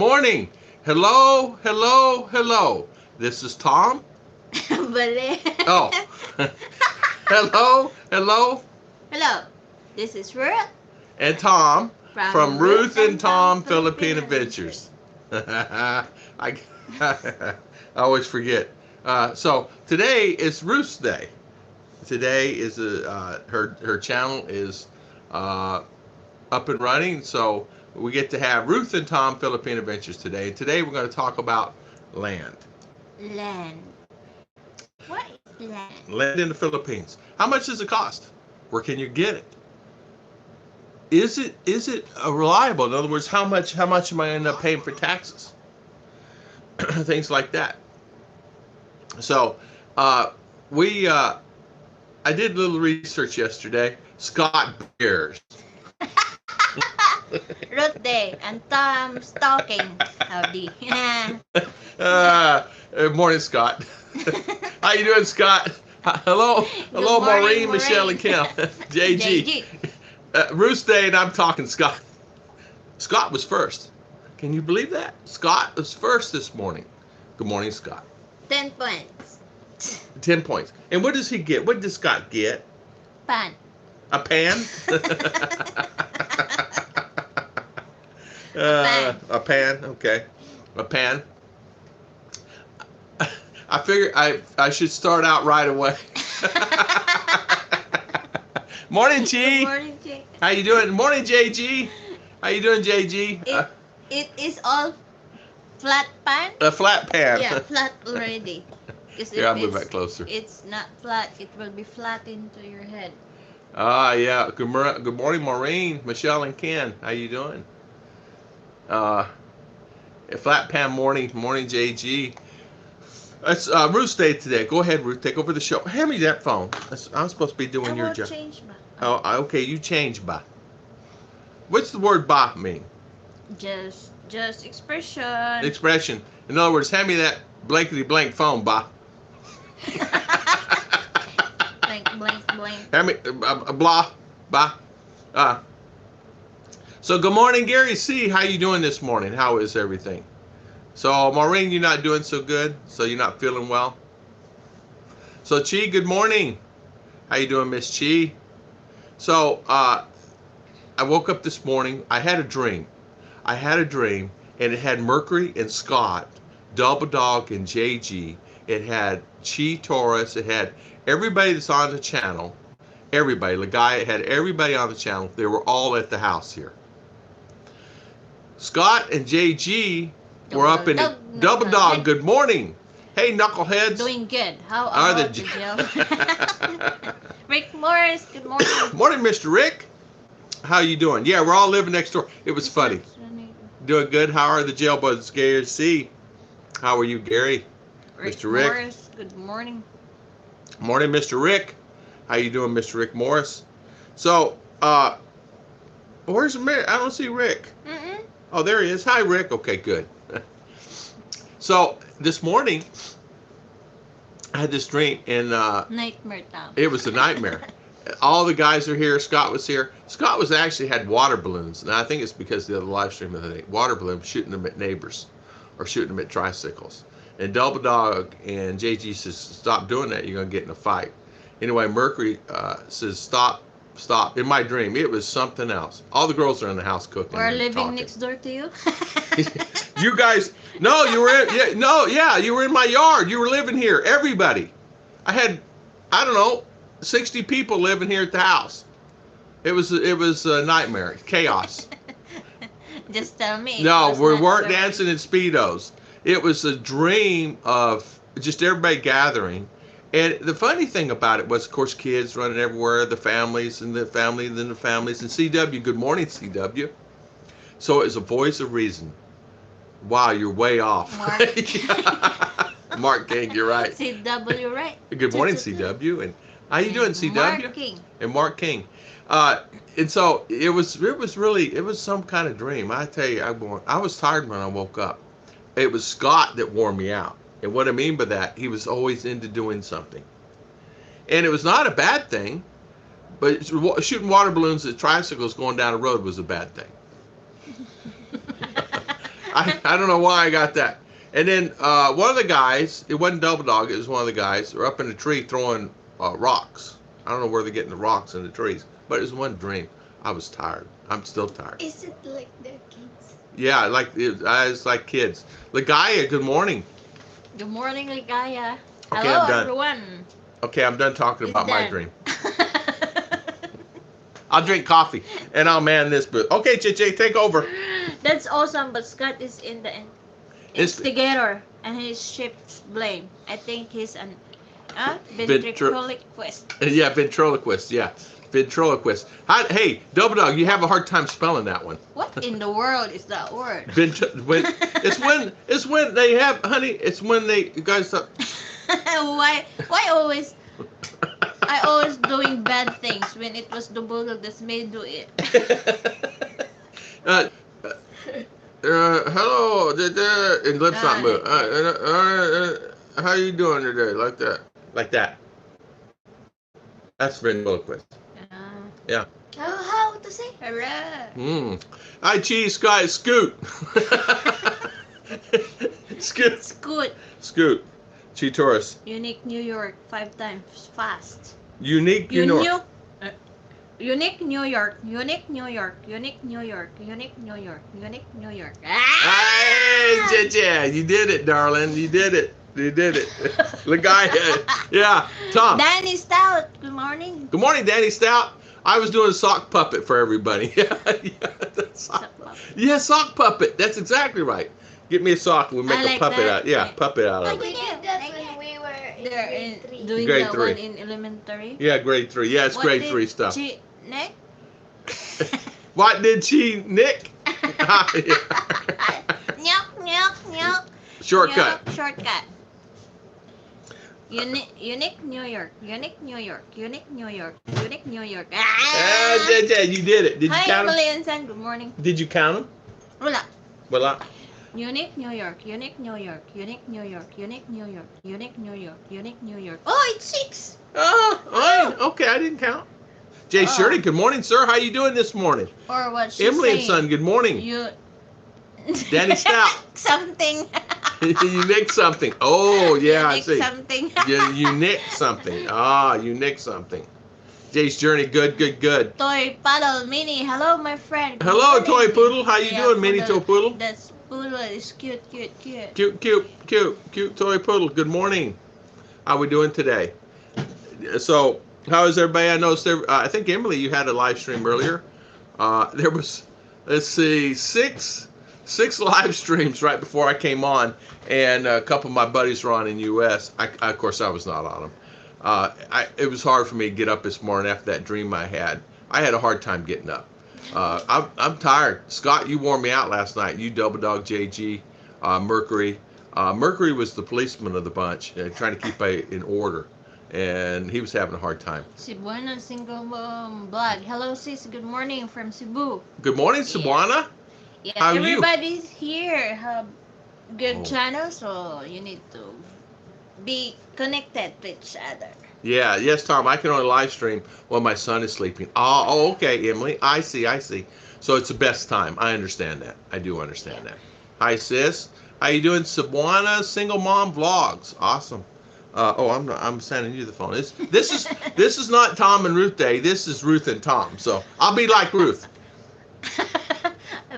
Morning. Hello, hello, hello. This is Tom. Bale. Oh, hello, hello, Hello, this is Ruth and Tom from from Ruth Ruth and and Tom Tom Philippine Philippine Adventures. Adventures. I, I always forget. So today is Ruth's day. Today is her channel is uh, up and running. So we get to have Ruth and Tom Philippine Adventures today. And today we're going to talk about land. Land. What is land? Land in the Philippines. How much does it cost? Where can you get it? Is it reliable? In other words, how much am I end up paying for taxes? Things like that. So uh, we I did a little research yesterday. Scott Bears. Ruth Day and Tom Stalking. Howdy. uh, Morning, Scott. How you doing, Scott? Hello, hello, Good morning, Maureen, Michelle, and Kim. JG. JG. Roost Day, and I'm talking Scott. Scott was first. Can you believe that? Scott was first this morning. Good morning, Scott. 10 points. 10 points. And what does he get? What does Scott get? Pan. A pan? A pan, okay. A pan. I figure I should start out right away. Morning, G. Good morning, Jake. How you doing? Morning, JG. How you doing, JG? It is all flat pan. A flat pan. Yeah, flat already. Because Here, I'll if move that closer. it's not flat, it will be flat into your head. Yeah. Good morning, Maureen, Michelle, and Ken. How you doing? A flat pan morning, JG. It's Ruth's day today. Go ahead, Ruth. Take over the show. Hand me that phone. I'm supposed to be doing your job. Change ba? Oh, okay. You change ba. What's the word ba mean? Just expression. Expression. In other words, hand me that blankety blank phone ba. Blank. Hand me blah ba. So good morning, Gary C. How you doing this morning? How is everything? So Maureen, you're not doing so good. So you're not feeling well. So Chi, good morning. How you doing, Miss Chi? So I woke up this morning. I had a dream. And it had Mercury and Scott, Double Dog and JG. It had Chi Taurus. It had everybody that's on the channel. Everybody. The guy had everybody on the channel. They were all at the house here. Scott and JG were up in the Double Dog. Good morning. Hey, knuckleheads. Doing good. How are the Jill? Rick Morris, good morning. Morning, Mr. Rick. How you doing? Yeah, we're all living next door. It was funny. Doing good. How are the jailbirds, Gary C? How are you, Gary? Mr. Rick. Morris, good morning. Morning, Mr. Rick. How you doing, Mr. Rick Morris? So, where's Rick? I don't see Rick. Oh, there he is. Hi, Rick. Okay, good. So this morning, I had this dream, and Nightmare time. it was a nightmare. All the guys are here. Scott was here. Scott was actually had water balloons, and I think it's because the other live stream of the day. Water balloons, shooting them at neighbors, or shooting them at tricycles. And Double Dog and JG says, "Stop doing that. You're gonna get in a fight." Anyway, Mercury says, "Stop." In my dream, it was something else. All the girls are in the house cooking. We're living talking. next door to you. You guys, no, you were you were in my yard. You were living here. Everybody. I had, I don't know, 60 people living here at the house. It was a nightmare, chaos. Just tell me. No, we weren't dancing in Speedos. It was a dream of just everybody gathering. And the funny thing about it was, of course, kids running everywhere, the families, and then the families, and CW. Good morning, CW. So it was a voice of reason. Wow, you're way off. Mark King, you're right. CW, right? Good morning, CW. And how you doing, CW? Mark King. And Mark King. And so it was some kind of dream. I tell you, I was tired when I woke up. It was Scott that wore me out. And what I mean by that, he was always into doing something. And it was not a bad thing, but shooting water balloons at tricycles going down the road was a bad thing. I don't know why I got that. And then one of the guys, it wasn't Double Dog, it was one of the guys, were up in a tree throwing rocks. I don't know where they're getting the rocks in the trees, but it was one dream. I was tired. I'm still tired. Is it like their kids? Yeah, it's like kids. Ligaya, good morning. Good morning, Ligaya. Okay, Hello, I'm done. everyone. Okay, I'm done talking about my done. dream. I'll drink coffee and I'll man this booth. Okay, JJ, take over. That's awesome, but Scott is in the instigator and he shifts blame. I think he's an ventriloquist. Yeah, ventriloquist. Yeah, ventriloquist. Hey, Double Dog, you have a hard time spelling that one. What in the world is that word? It's when they have, honey. It's when they you guys. Why always? I always doing bad things when it was the bulldog that's made do it. Hello, and lips not move. How you doing today? Like that. That's ventriloquist. Yeah. How to say hurrah? Hi, cheese guy, Scoot. Scoot. Chi Taurus. Unique New York 5 times fast. Unique New York. Unique New York. Unique New York. Unique New York. Unique New York. Unique New York. Hey, JJ, you did it, darling. You did it. The guy, yeah, Tom. Danny Stout. Good morning. Good morning, Danny Stout. I was doing a sock puppet for everybody. Yeah, sock puppet. That's exactly right. Get me a sock and we'll make a puppet out. Yeah, puppet out of We it. did that when we were in doing Grade that 3. one in elementary. Yeah, grade 3. Yeah, it's grade 3 stuff. Nick? What did she, Nick? Nyok. Shortcut. Shortcut. Unique New York. Unique New York. Unique New York. Unique New York. JJ, you did it. Did you Hi, count Emily them? and San. Good morning. Did you count them? Wala. Well, Unique New York. Unique New York. Unique New York. Unique New York. Unique New York. Unique New York. Oh, it's 6. Okay, I didn't count. Jay Shirley, good morning, sir. How you doing this morning? Or what she's Emily saying. and Son, good morning. You. Danny Stout. Something. You nicked something. Oh, yeah, I see. Something. You nicked something. You nicked something. Jay's Journey, good. Toy Paddle Mini. Hello, my friend. Good Hello, morning. Toy Poodle. How you doing, Mini Toy Poodle? That's poodle is cute. Cute Toy Poodle. Good morning. How we doing today? So, how is everybody? I noticed I think, Emily, you had a live stream earlier. There was, let's see, six live streams right before I came on, and a couple of my buddies were on in U.S. Of course, I was not on them. It was hard for me to get up this morning after that dream I had. I had a hard time getting up. I'm tired. Scott, you wore me out last night. You, Double Dog, JG, Mercury. Mercury was the policeman of the bunch, trying to keep in order, and he was having a hard time. Cebuana Single Blog. Hello, sis. Good morning from Cebu. Good morning, Cebuana. Yeah, How are you? everybody's here have good channels, so you need to be connected to each other. Yeah, yes, Tom. I can only live stream when my son is sleeping. Oh, okay, Emily. I see. So it's the best time. I understand that. I do understand that. Hi, sis. How you doing, Cebuana Single Mom Vlogs? Awesome. I'm sending you the phone. This is not Tom and Ruth Day. This is Ruth and Tom. So I'll be like Ruth.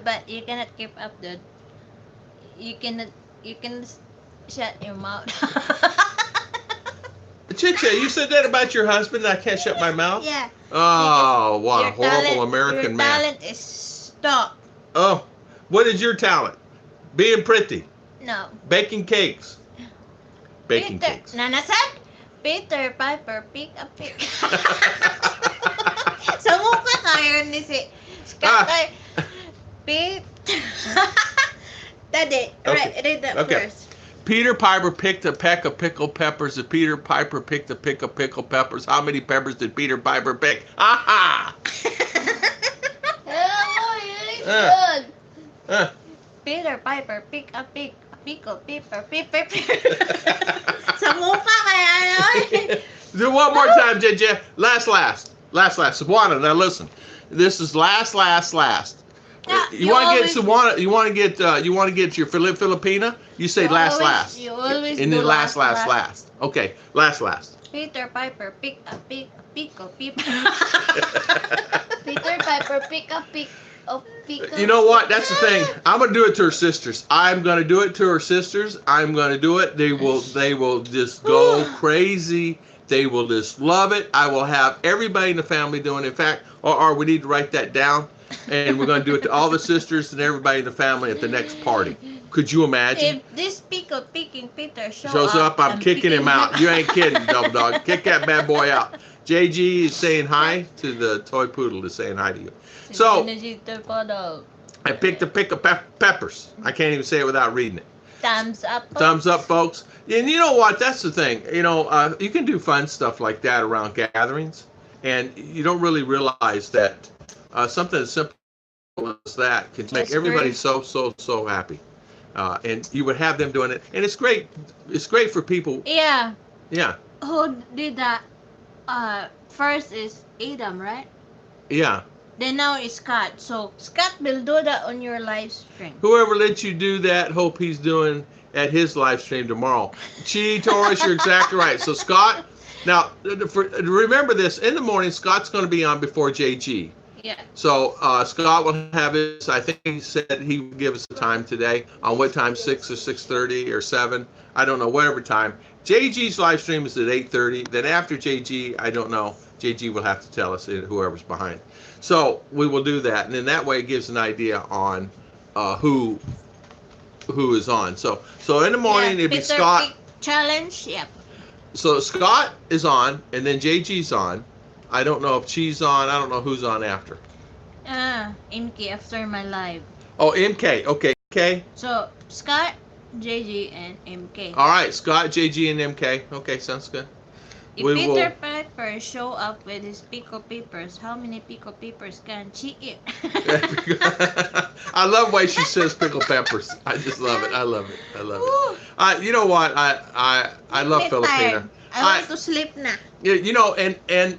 But you cannot keep up, dude. You can shut your mouth. Chicha, you said that about your husband. I can't shut my mouth. Yeah. Oh, what a horrible talent, American man. Your talent is stop. Oh, what is your talent? Being pretty. No. Baking cakes. Baking cakes. Nanasan? Peter Piper, pick a pick. Sa mukha kayo ni si Scott. Pete. Daddy, read that first. Peter Piper picked a peck of pickled peppers. If Peter Piper picked a pick of pickled peppers, how many peppers did Peter Piper pick? Aha! Good. Peter Piper pick a pick. Pickle, pepper. Sa mukha kaya ano? Do one more time, JJ. Last. Sabuana, now listen. This is last. Yeah, You want to get you want to get your Filipina. You say last. You always And do then last. Okay, last. Peter Piper pick a pick pickle pick. Peter Piper pick a pick of pickle. You know what? That's the thing. I'm gonna do it to her sisters. I'm gonna do it to her sisters. I'm gonna do it. They will just go crazy. They will just love it. I will have everybody in the family doing it. In fact, or we need to write that down, and we're gonna do it to all the sisters and everybody in the family at the next party. Could you imagine? If this pickle picking Peter shows up, I'm kicking him out. You ain't kidding, Double Dog. Kick that bad boy out. JG is saying hi to the toy poodle. Is saying hi to you. So I picked a pick of peppers. I can't even say it without reading it. Thumbs up. Folks. Thumbs up, folks. And you know what? That's the thing. You know, you can do fun stuff like that around gatherings, and you don't really realize that something as simple as that can make everybody so happy. And you would have them doing it, and it's great. It's great for people. Yeah. Yeah. Who did that? First is Adam, right? Yeah. Then now it's Scott. So Scott will do that on your live stream. Whoever lets you do that, hope he's doing at his live stream tomorrow. Taurus, you're exactly right. So Scott, now remember this, in the morning, Scott's going to be on before JG. Yeah. So Scott will have his, I think he said he would give us a time today. On what time, 6 or 6:30 or 7? I don't know, whatever time. JG's live stream is at 8:30. Then after JG, I don't know. JG will have to tell us, whoever's behind. So we will do that, and then that way it gives an idea on who is on. So in the morning it'd be Scott. Challenge, yep. So Scott is on, and then JG's on. I don't know if Chi's on. I don't know who's on after. MK after my live. Oh, MK. Okay, MK. So Scott, JG, and MK. All right, Scott, JG, and MK. Okay, sounds good. If Peter Piper show up with his pickle peppers, how many pickle peppers can she eat? I love the way she says pickle peppers. I just love it. I love it. I love it. You know what? I love Filipina. I want to sleep now. You know, and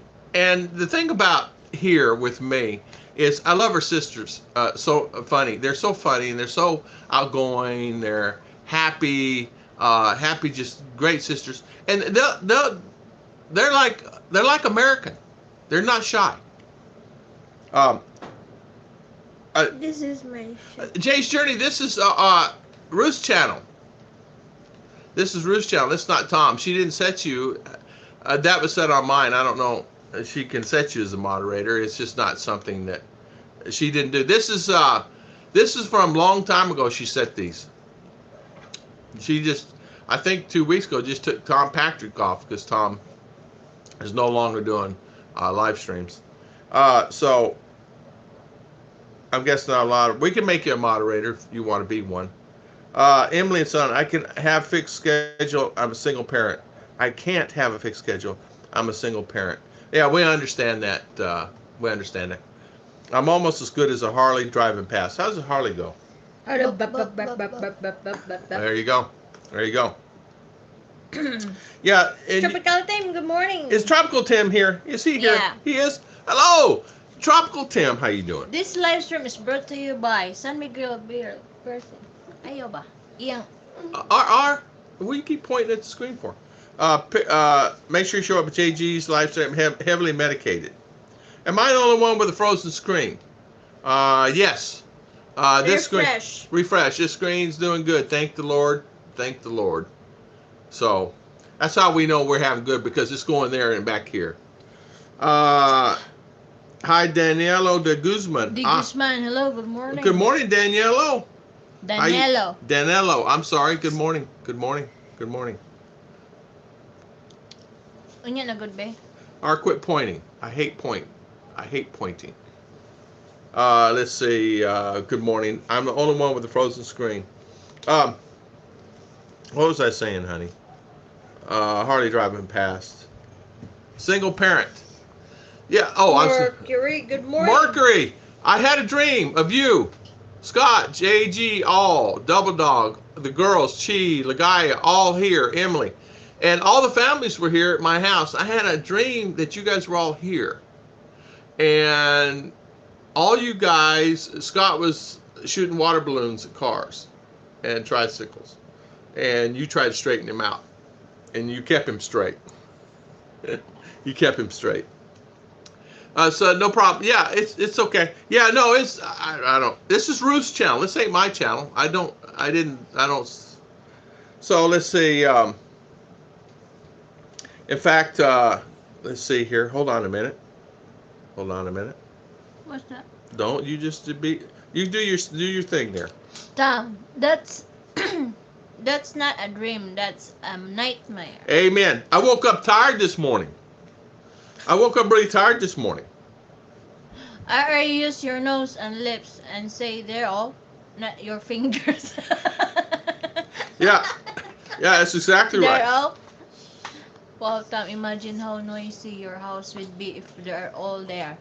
the thing about here with me is I love her sisters. So funny. They're so funny, and they're so outgoing. They're happy, just great sisters. And they're like American. They're not shy. This is my Jay's Journey. This is Ruth's channel. This is Ruth's channel. It's not Tom. She didn't set you. That was set on mine. I don't know. She can set you as a moderator. It's just not something that she didn't do. This is from a long time ago. She set these. She just, I think 2 weeks ago, just took Tom Patrick off because Tom is no longer doing live streams. So I'm guessing not a lot of, we can make you a moderator if you want to be one. Emily and Son, I can have fixed schedule. I'm a single parent. I can't have a fixed schedule. I'm a single parent. Yeah, we understand that. We understand that. I'm almost as good as a Harley driving past. How's a Harley go? There you go. There you go. Yeah. Tropical Tim, good morning. Is Tropical Tim here? Is he here? Yeah. He is. Hello, Tropical Tim. How you doing? This live stream is brought to you by San Miguel Beer person. Ayo ba? Iyang. What do you keep pointing at the screen for? Make sure you show up at JG's live stream heavily medicated. Am I the only one with a frozen screen? Yes. This screen. Refresh. This screen's doing good. Thank the Lord. Thank the Lord. So that's how we know we're having good, because it's going there and back here. Hi, Danielo de Guzman. De Guzman, hello, good morning. Good morning, Danielo. Danilo. I'm sorry. Good morning. Good morning. Good morning. Unya na good be. Quit pointing. I hate pointing. Let's see. Good morning. I'm the only one with the frozen screen. What was I saying, honey? Harley driving past. Single parent. Yeah. Oh, Mercury. Good morning. Mercury. I had a dream of you, Scott, JG, all Double Dog, the girls, Chi, Lagaya, all here, Emily, and all the families were here at my house. I had a dream that you guys were all here, and all you guys, Scott was shooting water balloons at cars and tricycles, and you tried to straighten him out, and you kept him straight. You kept him straight. So no problem. Yeah, it's okay. Yeah, no, I don't. This is Ruth's channel. This ain't my channel. I don't. So let's see. In fact, let's see here. Hold on a minute. Hold on a minute. What's that? Don't you just be. You do your thing there. Tom, that's that's not a dream. That's a nightmare. Amen. I woke up tired this morning. I woke up really tired this morning. I use your nose and lips and say they're all, not your fingers. Yeah. Yeah, that's exactly They're right. all. Wow, Tom, imagine how noisy your house would be if they're all there.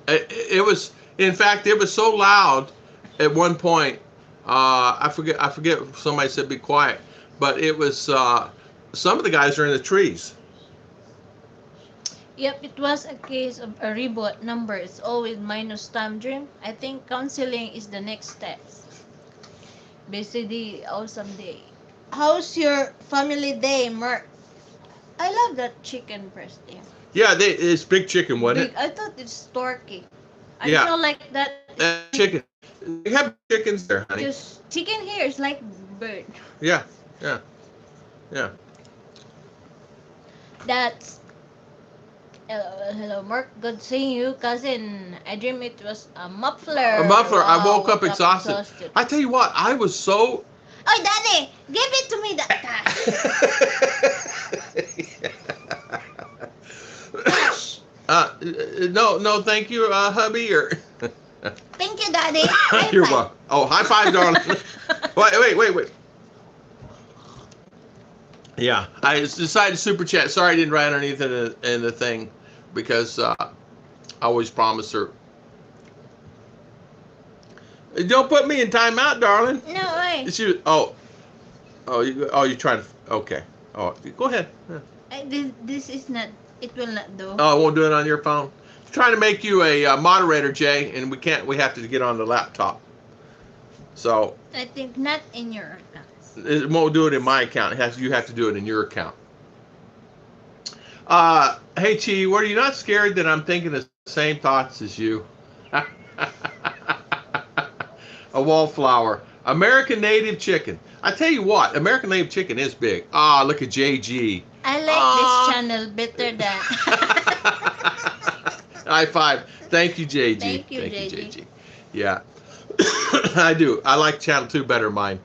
It was, in fact, it was so loud at one point. I forget if somebody said be quiet, but it was some of the guys are in the trees. Yep, it was a case of a reboot number. It's always minus Tom dream. I think counseling is the next step. Basically, awesome day. How's your family day, Mark? I love that chicken breast there. Yeah, it's big chicken, wasn't Big. I thought it's turkey. I Yeah. don't like that. it? Chicken. They have chickens there, honey. Just chicken here is like bird. Yeah. That's hello, Mark. Good seeing you, cousin. I dream it was a muffler. A muffler. I Wow, woke up exhausted. I tell you what, I was so. Oh, Daddy, give it to me that cash. No, thank you, hubby. Or Thank you, Daddy. High you're five. welcome. Oh, high five, darling. Wait. Yeah, I decided to super chat. Sorry, I didn't write underneath in the thing because I always promise her. Don't put me in timeout, darling. No way. It's you. You're trying to. Okay. Oh, go ahead. Yeah. This is not. It will not do. Oh, I won't do it on your phone. I'm trying to make you a moderator, Jay, and we can't. We have to get on the laptop. So I think not in your account. it won't do it in my account. You have to do it in your account. Hey, Chi, were you not scared that I'm thinking the same thoughts as you? A wallflower. American native chicken. I tell you what, American native chicken is big. Ah, look at JG. I like this channel better than. High five. Thank you, JG. Thank you, JG. Yeah. I do. I like channel 2 better than mine.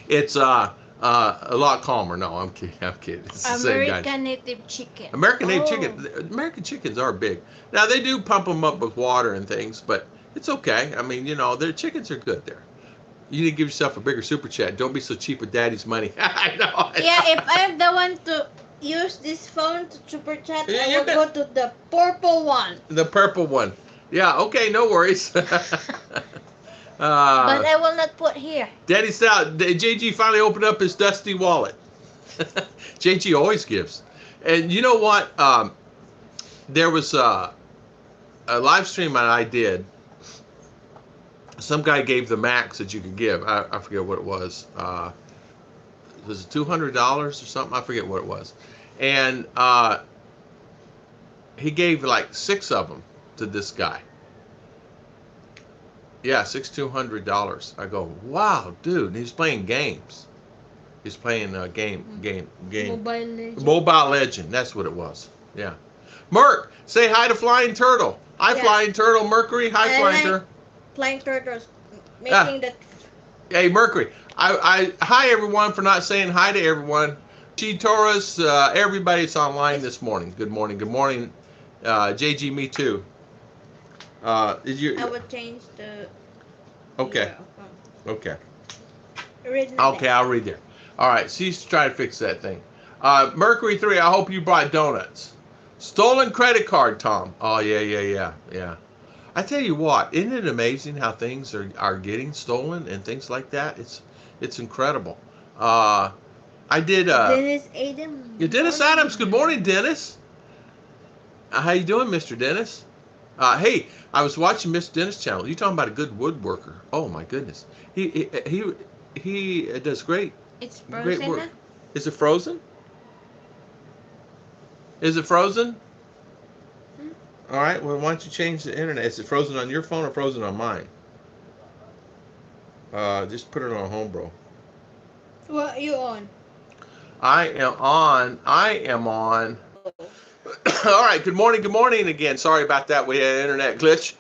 It's a lot calmer. No, I'm kidding. It's the same guy. American native chicken. American native chicken. American chickens are big. Now they do pump them up with water and things, but it's okay. I mean, their chickens are good there. You need to give yourself a bigger super chat. Don't be so cheap with daddy's money. I know. Yeah, if I'm the one to use this phone to super chat, Yeah, I will go to the purple one. The purple one. Yeah, okay, no worries. But I will not put here. Daddy's out. JG finally opened up his dusty wallet. JG always gives. And you know what? There was a live stream that I did. Some guy gave the max that you could give. I forget what it was. Was it $200 or something? I forget what it was. And he gave like 6 of them to this guy. Yeah, $200. I go, wow, dude. And he's playing games. He's playing game. Mobile Legends. Mobile Legend. That's what it was. Yeah. Merc, say hi to Flying Turtle. Hi, Yeah. Flying Turtle. Mercury. Hi, I Flying like- Turtle. Flying turtles making that. Hey, Mercury. Hi, everyone, for not saying hi to everyone. G Taurus, everybody's online this morning. Good morning. JG, me too. Did you? I would change the. Okay. Okay. Read Okay, I'll read there. All right, she's trying to fix that thing. Mercury 3, I hope you brought donuts. Stolen credit card, Tom. Oh, yeah. I tell you what, isn't it amazing how things are getting stolen and things like that? It's incredible. I did. Dennis Adams. Dennis Adams. Good morning, Dennis. How you doing, Mr. Dennis? Hey, I was watching Miss Dennis channel. You talking about a good woodworker? Oh my goodness, he does It's great frozen work. na? Is it frozen? Is it frozen? Hmm? All right. Well, why don't you change the internet? Is it frozen on your phone or frozen on mine? Just put it on home, bro. What you on? I am on. I am on. Oh. All right. Good morning. Good morning again. Sorry about that. We had an internet glitch.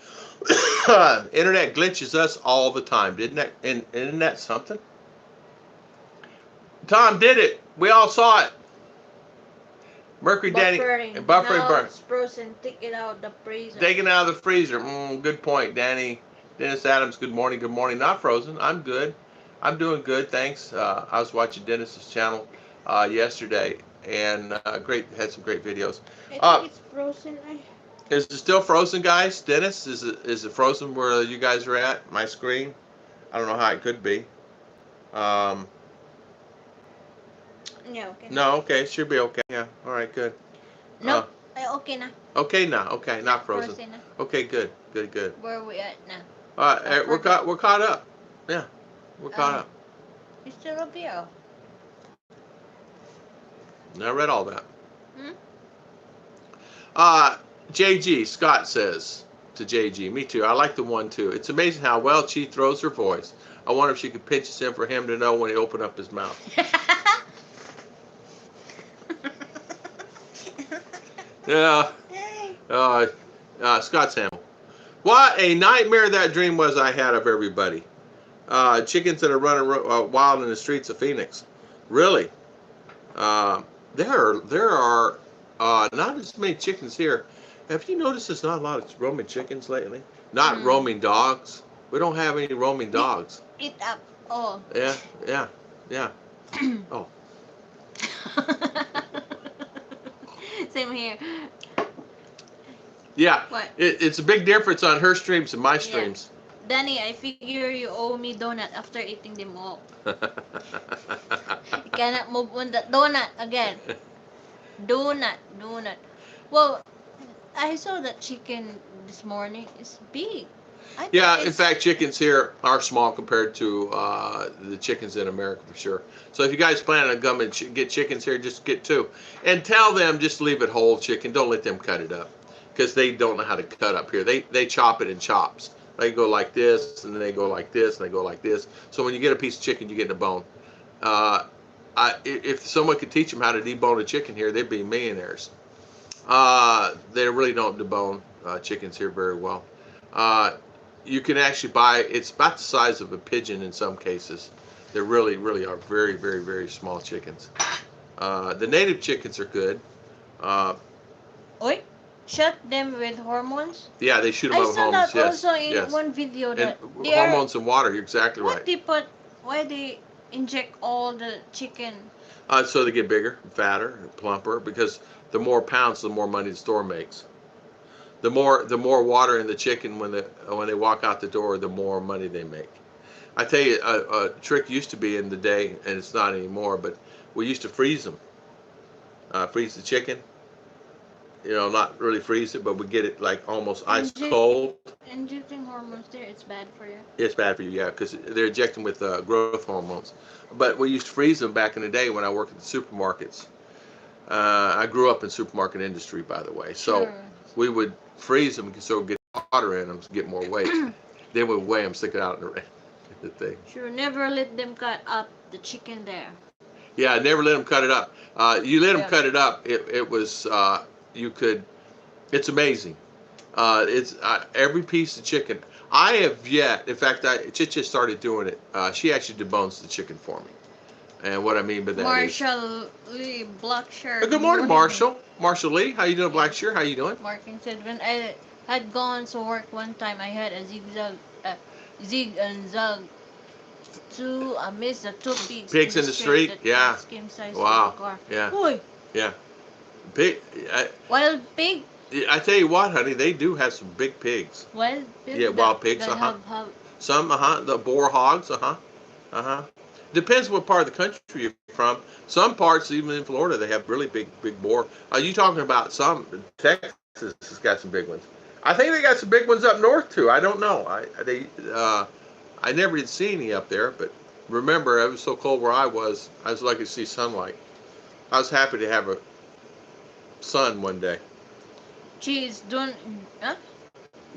Internet glitches us all the time, didn't that? And isn't that something? Tom did it. We all saw it. Mercury Danny Buffering. and buffering Now burn. it's frozen. Take it out the freezer. Taken out of the freezer. Good point, Danny. Dennis Adams. Good morning. Good morning. Not frozen. I'm good. I'm doing good. Thanks. I was watching Dennis's channel yesterday, and great had some great videos. I think it's frozen. Is it still frozen, guys? Dennis, is it frozen where you guys are at? My screen. I don't know how it could be. Um, Yeah, okay. no, okay, it should be okay. Yeah, all right, good. Nope. Okay na. Okay now, okay, not frozen. Frozen na. Okay, good, good, good. Where we at now? We're caught up. Yeah, we're caught up. It's still up here. I read all that. Hmm? JG Scott says to JG, me too. I like the one too. It's amazing how well she throws her voice. I wonder if she could pitch us in for him to know when he opened up his mouth. Yeah. Scott Samuel. What a nightmare that dream was I had of everybody. Chickens that are running wild in the streets of Phoenix. Really. There are not as many chickens here. Have you noticed there's not a lot of roaming chickens lately? Not roaming dogs. We don't have any roaming dogs. Eat up. Oh. Yeah, yeah, yeah. Oh. Same here. Yeah. What? It's a big difference on her streams and my streams. Yeah. Danny, I figure you owe me donut after eating them all. You cannot move on that donut again. Donut. Well, I saw that chicken this morning. It's big. Yeah, in fact, chickens here are small compared to the chickens in America for sure. So if you guys plan on coming and get chickens here, just get two. And tell them just leave it whole chicken. Don't let them cut it up because they don't know how to cut up here. They chop it in chops. They go like this, and then they go like this, and they go like this. So when you get a piece of chicken, you get a bone. If someone could teach them how to debone a chicken here, they'd be millionaires. They really don't debone chickens here very well. You can actually buy, it's about the size of a pigeon in some cases. They really, really are very, very, very small chickens. The native chickens are good. Oi? Shot them with hormones? Yeah, they shoot them up with hormones. I saw that also in one video that and hormones and water, you're exactly right. Why they inject all the chicken? So they get bigger, fatter, plumper, because the more pounds, the more money the store makes. The more water in the chicken when they walk out the door, the more money they make. I tell you, a trick used to be in the day, and it's not anymore, but we used to freeze them. Freeze the chicken. You know, not really freeze it, but we get it like almost ice cold. Injecting hormones there, it's bad for you. It's bad for you, yeah, because they're injecting with growth hormones. But we used to freeze them back in the day when I worked at the supermarkets. I grew up in supermarket industry, by the way, so we would freeze them so we get water in them to get more weight. Then we'd weigh them, stick it out in the thing. Sure, never let them cut up the chicken there. Yeah, never let them cut it up. You let them cut it up, it was you could. It's amazing. It's every piece of chicken. I have yet, in fact, Chicha started doing it. She actually debones the chicken for me. And what I mean by that Marshall Lee, black shirt. Good morning, Marshall. Marshall Lee, how you doing, black shirt? How you doing? Marking said when I had gone to work one time, I had a zig and zag. I missed the two pigs. Pigs in the street? Yeah. Wow. Car. Yeah. Boy. Yeah. Pig. Wild pig. I tell you what, honey, they do have some big pigs. Wild pigs. Yeah, wild pigs. Some. The boar hogs. Depends what part of the country you're from. Some parts, even in Florida, they have really big boar. Are you talking about some? Texas has got some big ones. I think they got some big ones up north too. I don't know. I never did see any up there, but remember, it was so cold where I was lucky to see sunlight. I was happy to have a sun one day. Cheese, huh?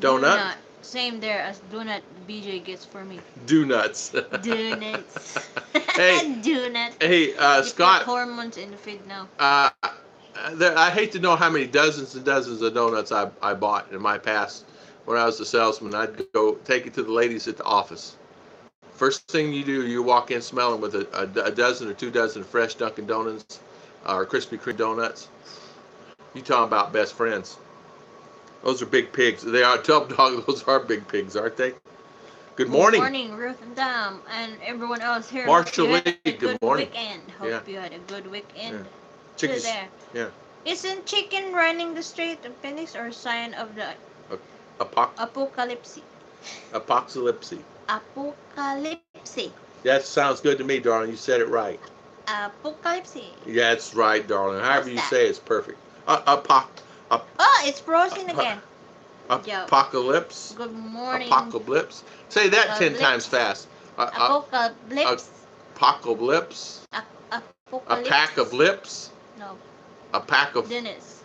Donut? Same there as donut BJ gets for me. Donuts. Donuts. Hey. Donut. Hey, Scott. Hormones in the feed now. I hate to know how many dozens and dozens of donuts I bought in my past. When I was a salesman, I'd go take it to the ladies at the office. First thing you do, you walk in smelling with a dozen or 2 dozen fresh Dunkin' Donuts or Krispy Kreme donuts. You talking about best friends. Those are big pigs. They are, tell dog, those are big pigs, aren't they? Good morning. Good morning, Ruth and Tom, and everyone else here. Marshall Lee, good morning. Weekend. Hope you had a good weekend. Yeah. Chickens. There. Yeah. Isn't chicken running the street of Phoenix or a sign of the apocalypse? Apocalypse. Apocalypse. That sounds good to me, darling. You said it right. Apocalypse. Yeah, that's right, darling. However you say it's perfect. It's frozen again. Apocalypse. Good morning. Apocalypse. Say that 10 times fast. Apocalypse. Apocalypse. A pack of lips. No. A pack of Dennis.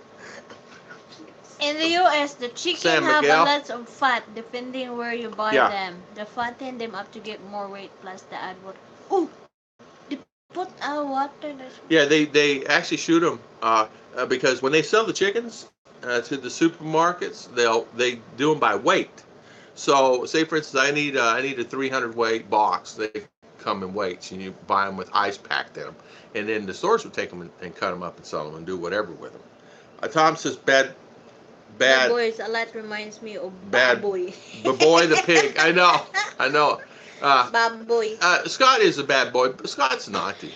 In the U.S., the chicken have a lot of fat depending where you buy them. They fatten them up to get more weight plus the add water. Oh, they put water. Yeah, they actually shoot them because when they sell the chickens to the supermarkets, they do them by weight. So, say for instance, I need a 300 weight box. They come in weights, and you buy them with ice packed in them, and then the stores would take them and cut them up and sell them and do whatever with them. Tom says bad boys. A lot reminds me of Baboy. Baboy the pig. I know. Baboy. Scott is a bad boy, but Scott's naughty.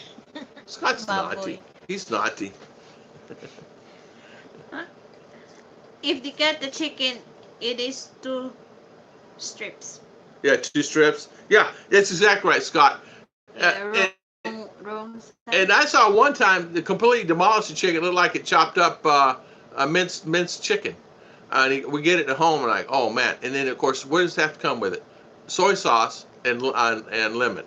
Scott's naughty. He's naughty. If they cut the chicken, it is 2 strips. Yeah, 2 strips. Yeah, that's exactly right, Scott. Wrong and I saw one time the completely demolished the chicken. It looked like it chopped up a minced chicken. We get it at home and like, oh man. And then of course, what does it have to come with it? Soy sauce and lemon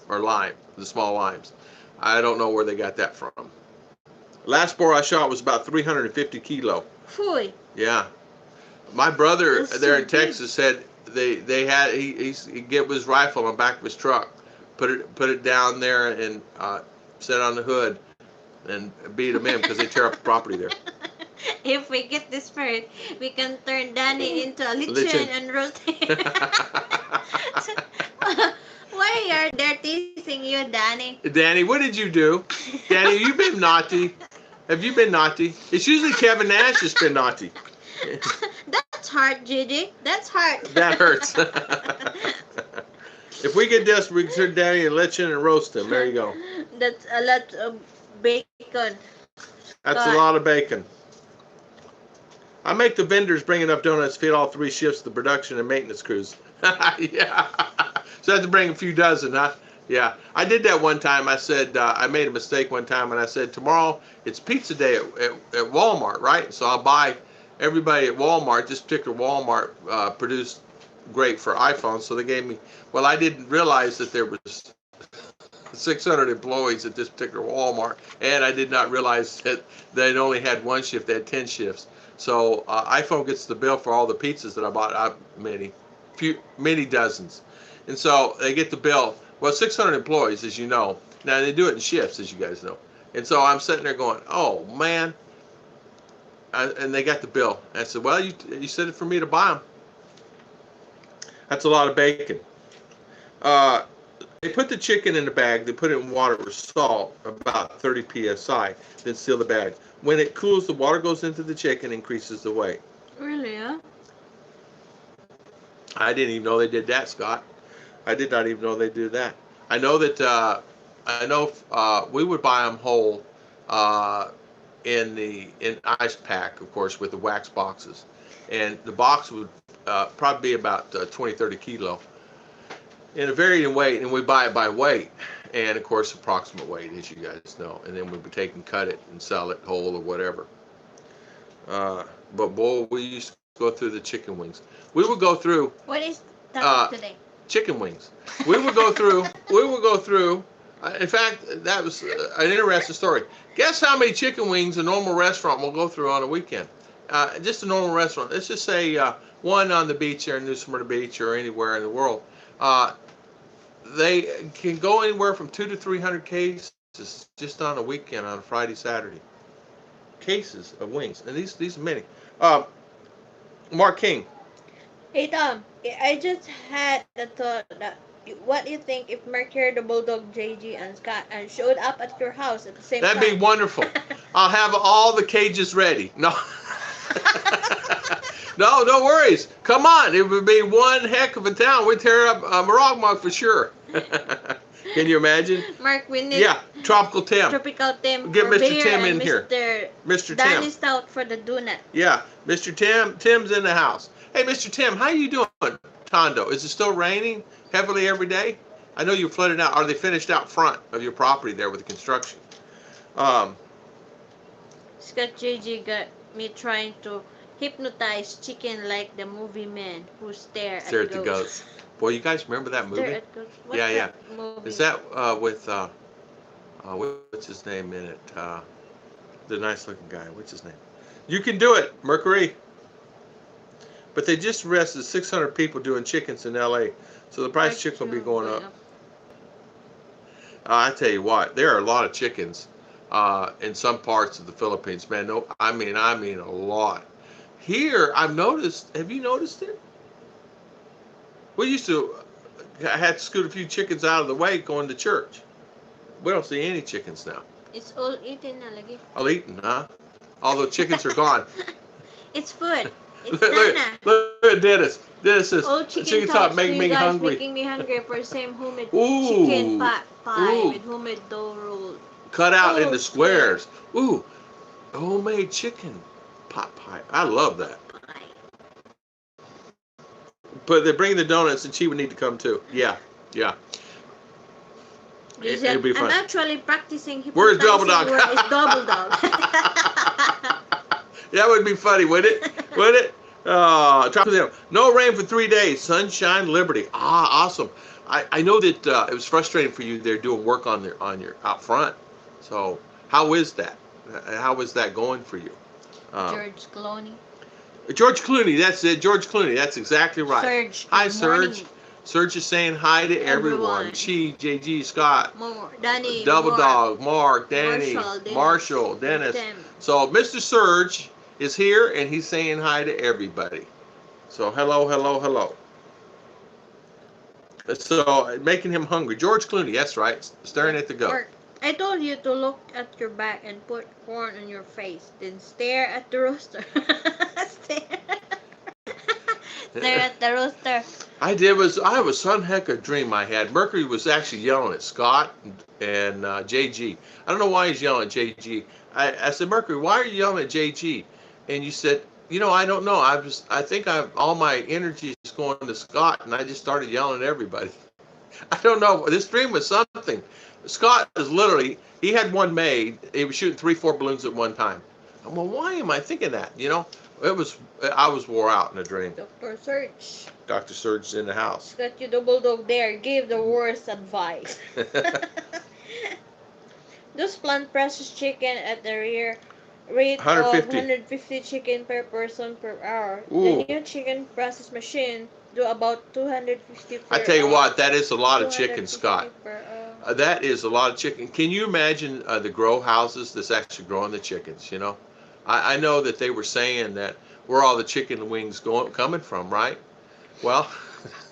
or lime, the small limes. I don't know where they got that from. Last boar I shot was about 350 kilo. Fooey. Yeah. My brother there in Texas said they had he get his rifle on the back of his truck, put it down there and set on the hood and beat them in because they tear up the property there. If we get this bird, we can turn Danny into a lechon and roast him. Why are they teasing you, Danny? Danny, what did you do? Danny, have you been naughty? Have you been naughty? It's usually Kevin Nash that's been naughty. That's hard, Gigi. That's hard. That hurts. If we get this, we can turn Danny and lechon and roast him. There you go. That's a lot of bacon. That's a lot of bacon. I make the vendors bring enough donuts to feed all 3 shifts of the production and maintenance crews. Yeah. So I have to bring a few dozen, huh? Yeah. I did that one time. I said, I made a mistake one time, and I said, tomorrow it's pizza day at Walmart, right? So I'll buy everybody at Walmart. This particular Walmart produced great for iPhones, so they gave me, well, I didn't realize that there was 600 employees at this particular Walmart, and I did not realize that they only had 1 shift. They had 10 shifts. So iPhone gets the bill for all the pizzas that I bought, many dozens. And so they get the bill. Well, 600 employees, as you know. Now, they do it in shifts, as you guys know. And so I'm sitting there going, oh, man. And they got the bill. And I said, well, you said it for me to buy them. That's a lot of bacon. They put the chicken in the bag. They put it in water with salt, about 30 psi, then seal the bag. When it cools, the water goes into the chicken, increases the weight. Really, huh? I didn't even know they did that, Scott. I did not even know they did that. I know that we would buy them whole in ice pack, of course, with the wax boxes, and the box would probably be about 20, 30 kilo. In a varying weight, and we buy it by weight, and of course approximate weight, as you guys know, and then we would take and cut it and sell it whole or whatever. But boy, we used to go through the chicken wings. We would go through. What is topic today? Chicken wings. We would go through. We would go through. In fact, that was an interesting story. Guess how many chicken wings a normal restaurant will go through on a weekend? Just a normal restaurant. Let's just say one on the beach here in New Smyrna Beach or anywhere in the world. They can go anywhere from 200 to 300 cases just on a weekend, on a Friday, Saturday. Cases of wings, and these are many. Mark King. Hey Tom, I just had the thought that what do you think if Mercury, the Bulldog, JG, and Scott and showed up at your house at the same time? That'd be wonderful. I'll have all the cages ready. No. No worries. Come on. It would be one heck of a town. We'd tear up Maragmag for sure. Can you imagine? Mark, we need Tropical Tim. Tropical Tim. Get Mr. Tim in here. Mr. Tim. Danny Stout for the donut. Yeah, Mr. Tim. Tim's in the house. Hey, Mr. Tim, how you doing, Tondo? Is it still raining heavily every day? I know you flooded out. Are they finished out front of your property there with the construction? Scott JG got me trying to hypnotize chicken like the movie Man who stare at the goats. Boy, you guys remember that movie? Stare at goats. What's Yeah. that movie? Is that with what's his name in it? The nice looking guy. What's his name? You can do it, Mercury. But they just arrested 600 people doing chickens in LA, so the price of chicken will be going up. I tell you what, there are a lot of chickens in some parts of the Philippines, man. No, I mean a lot. Here, I've noticed. Have you noticed it? We used to had to scoot a few chickens out of the way going to church. We don't see any chickens now. It's all eaten na lagi. All eaten, huh? Although chickens are gone. It's food. It's look at Dennis. Dennis says chicken top making me hungry. Making me hungry for same homemade chicken pot pie with homemade dough roll. Cut out into squares. Ooh, homemade chicken pot pie. I love that. But they're bringing the donuts, and she would need to come too. Yeah. It'd be fun. I'm actually practicing. Where's Double Dog? Where is Double Dog? That would be funny, wouldn't it? Would it? No rain for 3 days. Sunshine, liberty. Awesome. I know that it was frustrating for you. They're doing work on your out front. So how is that? How is that going for you? George Clooney. George Clooney, that's it. George Clooney, that's exactly right. Serge. Hi, Serge. Serge is saying hi to everyone. Chi, JG, Scott, Danny, Double Dog, Mark, Danny, Marshall, Dennis. So Mr. Serge is here, and he's saying hi to everybody. So hello. So making him hungry. George Clooney, that's right. Staring at the goat. I told you to look at your back and put corn on your face, then stare at the rooster. Stare at the rooster. I was some heck of a dream I had. Mercury was actually yelling at Scott and JG. I don't know why he's yelling at JG. I said, Mercury, why are you yelling at JG? And you said, I don't know. I think all my energy is going to Scott, and I just started yelling at everybody. I don't know. This dream was something. Scott is literally, he had one made. He was shooting 3-4 balloons at one time. Well, why am I thinking that? I was wore out in a dream. Dr. Serge. Dr. Serge is in the house. Got you the bulldog there. Give the worst advice. Just plant processed chicken at the rear rate 150 chicken per person per hour. Ooh. The new chicken process machine do about 250 per hour. I tell you what, that is a lot of chicken, Scott. That is a lot of chicken. Can you imagine the grow houses that's actually growing the chickens, I know that they were saying that where all the chicken wings coming from, right? Well,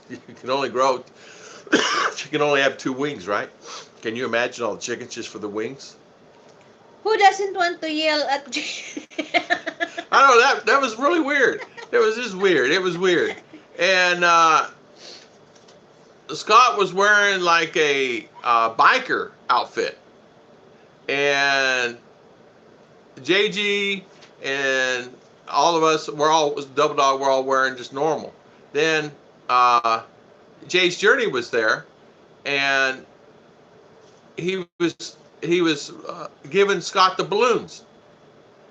you can only grow, you can only have 2 wings, right? Can you imagine all the chickens just for the wings? Who doesn't want to yell at I don't know, that was really weird. It was just weird. It was weird. And Scott was wearing like a biker outfit. And JG and all of us, Double Dog, we're all wearing just normal. Then Jay's Journey was there, and he was giving Scott the balloons.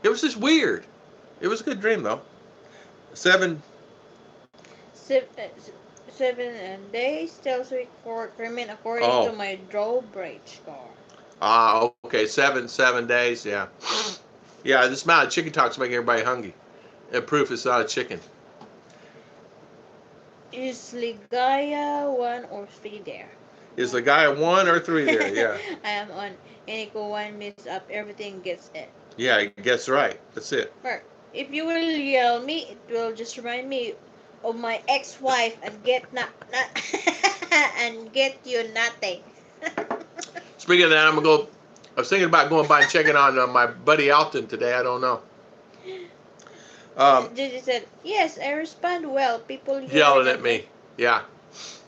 It was just weird. It was a good dream though. 7 days till week 4 remain according to my drawbridge score. Okay, 7 days, yeah. Yeah, this amount of chicken talk's making everybody hungry. And proof it's not a chicken. Is Ligaya 1 or 3 there? Is Ligaya 1 or 3 there? Yeah. I am on. Eniko 1 means up, everything gets it. Yeah, he gets right. That's it. If you will yell me, it will just remind me of my ex-wife and get and get you nothing. Speaking of that, I was thinking about going by and checking on my buddy Alton today. I don't know. Gigi said, yes, I respond well. People yelling at me. Yeah.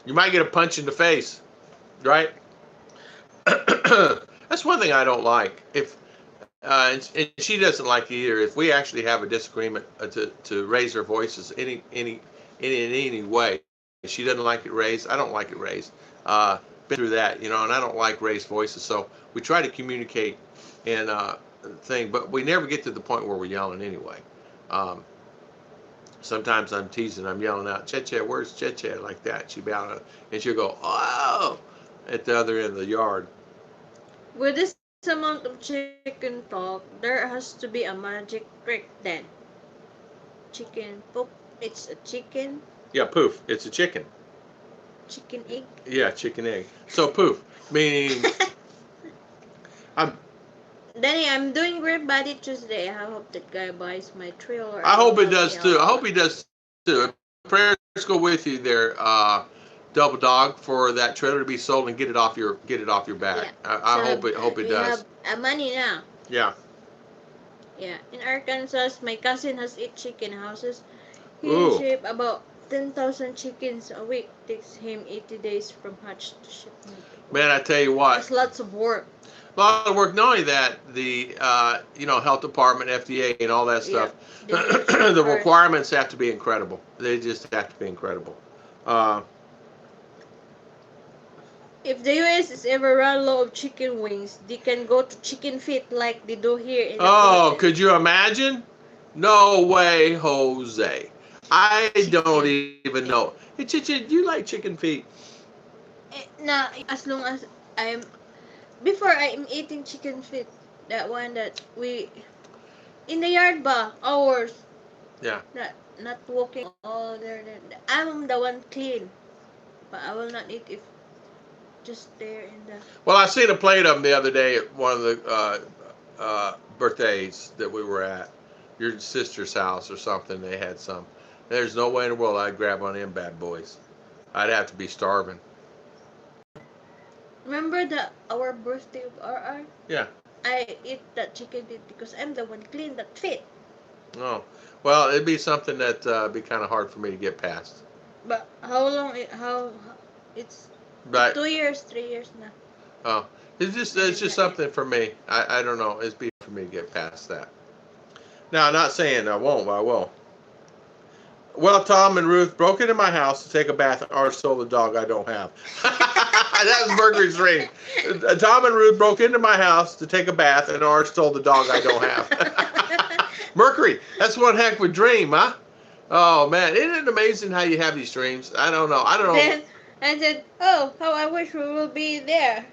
You might get a punch in the face, right? That's one thing I don't like. If and she doesn't like it either. If we actually have a disagreement to raise our voices in any way, she doesn't like it raised. I don't like it raised. Been through that, and I don't like raised voices. So we try to communicate and thing, but we never get to the point where we're yelling anyway. Sometimes I'm teasing, I'm yelling out, Che, where's Che, like that. She'll be out, and she'll go, oh, at the other end of the yard. With this amount of chicken talk, there has to be a magic trick then. Chicken poop, it's a chicken. Yeah, poof, it's a chicken. Chicken egg? Yeah, chicken egg. So poof, meaning Danny, I'm doing Great Body Tuesday. I hope that guy buys my trailer. I hope it does too. I hope he does too. Prayers go with you there, Double Dog, for that trailer to be sold and get it off your back. Yeah. I hope it does. We have money now. Yeah. Yeah. In Arkansas, my cousin has 8 chicken houses. He ship about 10,000 chickens a week. Takes him 80 days from hatch to shipment. Man, I tell you what. It's lots of work. A lot of work. Not only that, the health department, FDA, and all that stuff. Yeah. The requirements have to be incredible. They just have to be incredible. If the U.S. is ever run low of chicken wings, they can go to chicken feet like they do here in the Philippines. Could you imagine? No way, Jose. I don't even know. Hey, do you like chicken feet? No, as long as before I'm eating chicken feet, that one that we in the yard ba hours. Yeah. Not walking all there. I'm the one clean, but I will not eat if just there in the. Well, I seen a plate of them the other day at one of the birthdays that we were at. Your sister's house or something. They had some. There's no way in the world I'd grab one of them bad boys. I'd have to be starving. Remember our birthday of RR? Yeah. I eat that chicken feet because I'm the one clean that feet. Oh, well, it'd be something that be kind of hard for me to get past. But how long? It's right. 2 years, 3 years now. Oh, it's just something for me. I don't know. It's be for me to get past that. Now, I'm not saying I won't, but I will. Well, Tom and Ruth broke into my house to take a bath and ours stole the dog I don't have. That was Mercury's ring. Tom and Ruth broke into my house to take a bath and ours stole the dog I don't have. Mercury, that's one heck of a dream, huh? Oh, man. Isn't it amazing how you have these dreams? I don't know. Then I said, oh, how I wish we will be there.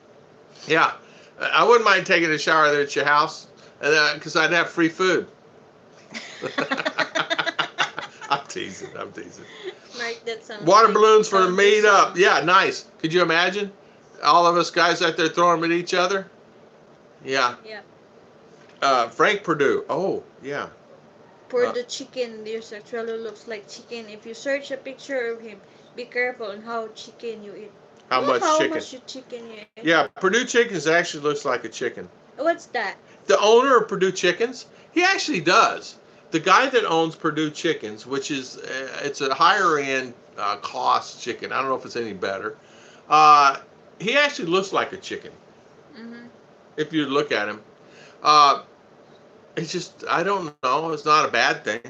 Yeah. I wouldn't mind taking a shower there at your house because I'd have free food. I'm teasing. Mike, that sounds water balloons for the meetup. Yeah, nice. Could you imagine? All of us guys out there throwing them at each other? Yeah. Yeah. Frank Purdue. Oh, yeah. For the chicken, this actually looks like chicken. If you search a picture of him, be careful on how chicken you eat. How much chicken you eat. Yeah, Purdue Chickens actually looks like a chicken. What's that? The owner of Purdue Chickens, he actually does. The guy that owns Purdue Chickens, which is, it's a higher end cost chicken. I don't know if it's any better. He actually looks like a chicken. Mm-hmm. If you look at him. It's just, I don't know. It's not a bad thing.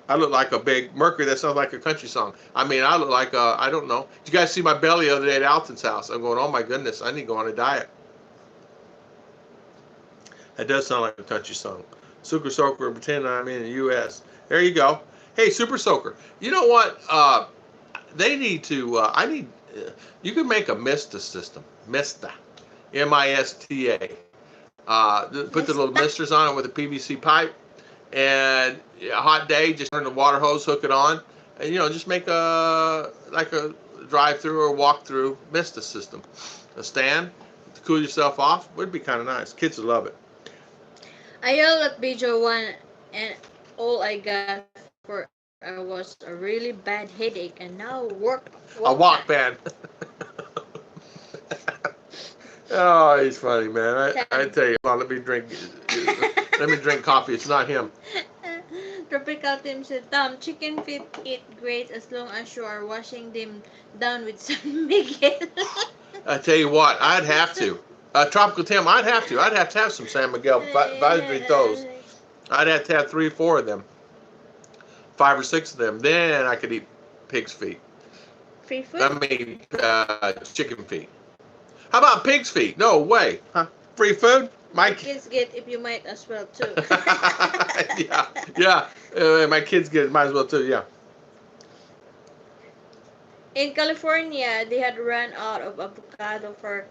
I look like a big Mercury. That sounds like a country song. I mean, I look like I don't know. Did you guys see my belly the other day at Alton's house? I'm going, oh my goodness, I need to go on a diet. That does sound like a country song. Sucker Soaker, pretend I'm in the U.S. There you go. Hey, Super Soaker. You know what? They need to. You can make a Mista system. Mista. Mista. Put the little misters on it with a PVC pipe, and a hot day, just turn the water hose, hook it on, and just make a drive-through or walk-through Mista system. A stand to cool yourself off would be kind of nice. Kids would love it. I yelled at Bijo one, and all I got for I was a really bad headache, and now A walk band. Oh, he's funny, man. I tell you, well, let me drink coffee. It's not him. Tropical Tim said, Tom, chicken feet eat great as long as you are washing them down with San Miguel. I tell you what, I'd have to. Tropical Tim, I'd have to. I'd have to have some San Miguel Valdritos. I'd have to have 3 or 4 of them. 5 or 6 of them. Then I could eat pig's feet. Free food? I mean, chicken feet. How about pig's feet? No way. Huh? Free food? My kids get if you might as well too. yeah. My kids get it, might as well too, yeah. In California, they had run out of avocado for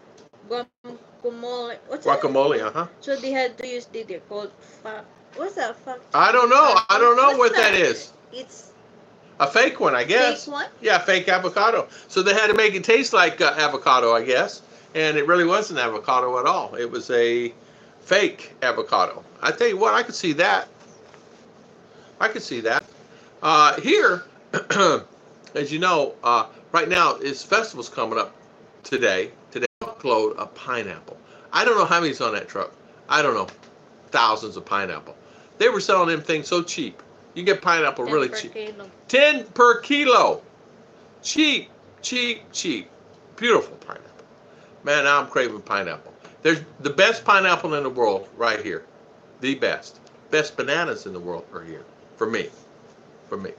guacamole. Guacamole, So they had to use they're called what's that? I don't know. I don't know what that is. It's a fake one, I guess. Fake one? Yeah, fake avocado. So they had to make it taste like avocado, I guess. And it really wasn't avocado at all. It was a fake avocado. I tell you what, I could see that. I could see that. Here, as you know, right now, this festival's coming up today. Today, truckload of pineapple. I don't know how many's on that truck. I don't know. Thousands of pineapple. They were selling them things so cheap. You get pineapple really cheap. 10 per kilo. Cheap, cheap, cheap. Beautiful pineapple. Man, now I'm craving pineapple. There's the best pineapple in the world right here. The best. Best bananas in the world are here. For me. For me.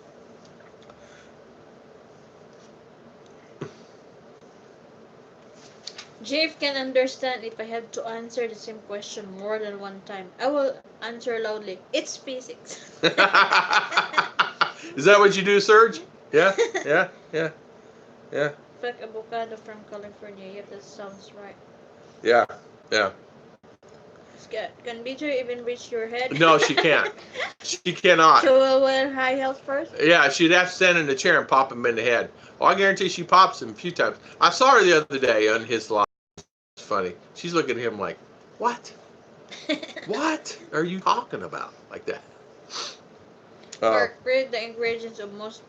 Jeff can understand if I have to answer the same question more than one time. I will answer loudly. It's physics. Is that what you do, Serge? Yeah? Yeah? Yeah? Yeah? Fake avocado from California. Yep, that sounds right. Yeah. Yeah. Can BJ even reach your head? No, she can't. She cannot. She will wear high heels first? Yeah, she'd have to stand in the chair and pop him in the head. Oh, I guarantee she pops him a few times. I saw her the other day on his live. It's funny. She's looking at him like, what? What are you talking about? Like that. Read the ingredients of most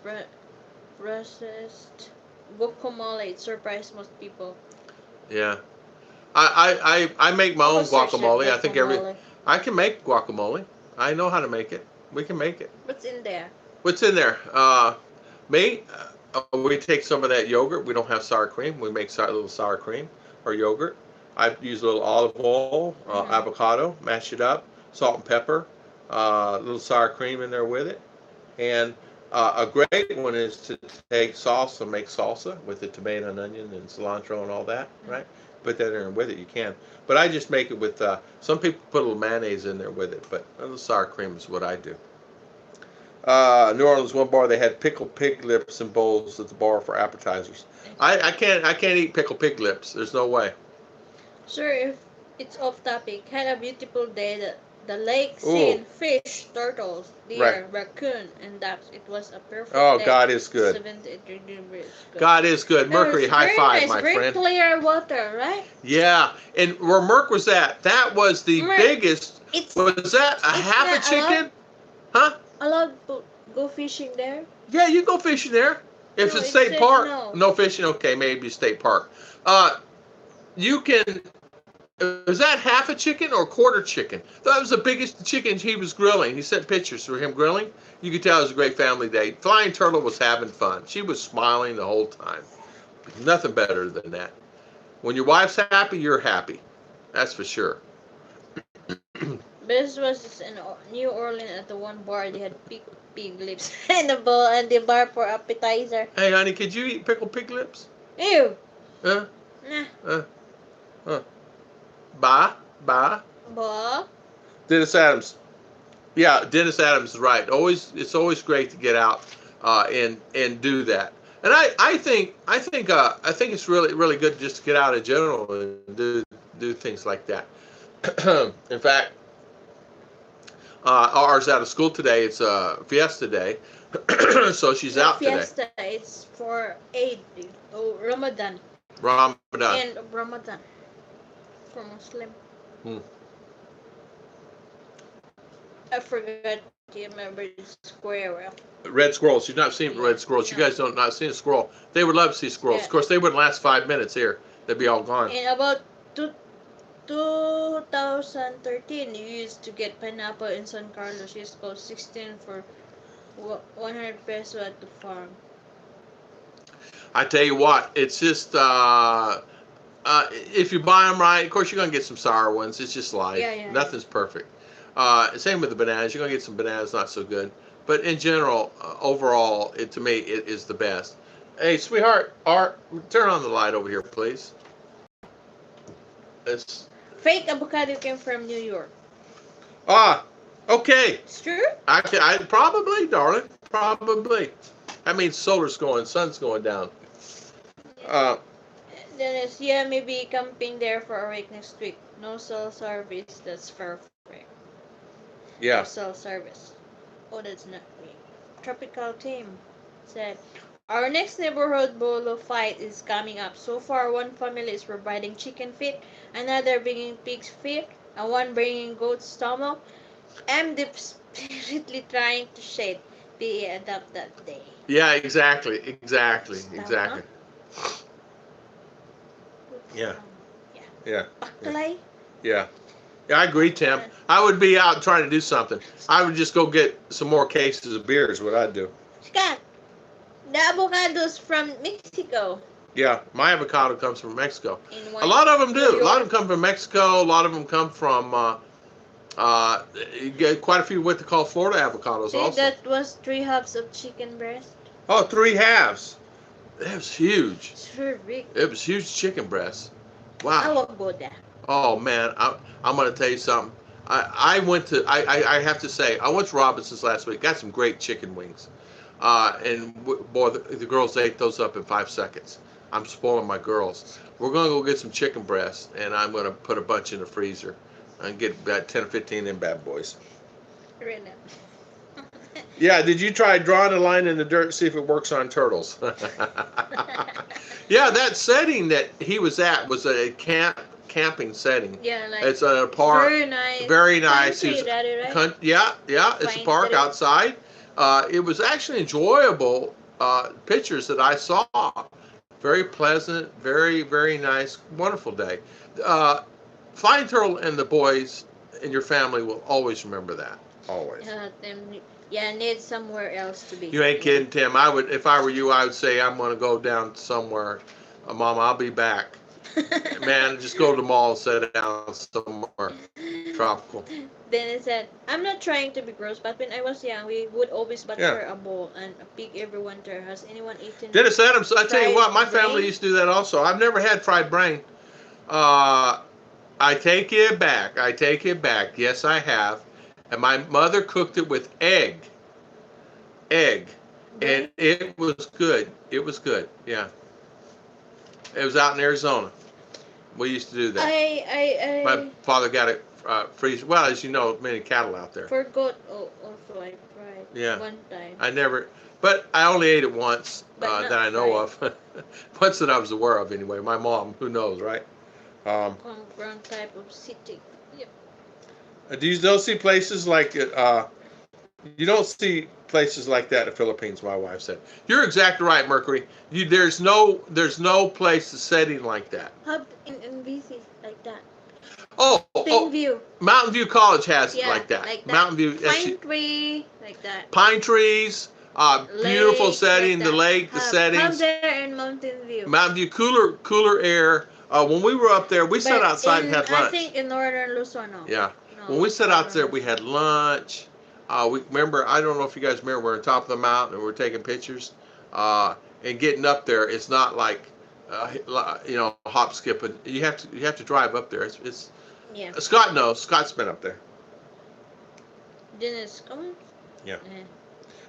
processed guacamole. It surprised most people. Yeah. I make my own guacamole. I think I can make guacamole. I know how to make it. We can make it. What's in there? What's in there? We take some of that yogurt. We don't have sour cream. We make a little sour cream or yogurt. I use a little olive oil, avocado, mash it up, salt and pepper, a little sour cream in there with it. And a great one is to take salsa, make salsa with the tomato and onion and cilantro and all that, right? Put that in there with it, you can. But I just make it with, some people put a little mayonnaise in there with it, but a little sour cream is what I do. New Orleans, one bar, they had pickled pig lips and bowls at the bar for appetizers. I can't eat pickled pig lips. There's no way. Sir, if it's off topic, had a beautiful day. The lake seen fish, turtles, deer, raccoon, and ducks. It was a perfect day. Oh, God is good. 78 degrees. God is good. Mercury, high five, nice, my very friend. Clear water, right? Yeah, and where Merc was at, that was the biggest. Was that a half a chicken? Huh? Allowed to go fishing there? Yeah, you go fishing there. If it's state park, no fishing. Okay, maybe state park. You can. Was that half a chicken or quarter chicken? That was the biggest chicken he was grilling. He sent pictures of him grilling. You could tell it was a great family day. Flying Turtle was having fun. She was smiling the whole time. Nothing better than that. When your wife's happy, you're happy. That's for sure. This was in New Orleans at the one bar. They had pig lips in the bowl and the bar for appetizer. Hey, honey, could you eat pickled pig lips? Ew. Huh? Nah. Ba. Ba. Dennis Adams. Yeah, Dennis Adams is right. It's always great to get out and do that. And I think it's really good just to get out in general and do things like that. In fact, ours out of school today. It's a fiesta day, so she's out fiesta, today. It's for Eid, Ramadan. Ramadan. End of Ramadan for Muslim. I forgot to remember the squirrel. Red squirrels. You've not seen red squirrels. You guys don't not see a squirrel. They would love to see squirrels. Of course, they wouldn't last 5 minutes here. They'd be all gone. In about 2013, you used to get pineapple in San Carlos. You used to go 16 for 100 peso at the farm. I tell you what, it's just if you buy them right, of course you're gonna get some sour ones. It's just life. Nothing's perfect. Same with the bananas. You're gonna get some bananas not so good, but in general, overall, to me, it is the best. Hey, sweetheart, Art, turn on the light over here, please. It's fake avocado came from New York. Okay. It's true? I probably, darling, probably. That means sun's going down. Dennis, yeah, maybe camping there for a week next week. No cell service. That's perfect. Yeah. No cell service. Oh, that's not me. Tropical team said, our next neighborhood bolo fight is coming up. So far, one family is providing chicken feet, another bringing pig's feet, and one bringing goat's stomach. I'm desperately trying to shade be adapt that day. Yeah, exactly. Yeah. Baklay? Yeah, I agree, Tim. I would be out trying to do something. I would just go get some more cases of beer is what I'd do. Scott, the avocados from Mexico. Yeah, my avocado comes from Mexico. A lot of them do. A lot of them come from Mexico. A lot of them come from, you get quite a few what they call Florida avocados also. That was 3 halves of chicken breast. Oh, 3 halves. That was huge. It's very big. It was huge chicken breast. Wow. I will go there. Oh man, I'm gonna tell you something. I have to say, I went to Robinson's last week. Got some great chicken wings, and boy, the girls ate those up in 5 seconds. I'm spoiling my girls. We're gonna go get some chicken breasts, and I'm gonna put a bunch in the freezer, and get about 10 or 15 in bad boys. Really? Yeah. Did you try drawing a line in the dirt to see if it works on turtles? Yeah, that setting that he was at was a camping setting. Yeah, like it's a park. Very nice. Very nice. Country, Daddy, right? Yeah. It's a park outside. It was actually enjoyable pictures that I saw. Very pleasant, very, very nice, wonderful day. Flying Turtle and the boys and your family will always remember that. Always. Need somewhere else to be. You ain't kidding, Tim. I would, if I were you, I would say I'm going to go down somewhere. Mom, I'll be back. Man, just go to the mall and sit down somewhere tropical. Then it said, I'm not trying to be gross, but when I was young, we would always butter a bowl and a pig every winter. Has anyone eaten? Dennis Adams, I tell you what, my family used to do that also. I've never had fried brain. I take it back. Yes, I have. And my mother cooked it with egg. And it was good. Yeah. It was out in Arizona. We used to do that. My father got it freeze. Well, as you know, many cattle out there. For goat, also I tried. Yeah. One time. But I only ate it once that I know fried. of. Once that I was aware of, anyway. My mom, who knows, right? Wrong type of city. Yep. Do you still see places like you don't see places like that in the Philippines? My wife said. You're exactly right, Mercury. There's no place, a setting like that. How in BC like that? Mountain View College has it like that. Mountain View. Pine tree, like that. Pine trees, beautiful setting, like the lake, the settings. Come there in Mountain View. Mountain View, cooler air. When we were up there, we sat outside and had lunch. I think in northern Luzon. Yeah. When we sat out there, we had lunch. We remember, I don't know if you guys remember, we're on top of the mountain and we're taking pictures. And getting up there, it's not like, hop skipping. You have to drive up there. It's yeah. Scott knows. Scott's been up there. Dennis, come on. Yeah.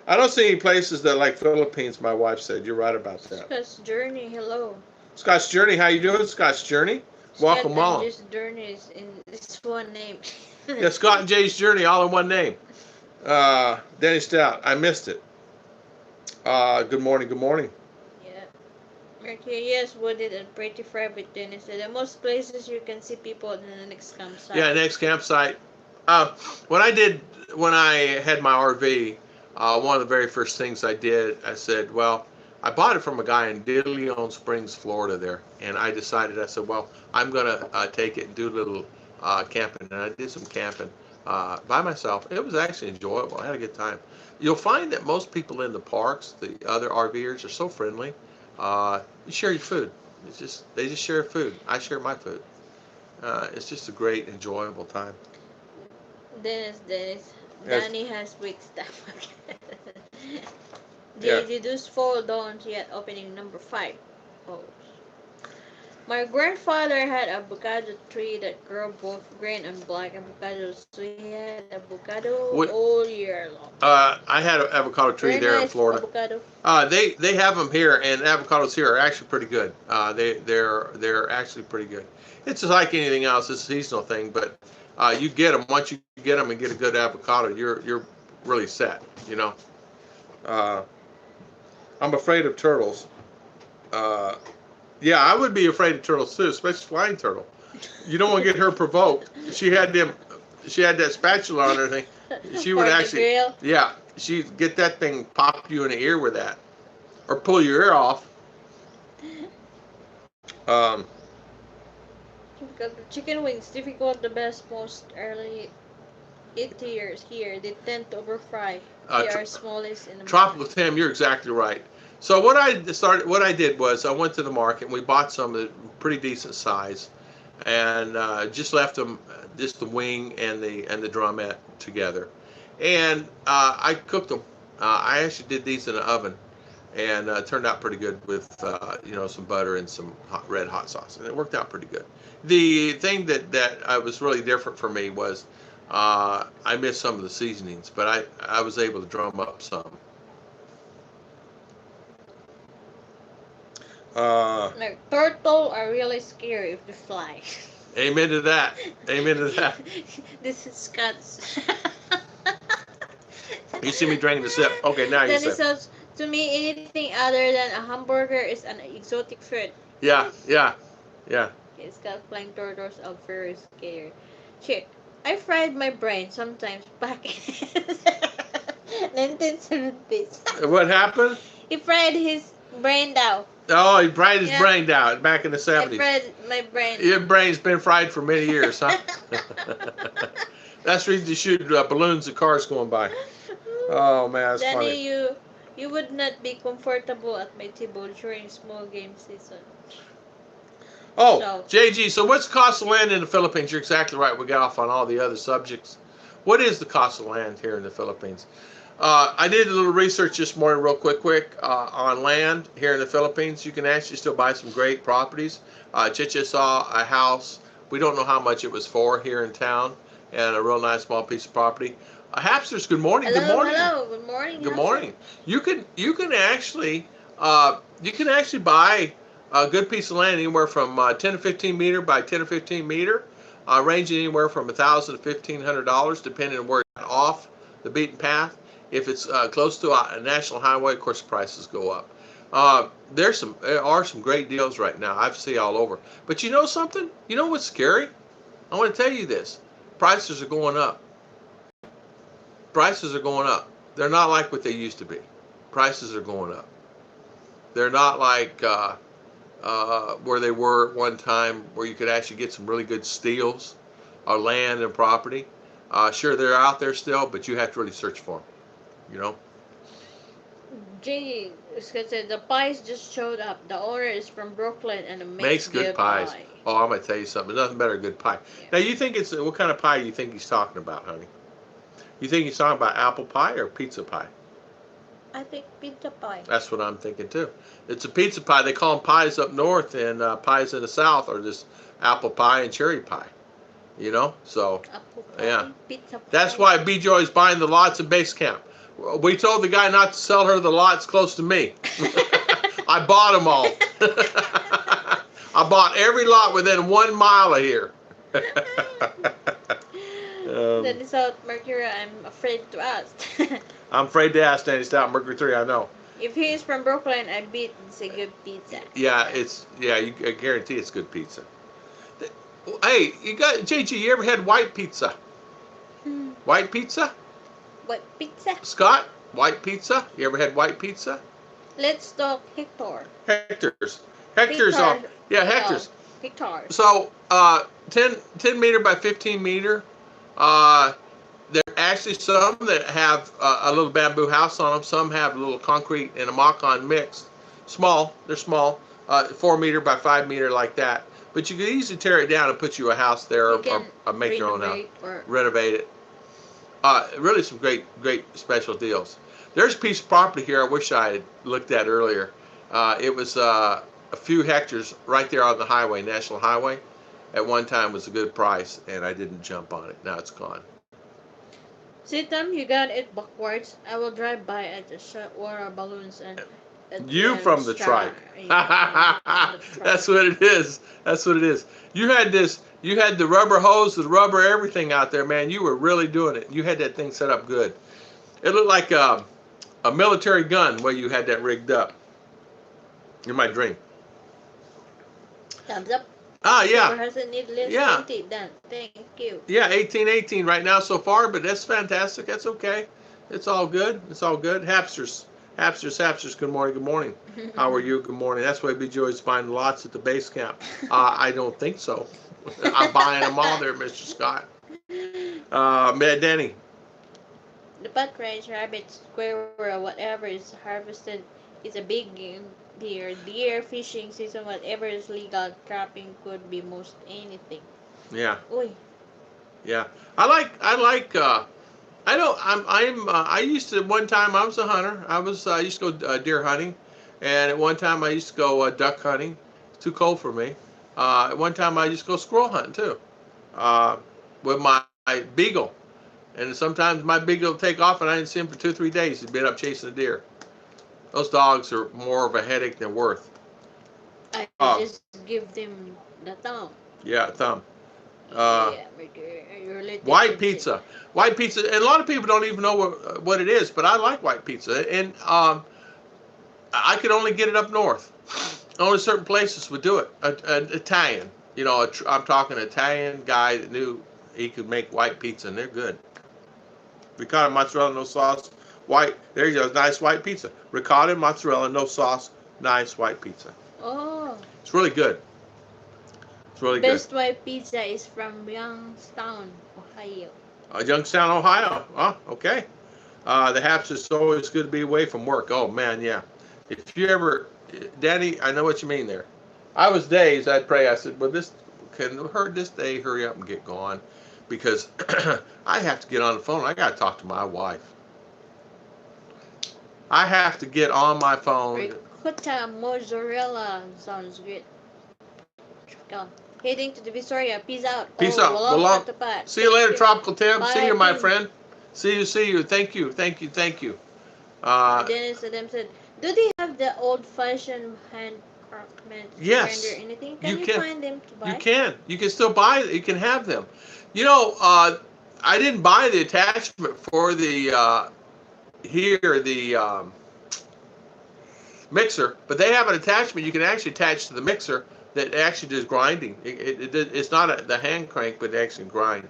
I don't see any places that like Philippines. My wife said you're right about that. Scott's Journey, hello. Scott's Journey, how you doing, Scott's Journey? Scott Guacamole. and Jay's Journey is in this one name. Yeah, Scott and Jay's Journey, all in one name. Denny Stout, I missed it. Good morning, good morning. Yeah. Okay, yes, wooded and pretty fried with Dennis. The most places you can see people in the next campsite. Yeah, next campsite. When I had my RV, one of the very first things I did, I said, well, I bought it from a guy in De Leon Springs, Florida there. And I decided, I said, well, I'm going to take it and do a little camping. And I did some camping by myself. It was actually enjoyable. I had a good time. You'll find that most people in the parks, the other RVers, are so friendly. You share your food. They just share food. I share my food. It's just a great, enjoyable time. Dennis. Yes. Danny has weak stomach. Yeah. The deduce fall don't yet opening number 5. Oh. My grandfather had avocado tree that grew both green and black avocados, so he had avocado all year long. I had an avocado tree Very there nice in Florida. Avocado. They have them here, and avocados here are actually pretty good. They're actually pretty good. It's just like anything else. It's a seasonal thing, but you get them once you get them and get a good avocado, you're really set. You know. I'm afraid of turtles. Yeah, I would be afraid of turtles too, especially flying turtle. You don't want to get her provoked. She had that spatula on her thing. She would actually, yeah, she'd get that thing, pop you in the ear with that, or pull your ear off. Chicken wings difficult, the best, most early 8 years here. They tend to over fry. They are smallest in the tropical Tim, you're exactly right. So what I did was I went to the market and we bought some of the pretty decent size, and just left them, just the wing and the drumette together, and I cooked them. I actually did these in the oven, and turned out pretty good with some butter and some red hot sauce, and it worked out pretty good. The thing that was really different for me was I missed some of the seasonings, but I was able to drum up some. Like turtle are really scary if they fly. Amen to that. Amen to that. This is Scott's. You see me drinking the sip. Okay, now you sip. Says, to me, anything other than a hamburger is an exotic food. Yeah. It's got flying turtles are very scary. Shit, I fried my brain sometimes back in 1970s. What happened? He fried his brain down. Oh, he fried his brain down back in the 70s. I fried my brain. Your brain's been fried for many years, huh? That's the reason you shoot balloons at cars going by. Oh, man, that's Danny, funny. you would not be comfortable at my table during small game season. Oh, so, JG, so what's the cost of land in the Philippines? You're exactly right. We got off on all the other subjects. What is the cost of land here in the Philippines? I did a little research this morning real quick on land here in the Philippines. You can actually still buy some great properties. Chicha saw a house. We don't know how much it was for here in town, and a real nice small piece of property. Hapsters, good morning. Hello, good morning. Hello, good morning. Good morning. You can actually buy a good piece of land anywhere from 10 to 15 meter by 10 to 15 meter, ranging anywhere from $1,000 to $1,500, depending on where it's off the beaten path. If it's close to a national highway, of course, the prices go up. There are some great deals right now. I see all over. But you know something? You know what's scary? I want to tell you this. Prices are going up. Prices are going up. They're not like what they used to be. Prices are going up. They're not like where they were at one time, where you could actually get some really good steals of land and property. Sure, they're out there still, but you have to really search for them. You know. Gee, the pies just showed up. The owner is from Brooklyn and makes good pies. Pie. Oh, I'm gonna tell you something. There's nothing better than good pie. Yeah. Now, you think it's what kind of pie you think he's talking about, honey? You think he's talking about apple pie or pizza pie? I think pizza pie. That's what I'm thinking too. It's a pizza pie. They call them pies up north, and pies in the south are just apple pie and cherry pie. You know, so yeah. Pizza That's why B Joy is buying the lots in base camp. We told the guy not to sell her the lots close to me. I bought them all. I bought every lot within 1 mile of here. That is South Mercury. I'm afraid to ask. I'm afraid to ask Danny Stout Mercury 3. I know. If he is from Brooklyn, I bet it's a good pizza. Yeah, I guarantee it's good pizza. Hey, you got JG? You ever had white pizza? White pizza? White pizza? Scott, white pizza? You ever had white pizza? Let's talk Hector. Hectors. Hectors. Yeah, hectors. Hectors. So 10 meter by 15 meter. There are actually some that have a little bamboo house on them. Some have a little concrete and a mock-on mixed. Small. They're small. 4 meter by 5 meter like that. But you could easily tear it down and put you a house there, or make your own house, renovate it. Really some great special deals. There's a piece of property here I wish I had looked at earlier. It was a few hectares right there on the highway, National Highway. At one time was a good price, and I didn't jump on it. Now it's gone. See, Tom, you got it backwards. I will drive by at the water balloons and... You from the trike. That's what it is. That's what it is. You had the rubber hose, the rubber everything out there, man. You were really doing it. You had that thing set up good. It looked like a military gun where you had that rigged up. In my dream. Thumbs up. Ah, yeah. Yeah. Thank you. Yeah, 18 right now so far, but that's fantastic. That's okay. It's all good. It's all good. Hapsters. Good morning. How are you? Good morning. That's why B Joy's buying lots at the base camp. I don't think so. I'm buying them all there, Mr. Scott. Danny. The butt range, rabbit, squirrel, whatever is harvested is a big game. Deer, fishing season, whatever is legal, trapping could be most anything. Yeah. Oy. Yeah. I used to, one time I was a hunter. I used to go deer hunting, and at one time I used to go duck hunting. It's too cold for me. At one time I used to go squirrel hunting too, with my beagle, and sometimes my beagle would take off and I didn't see him for 2-3 days. He'd been up chasing a deer. Those dogs are more of a headache than worth. I just give them the thumb. Yeah, thumb. White pizza, and a lot of people don't even know what it is, but I like white pizza, and I could only get it up north. Only certain places would do it. An Italian, I'm talking an Italian guy that knew he could make white pizza, and they're good. Ricotta, mozzarella, no sauce, white. There you go, nice white pizza. Ricotta, mozzarella, no sauce, nice white pizza. Oh. It's really good. It's really Best white pizza is from Youngstown, Ohio. Youngstown, Ohio. Oh, okay. The Haps is always good to be away from work. Oh, man, yeah. If you ever, Danny, I know what you mean there. I was dazed. I'd pray. I said, well, this day hurry up and get going, because I have to get on the phone. I got to talk to my wife. I have to get on my phone. Ricotta mozzarella sounds good. Go. Heading to the Visoria. Peace out. Peace out. See you later, Tropical Tim. See you, my friend. See you. Thank you. Dennis Adam said, do they have the old-fashioned hand-craftsman yes. or anything? Can you find them to buy? You can. You can still buy it. You can have them. I didn't buy the attachment for the mixer, but they have an attachment you can actually attach to the mixer that actually does grinding. It's not the hand crank, but it actually grind.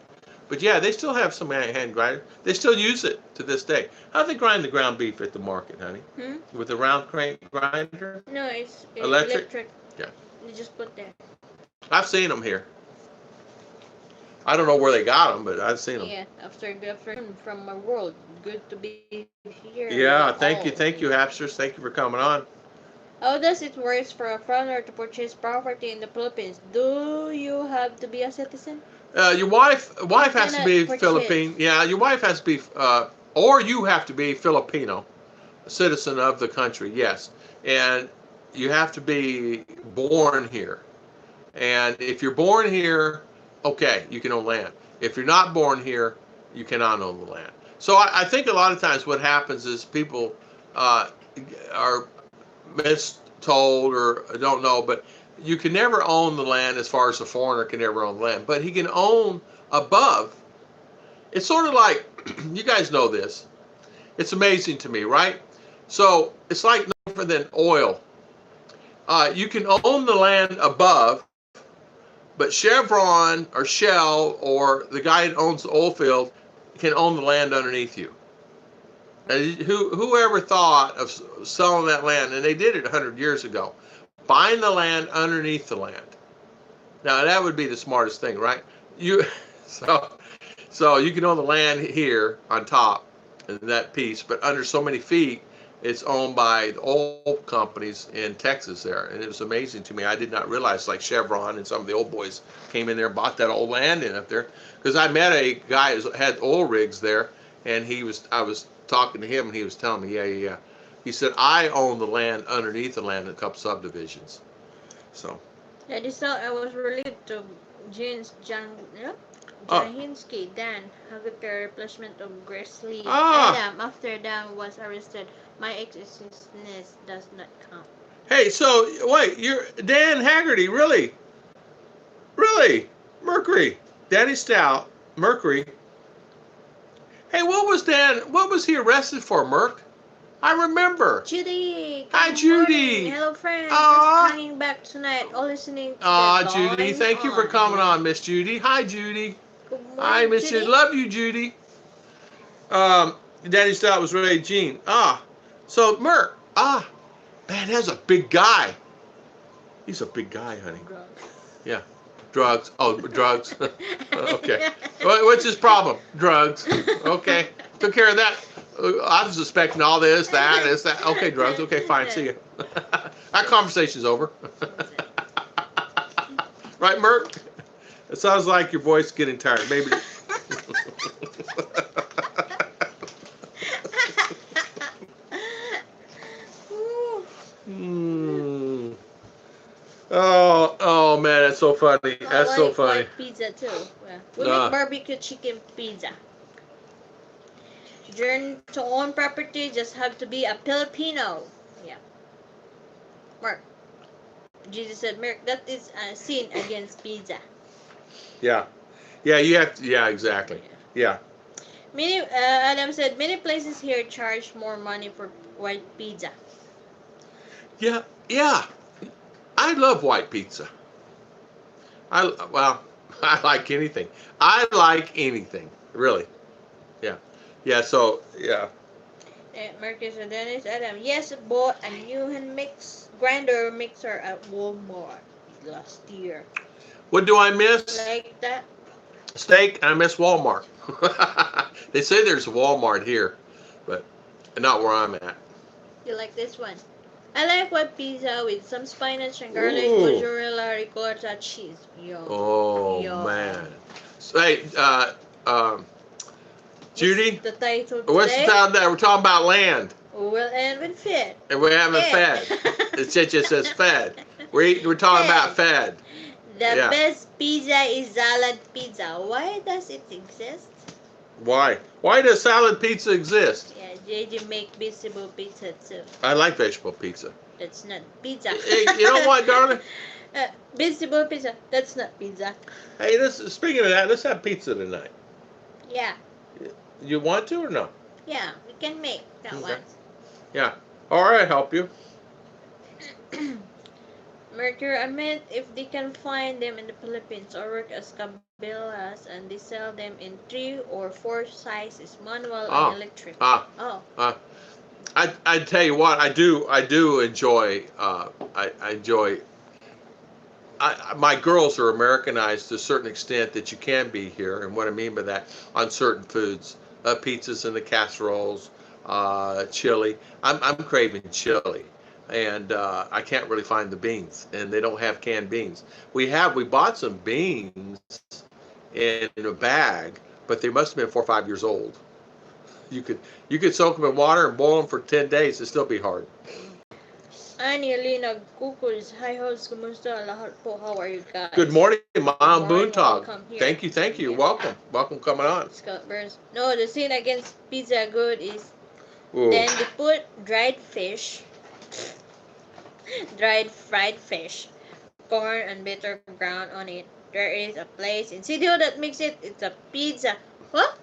But yeah, they still have some hand grinder. They still use it to this day. How do they grind the ground beef at the market, honey? With a round crank grinder? No, it's electric. Yeah. You just put there. I've seen them here. I don't know where they got them, but I've seen them. Yeah, after from my world. Good to be here. Yeah, thank you, Hapsters. Thank you for coming on. How does it work for a foreigner to purchase property in the Philippines? Do you have to be a citizen? Your wife has to be Philippine. Yeah, your wife has to be, or you have to be Filipino, a citizen of the country. Yes, and you have to be born here. And if you're born here, okay, you can own land. If you're not born here, you cannot own the land. So I think a lot of times what happens is people are mistold or don't know, but you can never own the land as far as a foreigner can never own land. But he can own above. It's sort of like, you guys know this. It's amazing to me, right? So it's like no different than oil. You can own the land above, but Chevron or Shell or the guy that owns the oil field can own the land underneath you. And whoever thought of selling that land, and they did it 100 years ago, buying the land underneath the land. Now that would be the smartest thing, right? So you can own the land here on top in that piece, but under so many feet, it's owned by the oil companies in Texas there. And it was amazing to me. I did not realize, like Chevron and some of the old boys came in there and bought that old land in up there. Because I met a guy who had oil rigs there, and I was talking to him, and he was telling me, yeah. He said, I own the land underneath the land in a couple subdivisions. So. Yeah, this I was related to Jahinski, Dan, Hagger replacement of Grizzly. Adam, after Dan was arrested. My existence does not count. Hey, so wait, you're Dan Haggerty, really? Mercury. Danny Stout, Mercury. Hey, what was he arrested for, Merc? I remember. Judy. Hi, Judy. Morning. Hello, friends. Just hanging back tonight, all listening to Judy, thank you for coming on, Miss Judy. Hi, Judy. Good morning, Hi, Miss Judy. Love you, Judy. Danny Stout was Ray Jean. So Merc. Man, that's a big guy. He's a big guy, honey. Drugs. Yeah. Drugs. Oh, drugs. Okay. What's his problem? Drugs. Okay. Took care of that. I was suspecting all this, that. Okay, drugs. Okay, fine. See you. That conversation's over. Right, Merc? It sounds like your voice is getting tired. Maybe. Oh man, that's so funny. That's so funny. White pizza too. Yeah. We make barbecue chicken pizza. Journey to own property just have to be a Filipino. Yeah. Mark. Jesus said, Mark, that is a sin against pizza. Yeah. Yeah, you have to. Yeah, exactly. Yeah. Adam said, many places here charge more money for white pizza. Yeah. I love white pizza. I like anything. I like anything, really. Yeah. So yeah. Marcus and Dennis Adam. Yes, bought a new hand grinder mixer at Walmart last year. What do I miss? Like that. Steak. I miss Walmart. They say there's a Walmart here, but not where I'm at. You like this one? I like white pizza with some spinach and garlic, mozzarella, ricotta, cheese. Yo. Oh man. So, hey, Judy. What's the title today? What's the title today? We're talking about land. We'll end with fed. And we haven't fed. It just says fed. We're talking about fed. The best pizza is salad pizza. Why does it exist? Why? Why does salad pizza exist? Yeah, JJ make vegetable pizza too. I like vegetable pizza. That's not pizza. Hey, you know what, darling? Vegetable pizza. That's not pizza. Hey, speaking of that, let's have pizza tonight. Yeah. You want to or no? Yeah, we can make that one. Yeah. All right, help you. Mercury, I meant if they can find them in the Philippines or work as cabelas and they sell them in 3 or 4 sizes, manual and electric. I tell you what, I do enjoy. I enjoy. My girls are Americanized to a certain extent that you can be here, and what I mean by that, on certain foods, pizzas and the casseroles, chili. I'm craving chili. And I can't really find the beans, and they don't have canned beans. We bought some beans in a bag, but they must have been 4 or 5 years old. You could soak them in water and boil them for 10 days. It'd still be hard. Ani Alina Kukuls. Hi host, kumusta lahat po? How are you guys? Good morning, Mom Boontog. Welcome here. Thank you. Welcome. Welcome coming on. Scott Burns. No, the scene against Pizza Good is Ooh. then they put dried fish, dried fried fish, corn and bitter ground on it. There is a place in CDO that makes it. It's a pizza. What?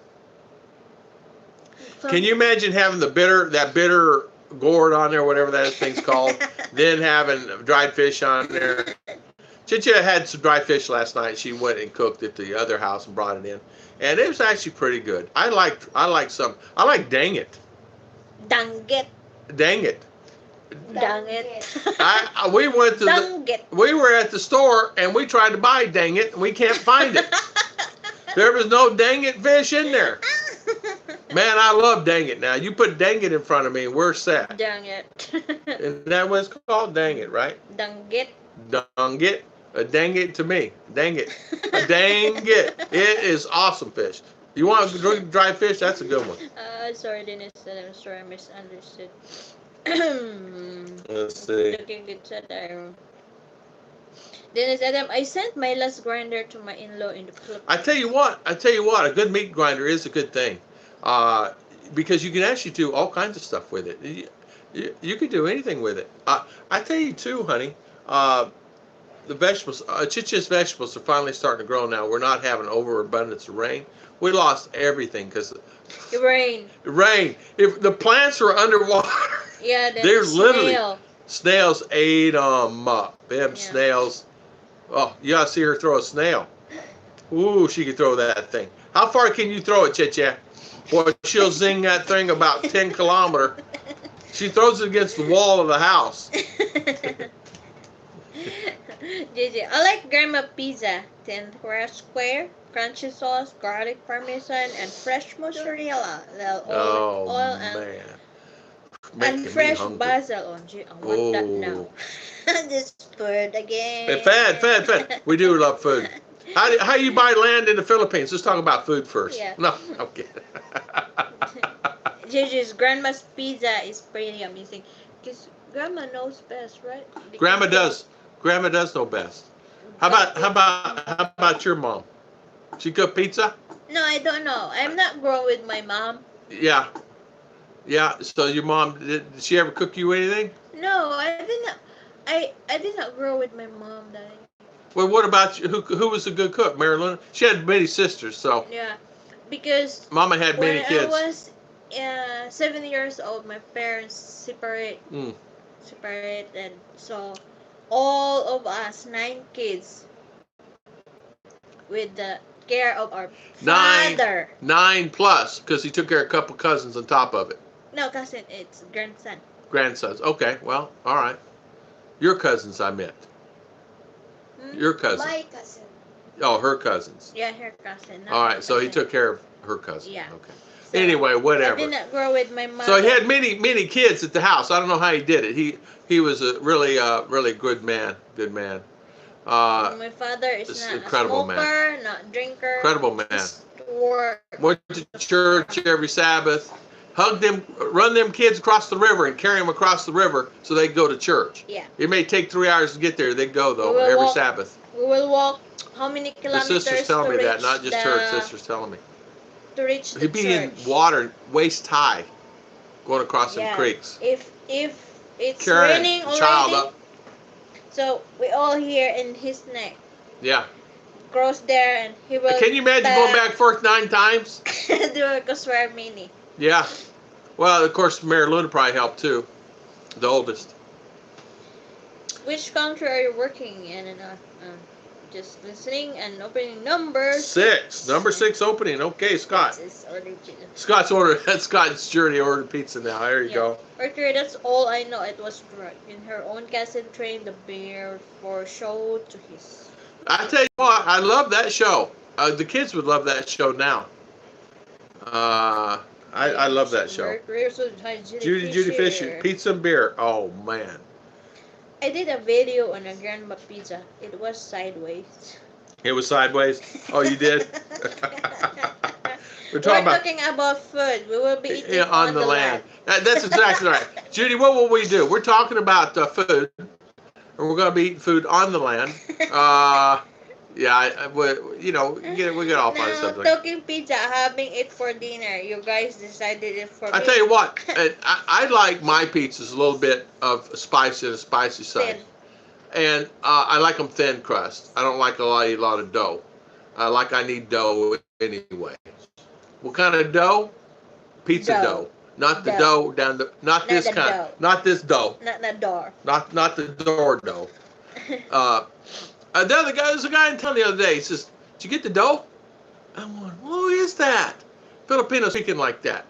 Can you imagine having that bitter gourd on there, whatever that thing's called, then having dried fish on there? Chicha had some dried fish last night. She went and cooked at the other house and brought it in, and it was actually pretty good. I like dang it. Dang it. Dang it. Dang it. We were at the store and we tried to buy dang it and we can't find it. There was no dang it fish in there. Man, I love dang it now. You put dang it in front of me and we're set. Dang it. Is that what it's called? Dang it, right? Dang it. Dang it. Dang it to me. Dang it. Dang it. It is awesome fish. You want to drink dry fish? That's a good one. Sorry, Dennis. I'm sorry, I misunderstood. Let's see. Looking good said Dennis Adam, I sent my last grinder to my in-law in the Philippines. I tell you what, a good meat grinder is a good thing. Because you can actually do all kinds of stuff with it. You can do anything with it. I tell you too, honey, the vegetables, Chicha's vegetables are finally starting to grow now. We're not having overabundance of rain. We lost everything because it rained. If the plants are underwater, yeah, they're literally snails ate them up. Them snails. Oh, you gotta see her throw a snail. Ooh, she can throw that thing. How far can you throw it, Chicha? Boy, she'll zing that thing about 10 kilometers. She throws it against the wall of the house. JJ, I like grandma pizza. 10 square, crunchy sauce, garlic parmesan, and fresh mozzarella. Oil and fresh basil on. Gee, I want that now. Just food again. Fed. We do love food. How you buy land in the Philippines? Let's talk about food first. Yeah. No, okay. JJ's grandma's pizza is pretty amazing. Because grandma knows best, right? Grandma does know best. How about your mom? She cook pizza? No, I don't know. I'm not grown with my mom. Yeah. So your mom, did she ever cook you anything? No, I didn't. I did not grow with my mom, Daddy. Well, what about you? Who was a good cook? Mary Luna? She had many sisters, so. Yeah, because Mama had many kids. When I was 7 years old, my parents separated, and so all of us 9 kids with the care of our father. 9 plus, because he took care of a couple cousins on top of it. No, cousin, it's grandson. Grandsons. Okay, well, all right. Your cousins, I meant. Your cousin. My cousin. Oh, her cousins. Yeah, her cousin. All right, so he took care of her cousin. Yeah. Okay. So anyway, whatever. I did not grow with my mom. So he had many kids at the house. I don't know how he did it. He was a really good man. Good man. My father is not incredible a smoker, man. not drinker. Incredible man. Work. Went to church every Sabbath. Hugged them, run them kids across the river and carry them across the river so they go to church. Yeah. It may take 3 hours to get there. They go though every Sabbath. We will walk how many kilometers? The sisters telling me that, not just church sisters telling me. To reach the He'd be in water waist high, going across some creeks. If it's carrying raining already, child up. So we all here in his neck. Yeah. Cross there and he will. Can you imagine going back forth 9 times? Do it because we're mini. Yeah. Well, of course, Mary Luna probably helped too. The oldest. Which country are you working in? And just listening and opening numbers. 6. Number 6 opening. Okay, Scott. Scott's ordered. That's Scott's journey. Ordered pizza now. There you go. Okay, that's all I know. It was in her own castle trained the bear for show to his. I tell you what, I love that show. The kids would love that show now. I love that show. Judy Fisher, pizza and beer. Oh man. I did a video on a grandma pizza. It was sideways. It was sideways? Oh, you did? We're talking about food. We will be eating on the land. That's exactly right. Judy, what will we do? We're talking about food, and we're going to be eating food on the land. Yeah, you know, we get off on something. Talking pizza, having it for dinner. You guys decided it for me. I tell you what, I like my pizzas a little bit of spicy and a spicy side. Thin. And I like them thin crust. I don't like a lot of dough. I need dough anyway. What kind of dough? Pizza dough. Not the dough down the, not this kind. Dough. Not this dough. Not the door. Not the door dough. There's a guy in town the other day. He says, "Did you get the dough?" I'm going, "Who is that?" Filipino speaking like that.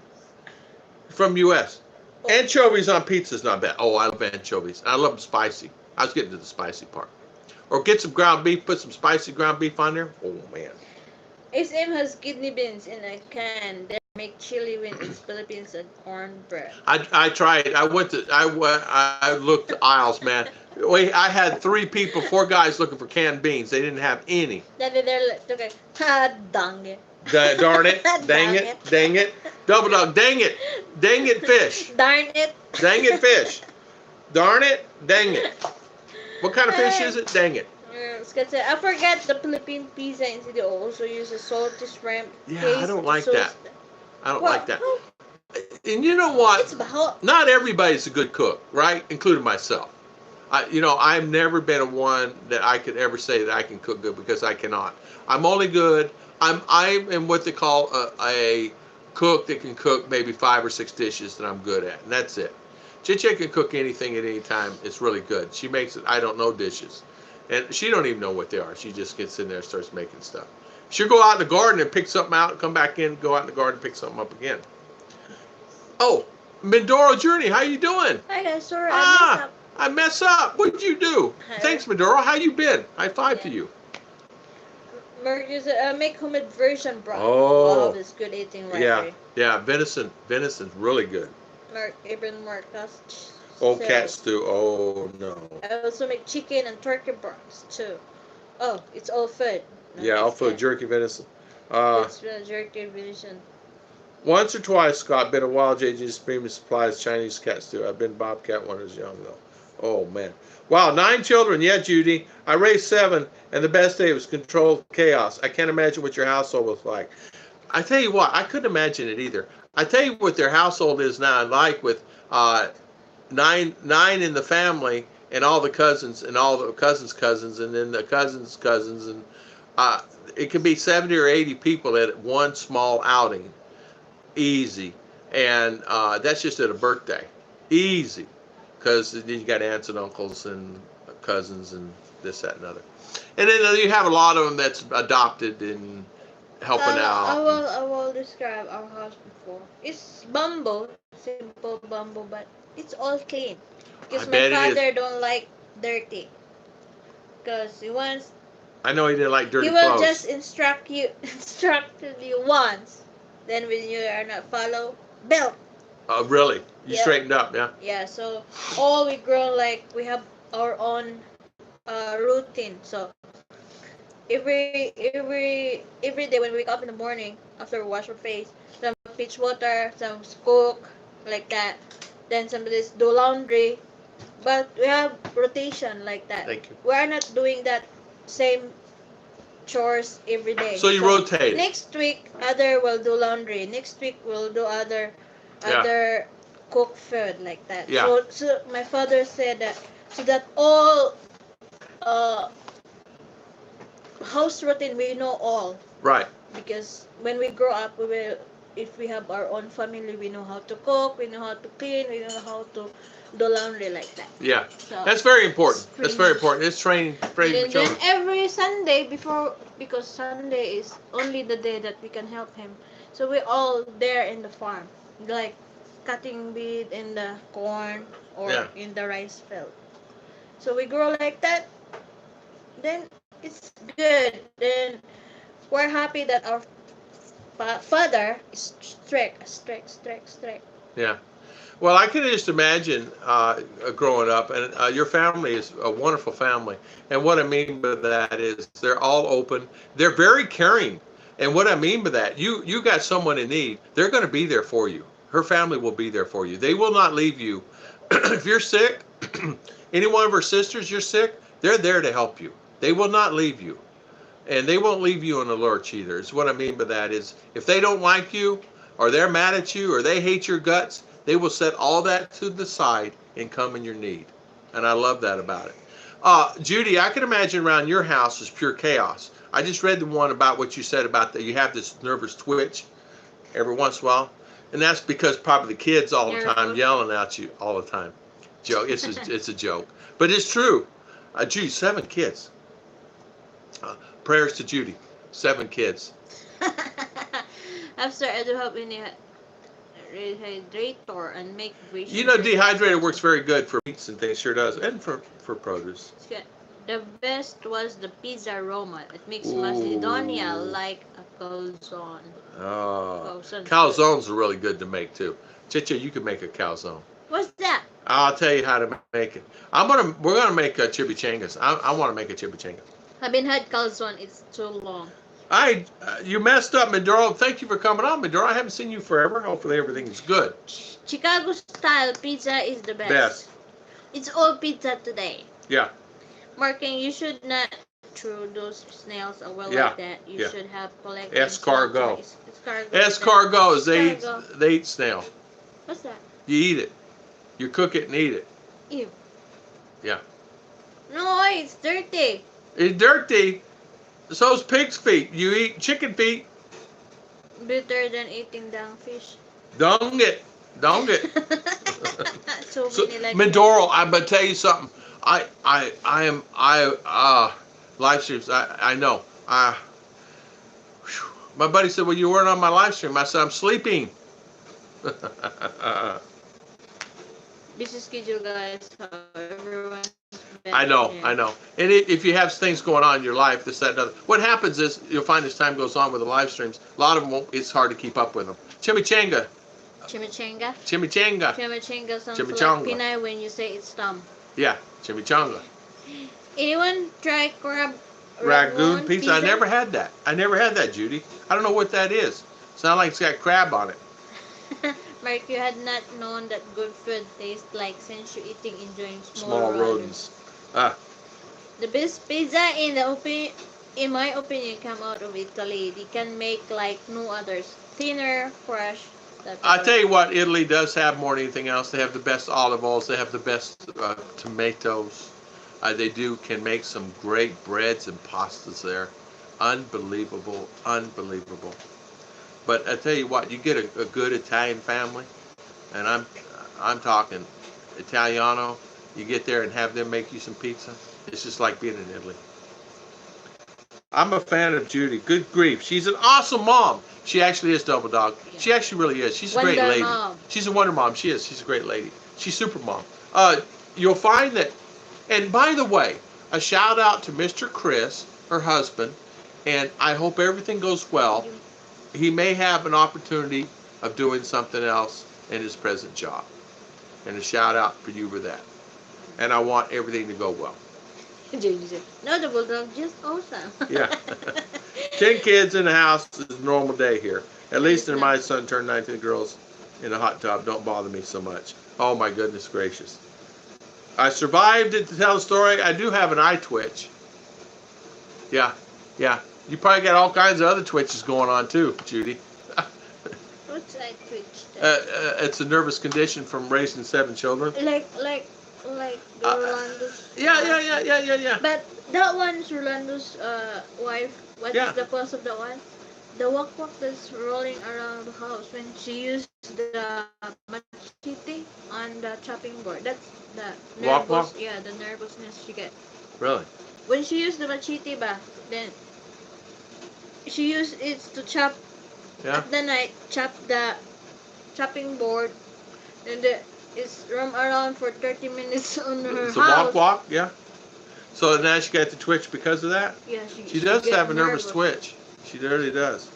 From U.S. Anchovies on pizza is not bad. Oh, I love anchovies. I love them spicy. I was getting to the spicy part. Or get some ground beef, put some spicy ground beef on there. Oh, man. SM has kidney beans in a can. They make chili when it's Philippines and cornbread. I tried. I looked the aisles, man. I had 4 guys looking for canned beans. They didn't have any. They're like, okay, dang it. Darn it. Dang it. Double dog. Dang it, fish. Darn it. Dang it, fish. Darn it. Dang it. What kind of fish is it? Dang it. I forgot the Philippine pizza in City also uses salty shrimp. Yeah, I don't like that. I don't like that. And you know what? Not everybody's a good cook, right? Including myself. I've never been one that I could ever say that I can cook good because I cannot. I'm only good. I am what they call a cook that can cook maybe 5 or 6 dishes that I'm good at, and that's it. Chiche can cook anything at any time. It's really good. She makes it, I don't know, dishes. And she don't even know what they are. She just gets in there and starts making stuff. She'll go out in the garden and pick something out, come back in, go out in the garden and pick something up again. Oh, Mindoro Journey, how you doing? Hi guys, sorry, I mess up. What'd you do? Thanks, Mindoro. How you been? High five to you. Make homemade version, bro. Oh. Wow, this good eating right here. Yeah, venison's really good. Even more cats. Oh, cat stew. Oh, no. I also make chicken and turkey burns, too. Oh, it's all food. Yeah, all food. Jerky venison. It's jerky venison. Once or twice, Scott, been a while. JJ's Premium Supplies Chinese cat stew. I've been Bobcat when I was young, though. Oh, man. Wow, 9 children. Yeah, Judy. I raised 7, and the best day was controlled chaos. I can't imagine what your household was like. I tell you what, I couldn't imagine it either. I tell you what their household is now, like with 9 in the family, and all the cousins, and all the cousins' cousins, and then the cousins' cousins, and it could be 70 or 80 people at one small outing. Easy. And that's just at a birthday. Easy. Because you got aunts and uncles and cousins and this, that, and other. And then you have a lot of them that's adopted and helping out. I will describe our house before. It's bamboo, simple bamboo, but it's all clean. Because my father don't like dirty. Because he wants. I know he didn't like dirty clothes. He will just instructed you once. Then when you are not follow, belt. Oh, really? You straightened up, yeah? Yeah, so all we grow like we have our own routine. So every day when we wake up in the morning, after we wash our face, some pitch water, some cook, like that. Then somebody's do laundry. But we have rotation like that. Thank you. We are not doing that same chores every day. So you rotate. Next week, other will do laundry. Next week, we'll do other cook food like that. Yeah. So my father said that so that all house routine we know all. Right. Because when we grow up, we will. If we have our own family, we know how to cook, we know how to clean, we know how to do laundry like that. Yeah, so that's very important. That's very important. It's training for children. Then every Sunday because Sunday is only the day that we can help him. So we're all there in the farm, like cutting beet in the corn or in the rice field. So we grow like that. Then it's good. Then we're happy that our father is strict. Yeah. Well, I can just imagine growing up, and your family is a wonderful family. And what I mean by that is they're all open. They're very caring. And what I mean by that, you got someone in need, they're going to be there for you. Her family will be there for you. They will not leave you. If you're sick, any one of her sisters, you're sick, they're there to help you. They will not leave you. And they won't leave you in a lurch either. Is what I mean by that is if they don't like you or they're mad at you or they hate your guts, they will set all that to the side and come in your need. And I love that about it. Judy, I can imagine around your house is pure chaos. I just read the one about what you said about that you have this nervous twitch every once in a while. And that's because probably the kids all the time yelling at you all the time. Joke. It's a joke. But it's true. Judy, 7 kids. Prayers to Judy. 7 kids. After I do have any rehydrator and make You know, dehydrator works very good for meats and things. Sure does. And for produce. The best was the pizza Roma. It makes Macedonia like a calzone. Oh, calzones are really good to make too. Chicha, you can make a calzone. What's that? I'll tell you how to make it. We're gonna make chimichangas. I want to make a chimichanga. I've been had calzone. It's too long. You messed up, Medoro. Thank you for coming on, Medoro. I haven't seen you forever. Hopefully everything is good. Chicago style pizza is the best. It's all pizza today. Yeah. Marking, you should not throw those snails away like that. You should have collected. Escargot. Escargot. They eat snail. What's that? You eat it. You cook it and eat it. Ew. Yeah. No, it's dirty. It's dirty. So's pig's feet. You eat chicken feet. Better than eating dung fish. Dung it. So Medoro, I'm gonna tell you something. Live streams. I know. My buddy said, "Well, you weren't on my live stream." I said, "I'm sleeping." Busy schedule, guys. Everyone's I know. And if you have things going on in your life, this, that, and other. What happens is you'll find as time goes on with the live streams, a lot of them it's hard to keep up with them. Chimichanga. Chimichanga sounds like Pinay when you say it's dumb. Yeah, chimichanga. Anyone try ragoon pizza? I never had that, Judy. I don't know what that is. Sounds like it's got crab on it. Mark, you had not known that good food tastes like since you're enjoying small rodents. The best pizza in my opinion come out of Italy. They can make like no others. Thinner, fresh. I tell you what, Italy does have more than anything else. They have the best olive oils. They have the best tomatoes. They can make some great breads and pastas there. Unbelievable. But I tell you what, you get a good Italian family, and I'm talking Italiano. You get there and have them make you some pizza. It's just like being in Italy. I'm a fan of Judy. Good grief. She's an awesome mom. She actually is double dog. Yeah. She actually really is. She's a great lady. Mom. She's a wonder mom. She is. She's a great lady. She's super mom. You'll find that, and by the way, a shout out to Mr. Chris, her husband, and I hope everything goes well. He may have an opportunity of doing something else in his present job. And a shout out for you for that. And I want everything to go well. No, the bulldog, just awesome. Yeah. 10 kids in the house is a normal day here. At least when my son turned 19, the girls in a hot tub don't bother me so much. Oh my goodness gracious. I survived it to tell the story. I do have an eye twitch. Yeah. You probably got all kinds of other twitches going on too, Judy. What's eye twitch? It's a nervous condition from raising 7 children. Like Rolando's. Yeah. But that one's Rolando's wife. What is the cause of that one? The walk that's rolling around the house when she used the machete on the chopping board. That's the nervous. Yeah, the nervousness she get. Really? When she used the machete, then she used it to chop. Yeah. At the night, chop the chopping board, and it's roam around for 30 minutes on her house. It's a walk, yeah. So now she got the twitch because of that? Yeah, she does have a nervous twitch. She really does.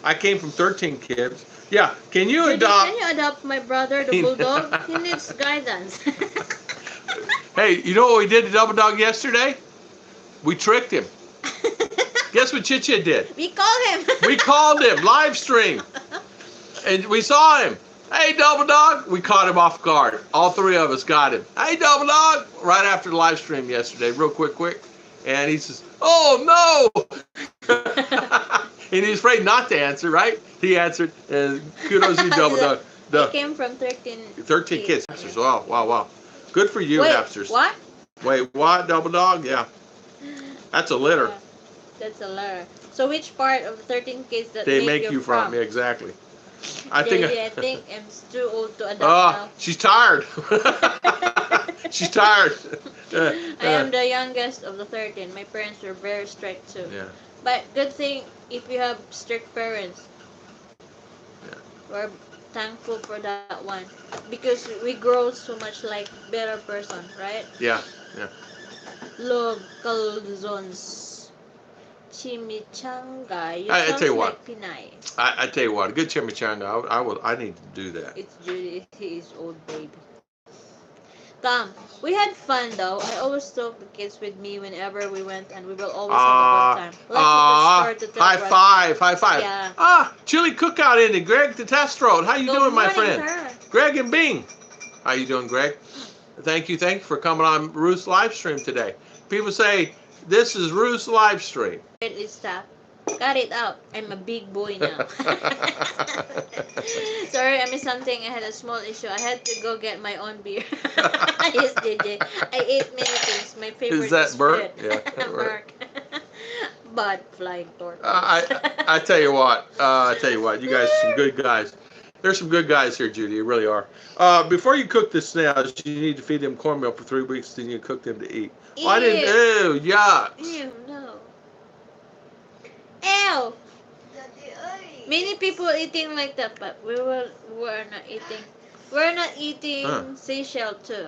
I came from 13 kids. Yeah, can you adopt my brother, the bulldog? He needs guidance. Hey, you know what we did to Double Dog yesterday? We tricked him. Guess what Chicha did? We called him. We called him live stream. And we saw him. Hey, Double Dog. We caught him off guard. All three of us got him. Hey, Double Dog. Right after the live stream yesterday, real quick. And he says, oh, no. And he's afraid not to answer, right? He answered. And kudos to you, Double Dog. It came from 13 kids. Hamsters. Wow. Good for you, hamsters. What? Wait, what? Double Dog? Yeah. That's a litter. That's a litter. So which part of the 13 kids that they make you from? Yeah, exactly. I think I'm too old to adopt now. She's tired. She's tired. I am the youngest of the 13. My parents were very strict too. Yeah. But good thing if you have strict parents. Yeah. We're thankful for that one because we grow so much like better person, right? Yeah. Love calzones, chimichanga. I tell you what. Like Pinay. I tell you what, a good chimichanga. I need to do that. It's Judy. He is old baby. Tom, we had fun though. I always took the kids with me whenever we went, and we will always have a good time. High five. Yeah. Chili cookout in it. Greg the test road. How you doing, my friend? Her. Greg and Bing. How you doing, Greg? Thank you for coming on Ruth's live stream today. People say this is Ruth's live stream. Stop. Got it out. I'm a big boy now. Sorry, I missed something. I had a small issue. I had to go get my own beer. Yes, DJ. I ate many things. My favorite is that Bert? Yeah, Bert. But flying tortoise. I tell you what. You guys are some good guys. There's some good guys here, Judy. You really are. Before you cook the snails, you need to feed them cornmeal for 3 weeks. Then you cook them to eat. Ew. I didn't. Ew, yuck. Ew, no. Ew. Many people eating like that, but we're not eating. We're not eating seashell too.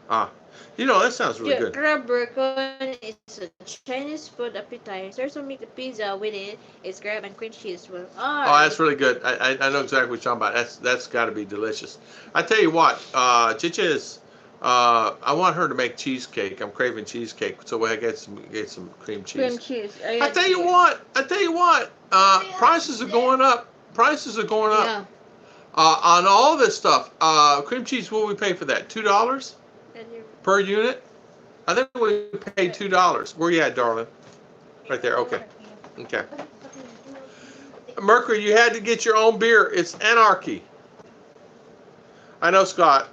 That sounds really good. Crab burger is a Chinese food appetizer. So make the pizza with it. It's crab and cream cheese. Oh, that's really good. I know exactly what you're talking about. That's got to be delicious. I tell you what, Chicha is. I want her to make cheesecake. I'm craving cheesecake, so I get some cream cheese. Cream cheese. I tell you what. Prices are going up. Yeah. On all this stuff. Cream cheese. What we pay for that? $2 per unit. I think we paid $2. Where you at, darling? Right there. Okay. Mercury, you had to get your own beer. It's anarchy. I know, Scott.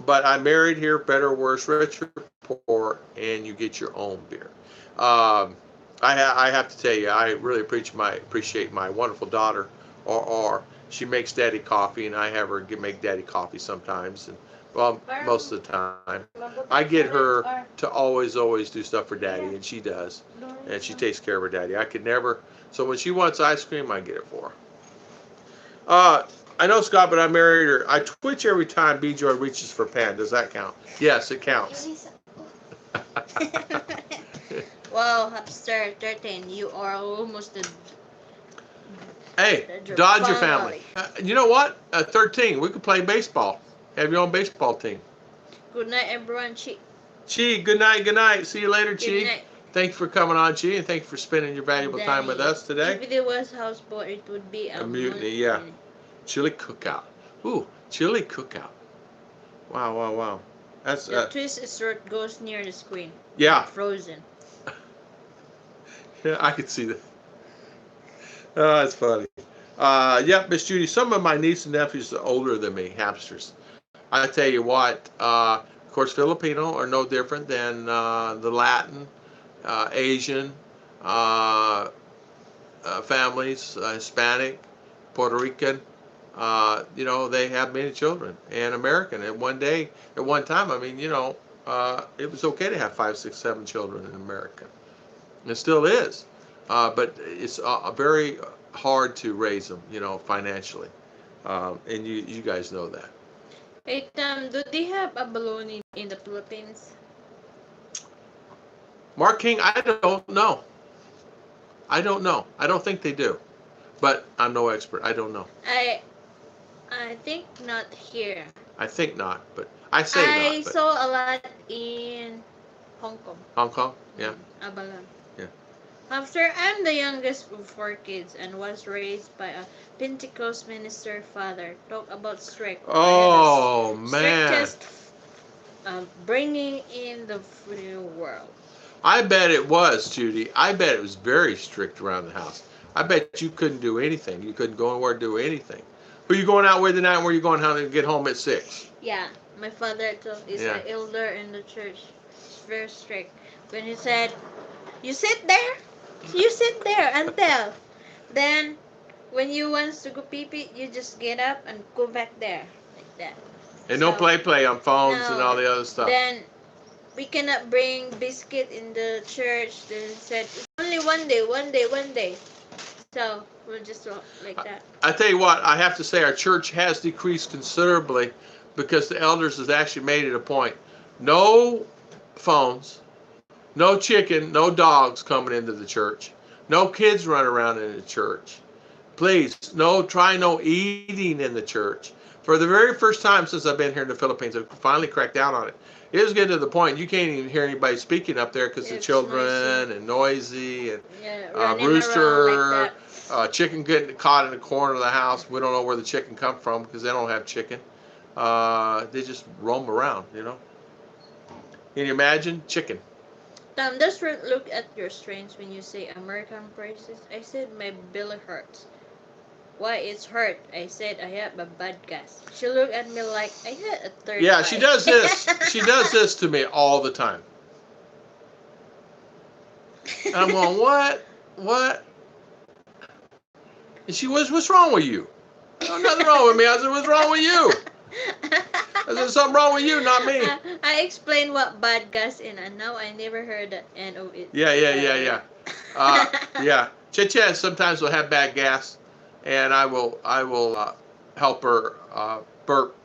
But I married here, better or worse, rich or poor, and you get your own beer. I have to tell you, I really appreciate my wonderful daughter, or she makes Daddy coffee, and I have her make Daddy coffee sometimes, and most of the time. I get her to always do stuff for Daddy, and she does, and she takes care of her Daddy. I could never. So when she wants ice cream, I get it for her. I know, Scott, but I married her. I twitch every time B-Joy reaches for pen. Does that count? Yes, it counts. Wow, Hapster 13, you are almost the... Hey, Dodger family. You know what? 13, we could play baseball. Have your own baseball team. Good night, everyone. Chi, good night. See you later, Chi. Good night. Thanks for coming on, Chi, and thank you for spending your valuable time with us today. If it was houseboat, it would be a mutiny. Yeah. Chili cookout. Ooh, chili cookout. Wow. That's the twist is where it goes near the screen. Yeah. Frozen. Yeah, I could see that. Oh, that's funny. Yeah, Miss Judy, some of my nieces and nephews are older than me, hamsters. I tell you what, of course, Filipino are no different than the Latin, Asian families, Hispanic, Puerto Rican. They have many children, and American. At one time, it was okay to have 5, 6, 7 children in America. It still is, but it's very hard to raise them, financially, and you guys know that. Hey, do they have abalone in the Philippines? Mark King, I don't know. I don't think they do, but I'm no expert. I don't know. I think not here. I think not, but I say not. I saw a lot in Hong Kong. Hong Kong, yeah. Abalone. Yeah. After I'm the youngest of 4 kids and was raised by a Pentecost minister father. Talk about strict. Oh, I had the man. strictest bringing in the real world. I bet it was, Judy. I bet it was very strict around the house. I bet you couldn't do anything. You couldn't go anywhere to do anything. Who you going out with tonight and where you going home to get home at 6? Yeah, my father is an elder in the church. He's very strict. When he said, you sit there, until. Then, when you want to go pee-pee, you just get up and go back there. Like that. And no play on phones and all the other stuff. Then, we cannot bring biscuit in the church. Then said, it's only one day. So, we'll just walk like that. I tell you what, I have to say our church has decreased considerably because the elders has actually made it a point. No phones, no chicken, no dogs coming into the church, no kids running around in the church. Please, try no eating in the church. For the very first time since I've been here in the Philippines, I've finally cracked down on it. It was getting to the point you can't even hear anybody speaking up there because the children and noisy and rooster, chicken getting caught in the corner of the house. We don't know where the chicken come from because they don't have chicken. They just roam around, you know. Can you imagine chicken? Just look at your strengths when you say American prices. I said my belly hurts. Why it's hurt? I said I have a bad gas. She looked at me like I had a third eye. She does this. She does this to me all the time. And I'm going, what? And she was, what's wrong with you? Oh, nothing wrong with me. I said, what's wrong with you? I said, something wrong with you, not me. I explained what bad gas is, and now I never heard the end of it. Yeah. Chit-chat sometimes will have bad gas, and I will help her burp.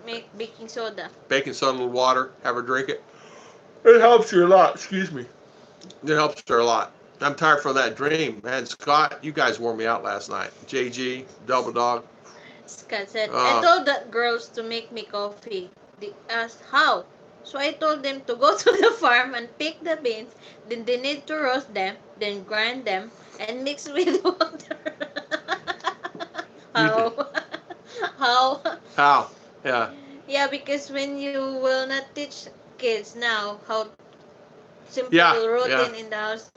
Make baking soda. Baking soda, a little water, have her drink it. It helps her a lot. Excuse me. It helps her a lot. I'm tired from that dream. Man, Scott, you guys wore me out last night. JG, Double Dog. Scott said, I told the girls to make me coffee. They asked how. So I told them to go to the farm and pick the beans. Then they need to roast them, then grind them, and mix with water. How? Yeah. Yeah, because when you will not teach kids now how simple routine in the house,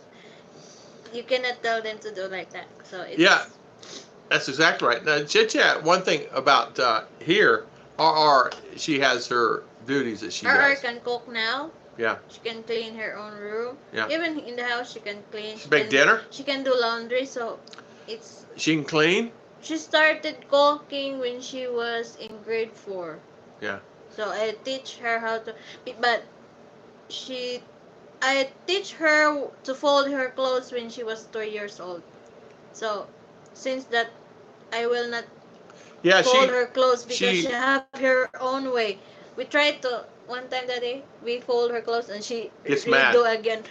you cannot tell them to do like that. So it's that's exactly right. Now, Chit-chat, one thing about here, she has her duties that she does. Can cook now. Yeah. She can clean her own room. Yeah. Even in the house, she can clean. She make dinner. She can do laundry, so it's. She can clean. She started cooking when she was in grade 4. Yeah. So I teach her how to, but I teach her to fold her clothes when she was 3 years old. So, since that, I will not fold her clothes because she have her own way. We tried to, one time that day, we fold her clothes and she gets mad. Redo again.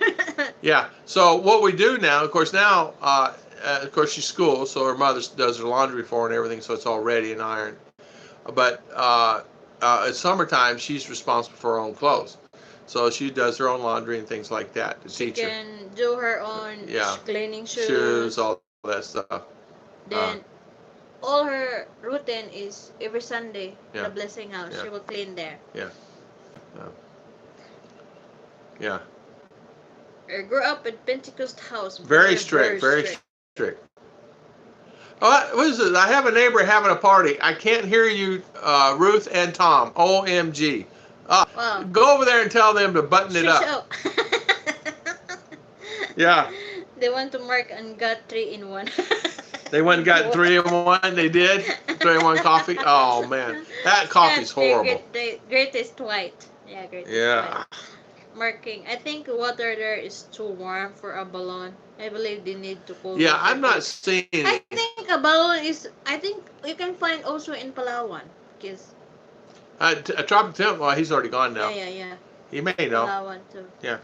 Yeah. So what we do now, of course, she's school, so her mother does her laundry for her and everything, so it's all ready and ironed. But at summertime, she's responsible for her own clothes. So she does her own laundry and things like that to teach her. She can do her own cleaning shoes. All that stuff. Then all her routine is every Sunday, the Blessing House. She will clean there. Yeah. Yeah. I grew up in Pentecost house. Very strict. Oh, what is it? I have a neighbor having a party. I can't hear you, Ruth and Tom. OMG. Wow. Go over there and tell them to button it up. Yeah. They went to mark and got 3 in 1. They went and got 3 in 1. They did 3 in 1 coffee. Oh man, that coffee's horrible. Greatest white. Yeah, greatest white. Marking. I think water there is too warm for a balloon. I believe they need to cool. Yeah, I'm not seeing it. I think a balloon is. I think you can find also in Palawan. Because. A tropical temp. Well, he's already gone now. Yeah. He may know. Palawan too. Yeah.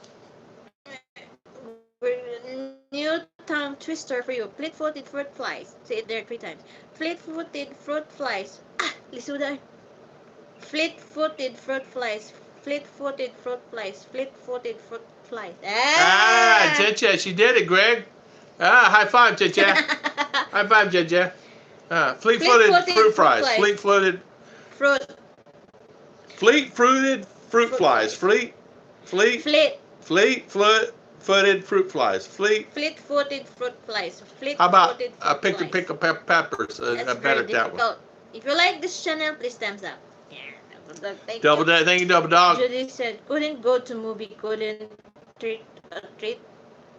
New tongue twister for you. Fleet-footed fruit flies. Say it there 3 times. Fleet-footed fruit flies. Lisudan. Fleet-footed fruit flies. Fleet-footed fruit flies. Fleet-footed fruit flies. Cheche, she did it, Greg. High five, Cheche. High five, Cheche. Fleet-footed fruit flies. Fleet-footed fruit. Fleet-footed fruit flies. Fleet-footed fruit flies. Fleet-footed fruit flies. How about pickle peppers? That's better very that difficult. If you like this channel, please thumbs up. Yeah, thank you. Thank you, Double Dog. Judy said, couldn't go to movie, couldn't treat.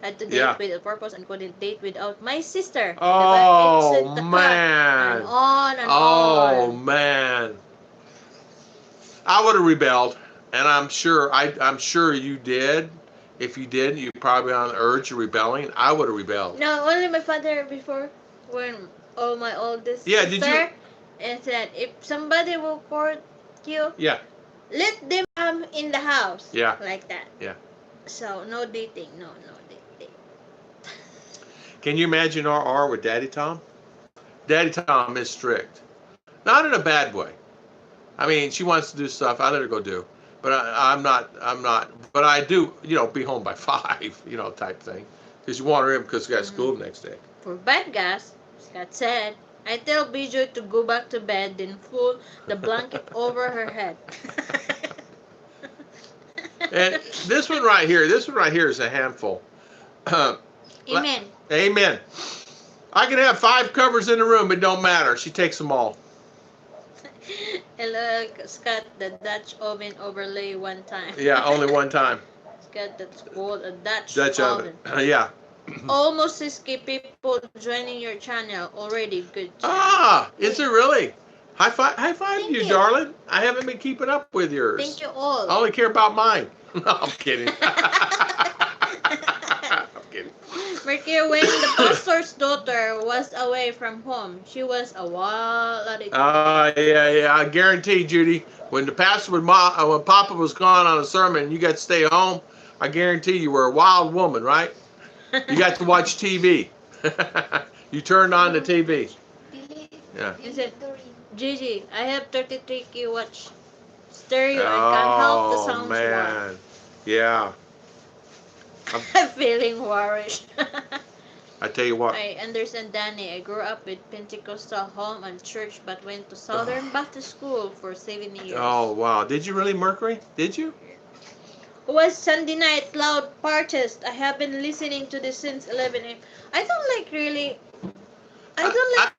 Had to date with a purpose and couldn't date without my sister. Oh, man. And on and on. Oh, man. I would have rebelled, and I'm sure you did. If you didn't, you probably on the urge of rebelling. I would have rebelled. No, only my father before, when my oldest sister, did you? And said, if somebody will court you, let them come in the house. Yeah. Like that. Yeah. So, no dating. No dating. Can you imagine RR with Daddy Tom? Daddy Tom is strict. Not in a bad way. I mean, she wants to do stuff. I let her go do. But I'm not. But I do, be home by 5, type thing. Because you want her in because you got school the next day. For bad guys, Scott said, I tell Bijou to go back to bed, then pull the blanket over her head. And this one right here is a handful. Amen. Amen. I can have 5 covers in the room. It don't matter. She takes them all. And look, Scott, the Dutch oven overlay one time. Yeah, only one time. Scott, that's called a Dutch oven. Yeah. Almost 60 people joining your channel already. Good job. Is it really? High five you, darling. I haven't been keeping up with yours. Thank you all. I only care about mine. No, I'm kidding. Mercury, when the pastor's daughter was away from home, she was a wild at it. Yeah. I guarantee, Judy, when the pastor when Papa was gone on a sermon, and you got to stay home. I guarantee you were a wild woman, right? You got to watch TV. You turned on the TV. Yeah. He said, Gigi, I have 33K watch stereo and can't help the sounds. Oh man, yeah. I'm feeling worried. I tell you what. I understand, Danny. I grew up with Pentecostal home and church, but went to Southern Baptist school for 7 years. Oh wow! Did you really, Mercury? Did you? It was Sunday night loud parties. I have been listening to this since 11 a.m. I don't like really. I don't like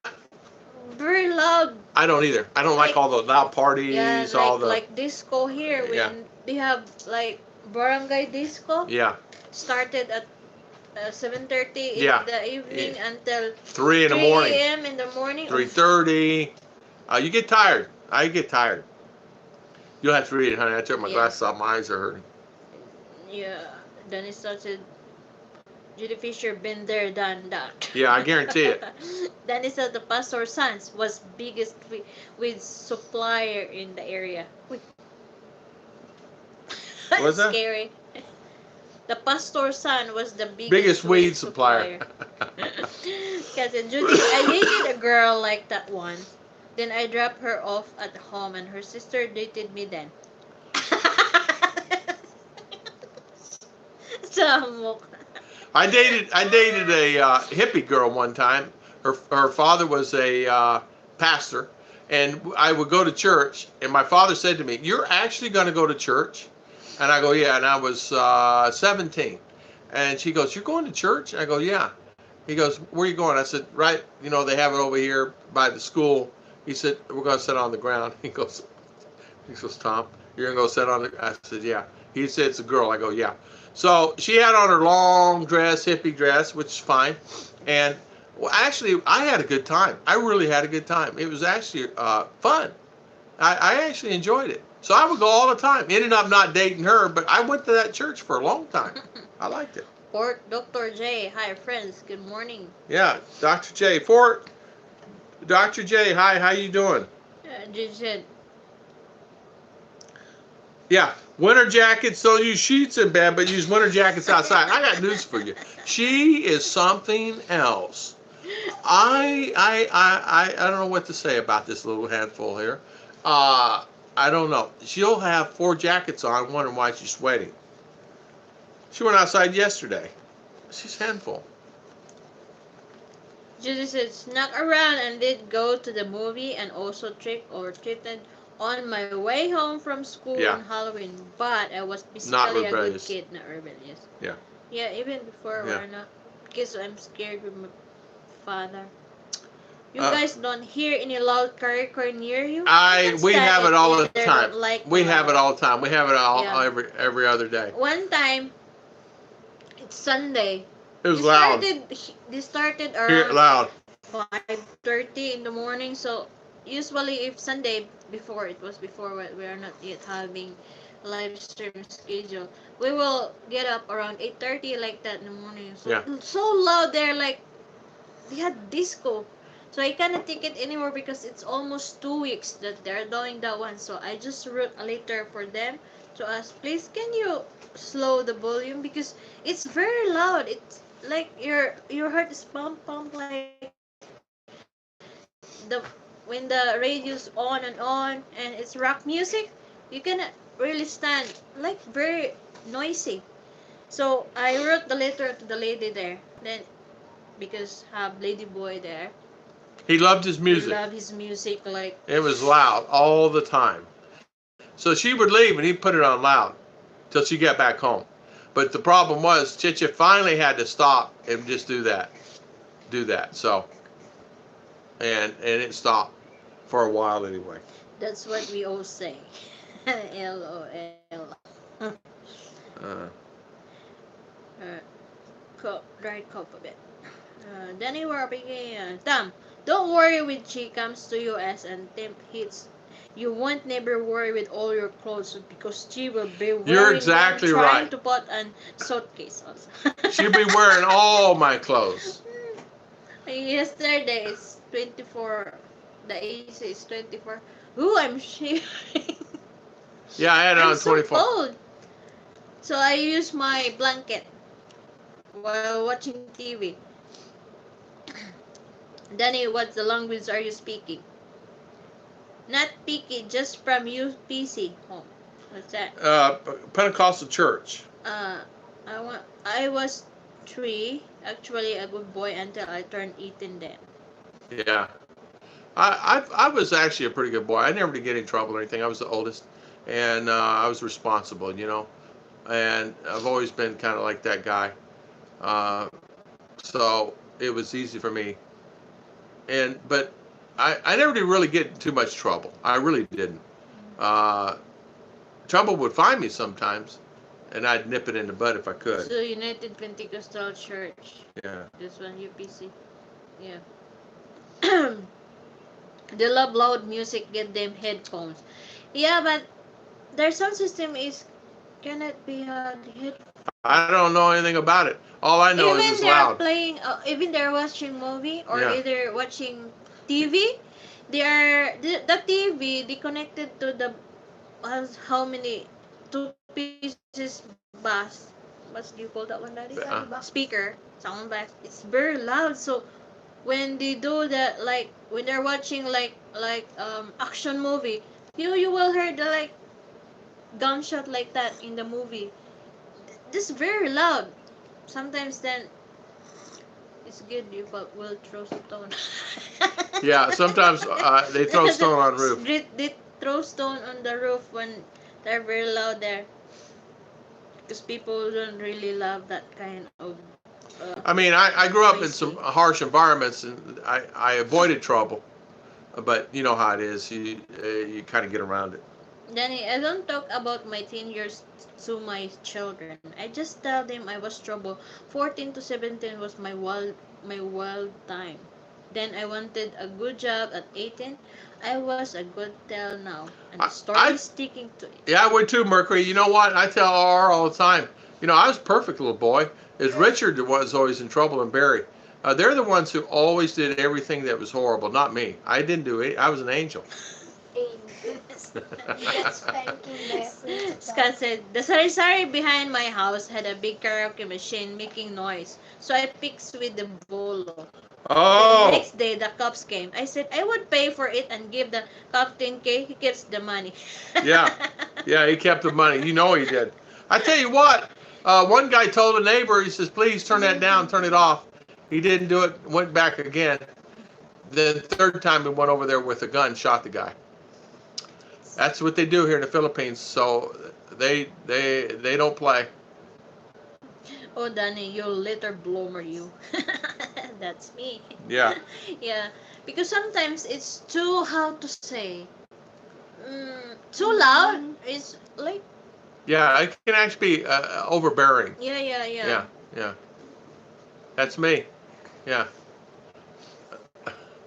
very loud. I don't either. I don't like all the loud parties. Yeah, all the like disco here. When they have like barangay disco. Yeah. Started at 7:30 in the evening until 3 in the morning. 3 a.m. in the morning. 3:30. You get tired. I get tired. You'll have to read it, honey. I took my glasses off. My eyes are hurting. Yeah. Then it started. Judy Fisher been there, done that. Yeah, I guarantee it. Then it said the pastor's sons was biggest with supplier in the area. What's that? Scary. The pastor's son was the biggest weed supplier. Because Judy, I dated a girl like that once. Then I dropped her off at home, and her sister dated me then. I dated a hippie girl one time. Her father was a pastor, and I would go to church. And my father said to me, "You're actually going to go to church?" And I go, "Yeah." And I was 17. And she goes, "You're going to church?" And I go, "Yeah." He goes, "Where are you going?" I said, "Right, they have it over here by the school." He said, "We're going to sit on the ground." He goes, "Tom, you're going to go sit on the..." I said, "Yeah." He said, "It's a girl." I go, "Yeah." So she had on her long dress, hippie dress, which is fine. And actually, I had a good time. I really had a good time. It was actually fun. I actually enjoyed it. So I would go all the time. Ended up not dating her, but I went to that church for a long time. I liked it. Fort Dr. J. Hi, friends. Good morning. Yeah, Dr. J. Fort. Dr. J. Hi, how you doing? Yeah, winter jackets. Don't use sheets in bed, but use winter jackets outside. I got news for you. She is something else. I don't know what to say about this little handful here. I don't know. She'll have 4 jackets on, wondering why she's sweating. She went outside yesterday. She's a handful. Judy said, snuck around and did go to the movie and also trick or treated on my way home from school on Halloween. But I was basically a good kid, not rebellious. Yeah. Yeah, even before we're not. Because I'm scared with my father. You guys don't hear any loud car near you? We have it all the time. We have it all the time. We have it all every other day. One time, it's Sunday. It was loud. They started around loud. 5:30 in the morning. So usually, if Sunday before we are not yet having live stream schedule, we will get up around 8:30 like that in the morning. So loud there, like they had disco. So I cannot take it anymore because it's almost 2 weeks that they're doing that one. So I just wrote a letter for them to ask, please can you slow the volume because it's very loud. It's like your heart is pump like when the radio's on and it's rock music, you cannot really stand, like very noisy. So I wrote the letter to the lady there. Then because have lady boy there. He loved his music. He loved his music like it was loud all the time. So she would leave and he'd put it on loud till she got back home. But the problem was Chicha finally had to stop and just do that. So and it stopped for a while anyway. That's what we all say. LOL. Right cop a bit. Danny we're beginning. Tom, don't worry when she comes to US and temp hits. You won't never worry with all your clothes because she will be wearing You're exactly them, trying right. to put on suitcase also. She'll be wearing all my clothes. Yesterday it's 24. The AC is 24. Ooh, I'm shivering. Yeah, I had it on 24. So cold. So I use my blanket while watching TV. Danny, what the language are you speaking? Not picky, just from UPC home. What's that? Pentecostal church. I was 3, actually a good boy until I turned 18 then. Yeah. I was actually a pretty good boy. I never did get in trouble or anything. I was the oldest, and I was responsible, and I've always been kind of like that guy. So it was easy for me. But I never did really get in too much trouble. I really didn't. Trouble would find me sometimes, and I'd nip it in the bud if I could. So United Pentecostal Church. Yeah. This one UPC. Yeah. They love loud music. Get them headphones. Yeah, but their sound system cannot be on headphones. I don't know anything about it. All I know is it's loud. Even they're watching movie or either watching TV. The TV they connected to the how many 2 pieces bass. What do you call that one, Daddy? Speaker, sound bass. It's very loud. So when they do that, like when they're watching like action movie, you will hear the like gunshot like that in the movie. This very loud. Sometimes then it's good you will throw stone. Yeah, sometimes they throw stone on roof. They throw stone on the roof when they're very loud there. Because people don't really love that kind of I mean, I grew up in some harsh environments, and I avoided trouble. But you know how it is. You kind of get around it. Danny, I don't talk about my teen years to my children. I just tell them I was trouble. 14 to 17 was my wild time. Then I wanted a good job at 18. I was a good tell now. And the story is sticking to it. Yeah, I would too, Mercury. You know what? I tell R all the time. I was a perfect little boy. It's Richard that was always in trouble and Barry. They're the ones who always did everything that was horrible, not me. I didn't do it. I was an angel. Scott said, the sari-sari behind my house had a big karaoke machine making noise. So I picked with the bolo. Oh. The next day, the cops came. I said, I would pay for it and give the cop 10K. He keeps the money. Yeah, he kept the money. You know he did. I tell you what, One guy told a neighbor, he says, please turn that down, turn it off. He didn't do it, went back again. Then third time he went over there with a gun, shot the guy. That's what they do here in the Philippines. So they don't play. Oh, Danny, you little bloomer, you. That's me. Yeah. Yeah, because sometimes it's too, how to say, too loud. It's like. Yeah, it can actually be overbearing. Yeah. That's me. Yeah.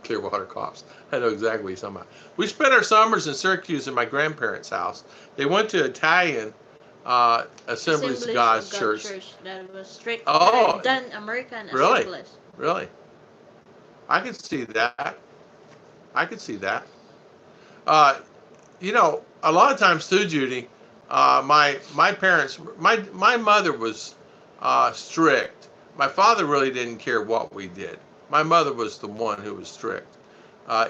Clearwater cops. I know exactly what you're talking about. We spent our summers in Syracuse in my grandparents' house. They went to Italian Assemblies of God's Church. That was strict. Oh, done American really? Assemblies. Really? I could see that. You know, a lot of times too, Judy, my parents, my mother was strict. My father really didn't care what we did. My mother was the one who was strict.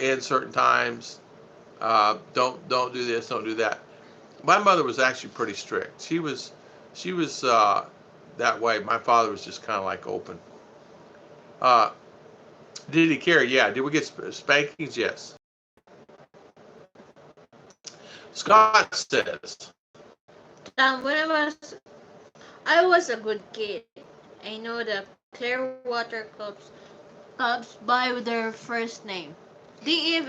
In certain times, don't do this, don't do that. My mother was actually pretty strict. She was that way. My father was just kind of like open. Did he care? Yeah. Did we get spankings? Yes. Scott says. When I was a good kid. I know the Clearwater Cubs by their first name. They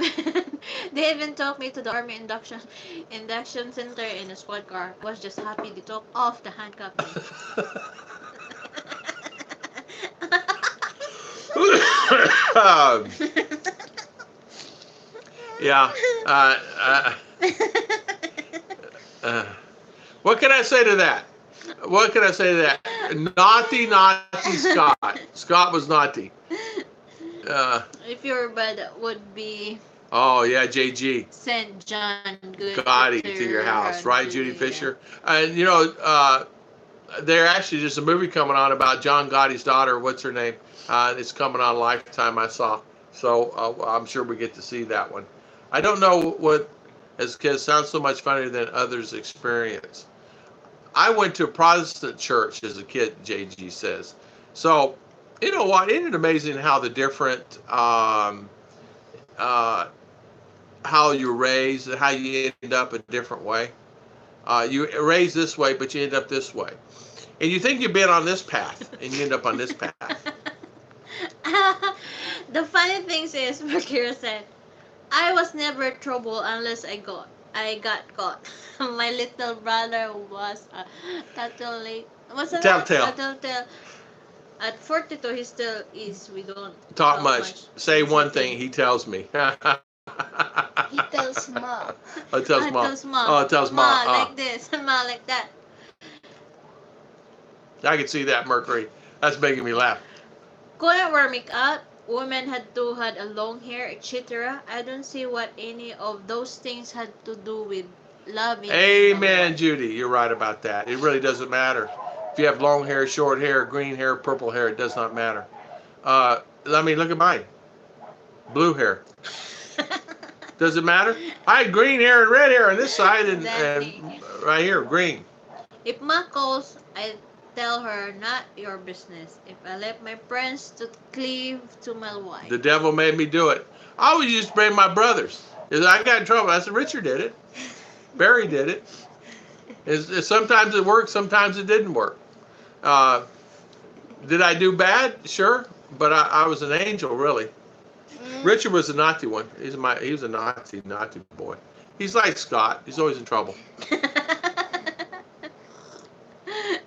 even took me to the Army induction center in a squad car. I was just happy they took off the handcuffs. Yeah. What can I say to that? Naughty Scott. Scott was naughty. If your bed would be. Oh yeah, JG. Sent John Gotti to your house, right, Judy Fisher? And you know, there actually there's a movie coming on about John Gotti's daughter. What's her name? It's coming on Lifetime. I saw. So I'm sure we get to see that one. I don't know what sounds so much funnier than others' experience. I went to a Protestant church as a kid, JG says. So, you know what? Isn't it amazing how the different, how you're raised and how you end up a different way? You raised this way, but you end up this way. And you think you've been on this path, and you end up on this path. The funny thing is, Mercury said, I was never trouble unless I got caught. My little brother was a Catholic. Telltale. At 42, he still is. We don't talk much. Say one thing, he tells me. He tells Ma. Oh, it tells Ma. Oh, it tells Ma. Like this, Ma like that. I can see that, Mercury. That's making me laugh. Couldn't wear makeup. Women had a long hair, etc. I don't see what any of those things had to do with loving. Amen, Judy. You're right about that. It really doesn't matter. If you have long hair, short hair, green hair, purple hair, it does not matter. I mean, look at mine. Blue hair. Does it matter? I had green hair and red hair on this side and right here, green. If Ma calls, I tell her, not your business. If I let my friends to cleave to my wife. The devil made me do it. I always used to blame my brothers. I got in trouble. I said, Richard did it. Barry did it. Sometimes it worked, sometimes it didn't work. Did I do bad? Sure. But I was an angel, really. Richard was a naughty one. He was a naughty boy. He's like Scott. He's always in trouble.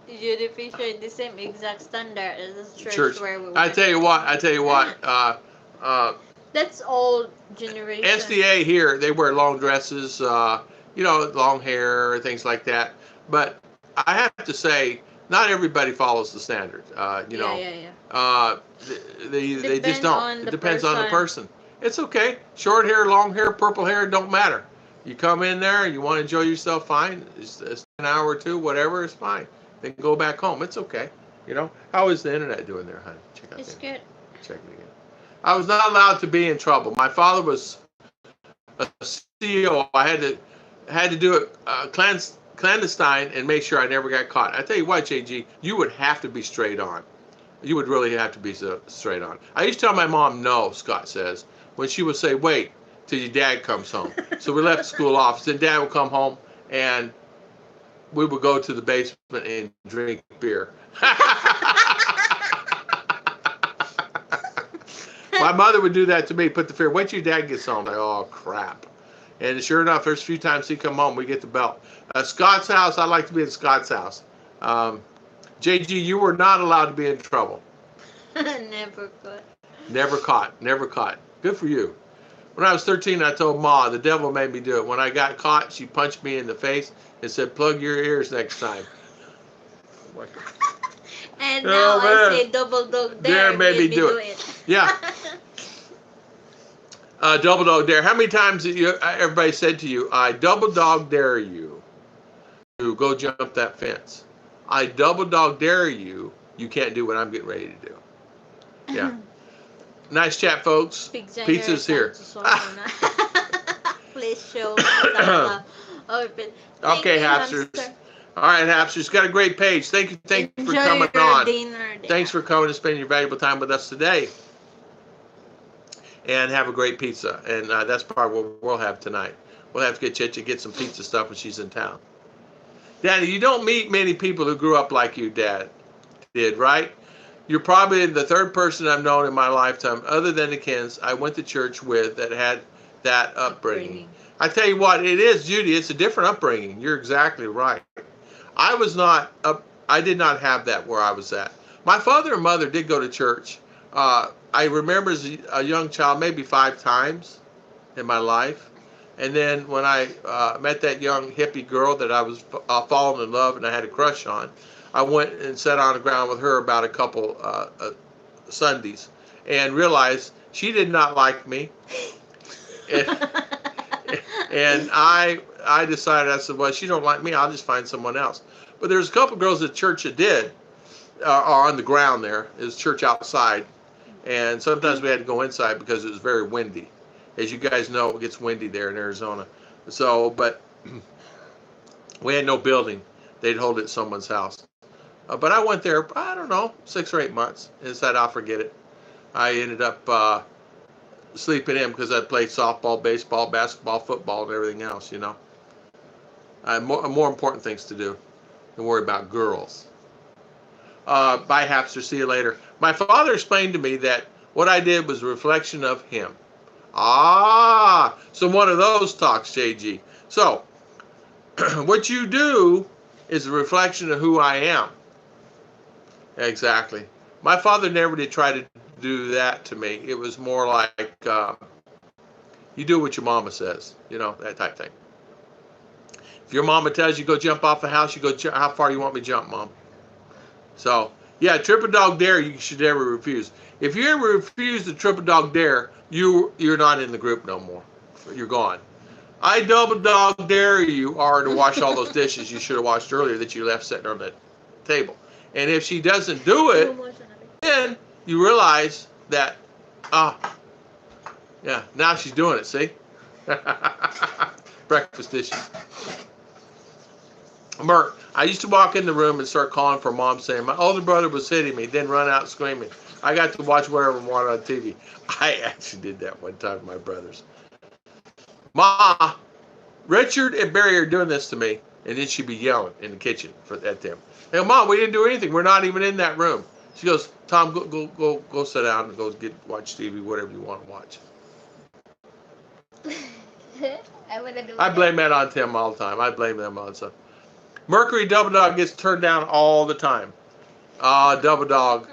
Judy Fisher, the same exact standard as the church where we went. I tell you what. That's old generation. SDA here, they wear long dresses, long hair, things like that. But I have to say, not everybody follows the standard. They just don't. It depends on the person. It's okay. Short hair, long hair, purple hair, don't matter. You come in there, you want to enjoy yourself, fine. It's an hour or two, whatever, it's fine. Then go back home. It's okay. How is the internet doing there, honey? Check out it's good. Check it again. I was not allowed to be in trouble. My father was a CEO. I had to do a clandestine and make sure I never got caught. I tell you what, JG, you would have to be straight on. You would really have to be straight on. I used to tell my mom no, Scott says, when she would say, wait till your dad comes home. So we left the school office, and Dad would come home, and we would go to the basement and drink beer. My mother would do that to me, put the fear, wait till your dad gets home. Like, oh, crap. And sure enough, there's a few times he come home, we get the belt. Scott's house, I like to be at Scott's house. JG, you were not allowed to be in trouble. Never caught. Never caught. Never caught. Good for you. When I was 13, I told Ma, the devil made me do it. When I got caught, she punched me in the face and said, plug your ears next time. And now I say double dog dare made me do it. Yeah. Double dog dare. How many times did everybody said to you, I double dog dare you to go jump that fence? I double dog dare you, you can't do what I'm getting ready to do. Yeah. Nice chat, folks. Pizza's here. Please show. Okay, Hapsters. All right, Hapsters. Got a great page. Thank you for coming on. Thanks for coming and spending your valuable time with us today. And have a great pizza. And that's probably what we'll have tonight. We'll have to get Chichi get some pizza stuff when she's in town. Daddy, you don't meet many people who grew up like you, Dad, did, right? You're probably the third person I've known in my lifetime, other than the Kens, I went to church with that had that upbringing. I tell you what, it is, Judy, it's a different upbringing. You're exactly right. I did not have that where I was at. My father and mother did go to church. I remember as a young child, maybe 5 times in my life. And then when I met that young hippie girl that I was falling in love and I had a crush on, I went and sat on the ground with her about a couple Sundays and realized she did not like me. And I decided, I said, well, she don't like me, I'll just find someone else. But there's a couple girls at church that did, are on the ground there. It was church outside. And sometimes we had to go inside because it was very windy. As you guys know, it gets windy there in Arizona. So, but we had no building. They'd hold it at someone's house. But I went there, I don't know, 6 or 8 months. And decided I'll forget it. I ended up sleeping in because I played softball, baseball, basketball, football, and everything else, you know. I had more important things to do than worry about girls. Bye, Hapster. See you later. My father explained to me that what I did was a reflection of him. Ah, so one of those talks, JG. So, what you do is a reflection of who I am. Exactly. My father never did try to do that to me. It was more like, you do what your mama says, you know, that type thing. If your mama tells you go jump off a house, you go, how far do you want me to jump, Mom? So, yeah, triple dog dare, you should never refuse. If you ever refuse the triple dog dare, you're not in the group no more. You're gone. I double dog dare you are to wash all those dishes you should have washed earlier that you left sitting on the table. And if she doesn't do it, then you realize that, yeah, now she's doing it, see? Breakfast dishes. Merc, I used to walk in the room and start calling for Mom, saying my older brother was hitting me, then run out screaming. I got to watch whatever I wanted on TV. I actually did that one time with my brothers. Ma, Richard and Barry are doing this to me, and then she'd be yelling in the kitchen at them. Hey, Mom, we didn't do anything. We're not even in that room. She goes, Tom, go sit down and go watch TV, whatever you want to watch. I blame that on Tim all the time. I blame them all the time. Mercury Double Dog gets turned down all the time. Double Dog.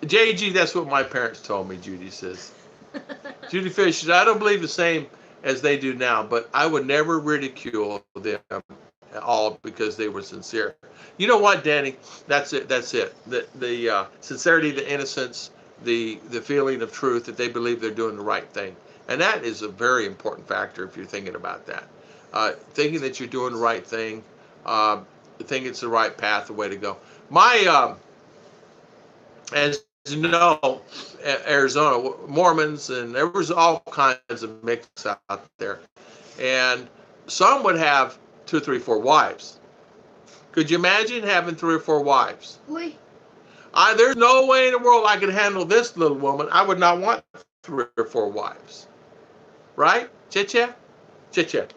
JG, that's what my parents told me, Judy says. Judy Fish says, I don't believe the same as they do now, but I would never ridicule them at all because they were sincere. You know what, Danny? That's it. That's it. The sincerity, the innocence, the feeling of truth that they believe they're doing the right thing. And that is a very important factor if you're thinking about that. Thinking that you're doing the right thing, thinking it's the right path, the way to go. As you know, Arizona, Mormons, and there was all kinds of mix out there. And some would have 2, 3, 4 wives. Could you imagine having 3 or 4 wives? Oui. There's no way in the world I could handle this little woman. I would not want 3 or 4 wives. Right? Chicha? Chicha.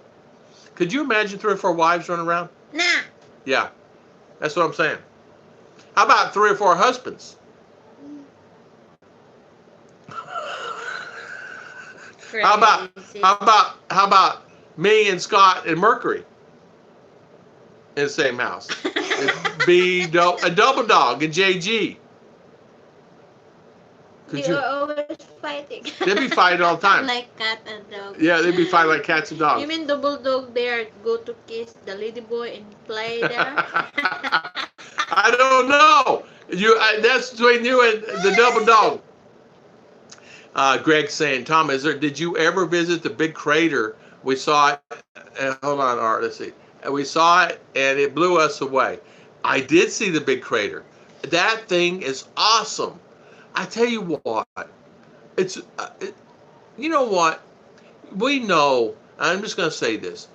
Could you imagine 3 or 4 wives running around? Nah. Yeah. That's what I'm saying. How about 3 or 4 husbands? How about me and Scott and Mercury in the same house? It'd be a double dog and JG. They are always fighting. They'd be fighting all the time. Like cat and dog. Yeah, they'd be fighting like cats and dogs. You mean double dog there go to kiss the lady boy and play there? I don't know. That's between you and the double dog. Greg's saying, Tom, did you ever visit the big crater? We saw it. Hold on, Art. Let's see. We saw it, and it blew us away. I did see the big crater. That thing is awesome. I tell you what, you know what? We know, I'm just going to say this.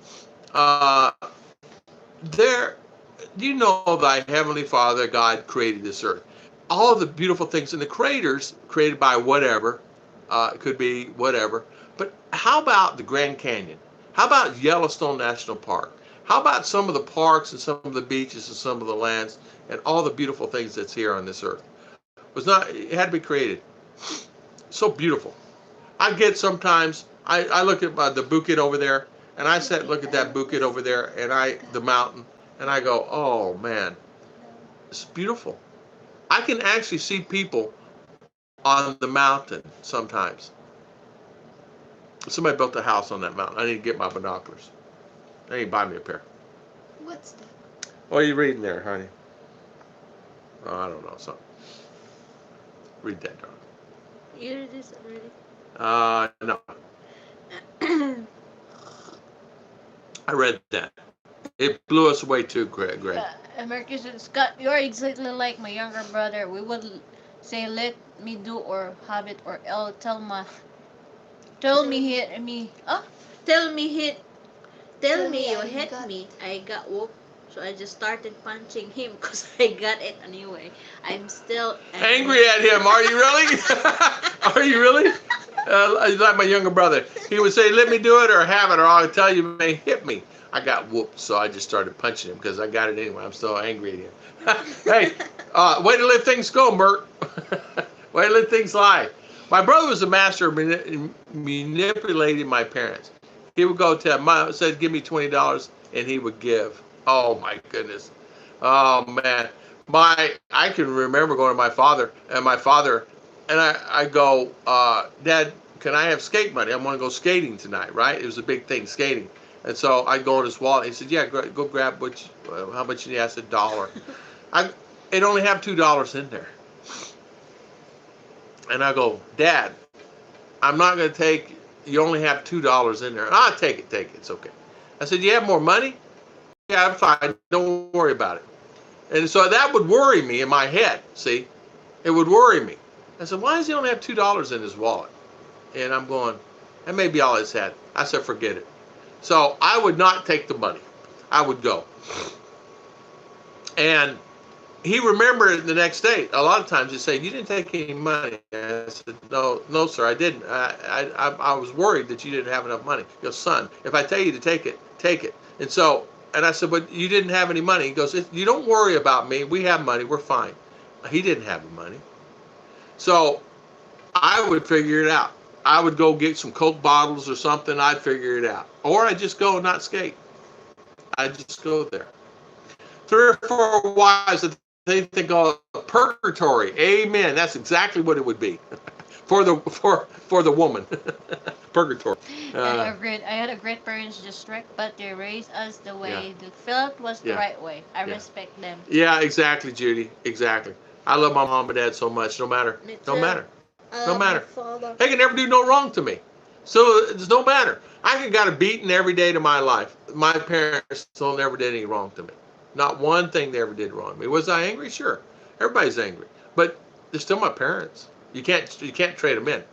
You know thy heavenly Father, God, created this earth. All of the beautiful things in the craters created by whatever, it could be whatever. But how about the Grand Canyon? How about Yellowstone National Park? How about some of the parks and some of the beaches and some of the lands and all the beautiful things that's here on this earth? It had to be created. So beautiful. I get sometimes, I look at the bukit over there, and I sit and look at that bukit over there, and the mountain, and I go, oh man, it's beautiful. I can actually see people on the mountain sometimes. Somebody built a house on that mountain. I need to get my binoculars. I need to buy me a pair. What's that? What are you reading there, honey? Oh, I don't know, something. Read that, darling. You read this already? No. I read that. It blew us away too, Greg. Marcus and Scott, you're exactly like my younger brother. We would say, let me do or have it, or else tell me you hit me. I got whooped. So I just started punching him because I got it anyway. I'm still angry at him. Are you really? Are you really? Like my younger brother. He would say, let me do it or have it, or I'll tell you, man, hit me. I got whooped, so I just started punching him because I got it anyway. I'm still angry at him. Hey, way to let things go, Mert. Way to let things lie. My brother was a master of manipulating my parents. He would go to Mom, said, give me $20, and he would give. Oh my goodness. Oh man. I can remember going to my father, and I go, Dad, can I have skate money? I want to go skating tonight, right? It was a big thing, skating. And so I go in his wallet. He said, yeah, go grab how much you need? I said, $1. It only have $2 in there. And I go, Dad, I'm not going to take, you only have $2 in there. Take it, it's okay. I said, you have more money? Yeah, I'm fine. Don't worry about it. And so that would worry me in my head, see? It would worry me. I said, why does he only have $2 in his wallet? And I'm going, that may be all he's had. I said, forget it. So I would not take the money. I would go. And he remembered the next day. A lot of times he'd say, you didn't take any money. I said, no, sir, I didn't. I was worried that you didn't have enough money. He goes, son, if I tell you to take it, take it. And I said, but you didn't have any money. He goes, you don't worry about me. We have money. We're fine. He didn't have the money. So I would figure it out. I would go get some Coke bottles or something. I'd figure it out. Or I'd just go and not skate. I'd just go there. 3 or 4 wives that they think of purgatory. Amen. That's exactly what it would be for the woman. Purgatory. I had a great parents, just strict, but they raised us the way they felt was the right way. I respect them. Yeah, exactly, Judy. Exactly. I love my mom and dad so much. No matter. They can never do no wrong to me. So it's no matter. I got a beating every day to my life. My parents still never did any wrong to me. Not one thing they ever did wrong to me. Was I angry? Sure. Everybody's angry. But they're still my parents. You can't trade them in.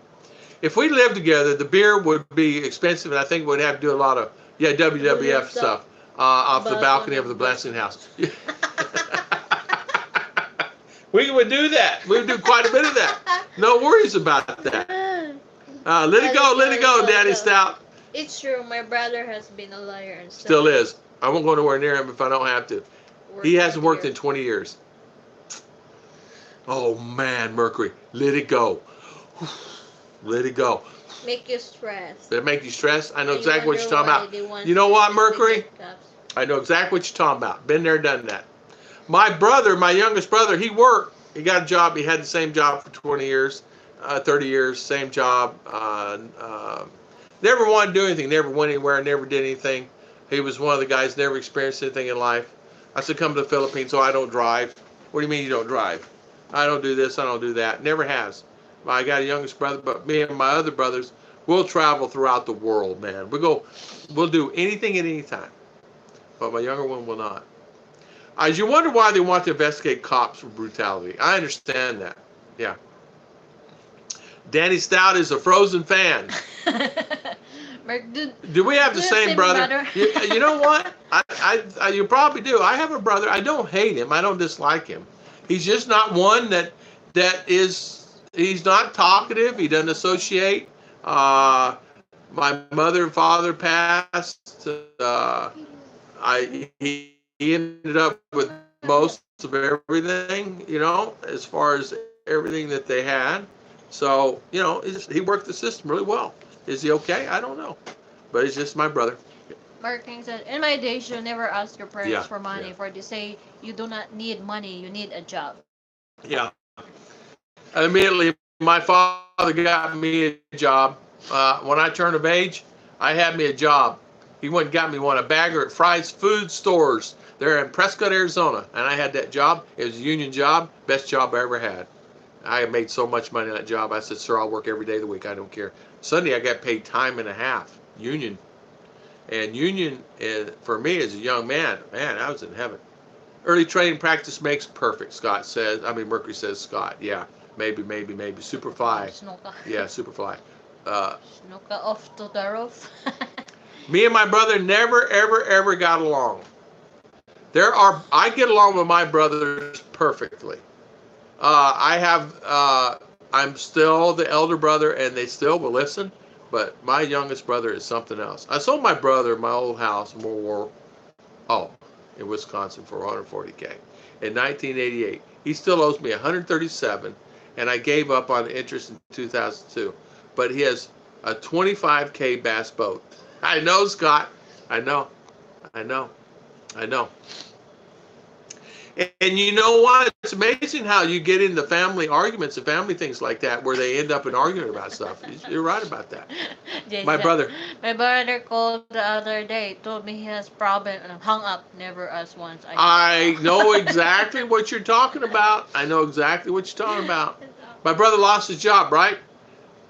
If we lived together, the beer would be expensive, and I think we'd have to do a lot of WWF stuff. off the balcony of the Blessing House. We would do that. We would do quite a bit of that. No worries about that. Let it go, Daddy Stout. It's true. My brother has been a liar and still is. I won't go nowhere near him if I don't have to. He hasn't worked in 20 years. Oh man, Mercury, let it go. Let it go. Make you stressed. Did it make you stressed? I know exactly what you're talking about. You know what, Mercury? I know exactly what you're talking about. Been there, done that. My brother, my youngest brother, he worked. He got a job. He had the same job for 20 years, 30 years, same job. Never wanted to do anything. Never went anywhere. Never did anything. He was one of the guys, never experienced anything in life. I said, come to the Philippines, so I don't drive. What do you mean you don't drive? I don't do this, I don't do that. Never has. I got a youngest brother, but me and my other brothers, we'll travel throughout the world, man. We'll do anything at any time. But my younger one will not. As you wonder why they want to investigate cops for brutality. I understand that. Yeah. Danny Stout is a Frozen fan. Do we have the same brother? You know what? You probably do. I have a brother. I don't hate him. I don't dislike him. He's just not one that is. He's not talkative. He doesn't associate. My mother and father passed. He ended up with most of everything, you know, as far as everything that they had. So, you know, he worked the system really well. Is he okay? I don't know. But he's just my brother. Mark King said, in my days, you never ask your parents for money. For they say you do not need money, you need a job. Yeah. Immediately, my father got me a job. When I turned of age, I had me a job. He went and got me one, a bagger at Fry's Food Stores. They're in Prescott, Arizona. And I had that job. It was a union job. Best job I ever had. I made so much money on that job. I said, sir, I'll work every day of the week. I don't care. Sunday, I got paid time and a half. Union. And union, for me as a young man, I was in heaven. Early training practice makes perfect, Scott says. I mean, Mercury says, Scott. Yeah, maybe. Superfly. Yeah, Superfly. Snuka off to the roof. Me and my brother never, ever got along. I get along with my brothers perfectly. I'm still the elder brother, and they still will listen, but my youngest brother is something else. I sold my brother my old house in Wisconsin for $140K in 1988. He still owes me $137, and I gave up on the interest in 2002. But he has a $25K bass boat. I know, Scott. I know. And you know what? It's amazing how you get into family arguments and family things like that where they end up in arguing about stuff. You're right about that. My brother called the other day, told me he has problem and hung up, never asked once. I know exactly what you're talking about. My brother lost his job, right?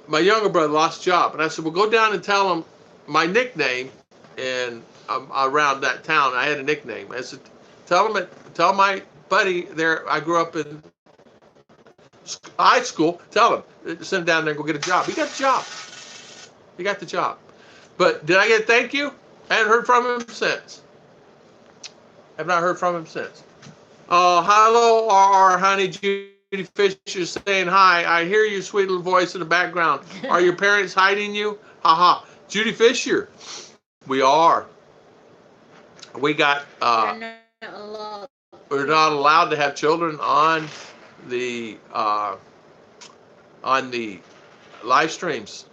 My younger brother lost his job. And I said, well, go down and tell him my nickname and around that town. I had a nickname. I said, tell my buddy there, I grew up in high school, tell him, send him down there and go get a job. He got the job. But did I get a thank you? I haven't heard from him since. Have not heard from him since. Hello, our honey, Judy Fisher saying hi. I hear your sweet little voice in the background. Are your parents hiding you? Haha. Judy Fisher. We are. We got, we're not allowed to have children on the live streams.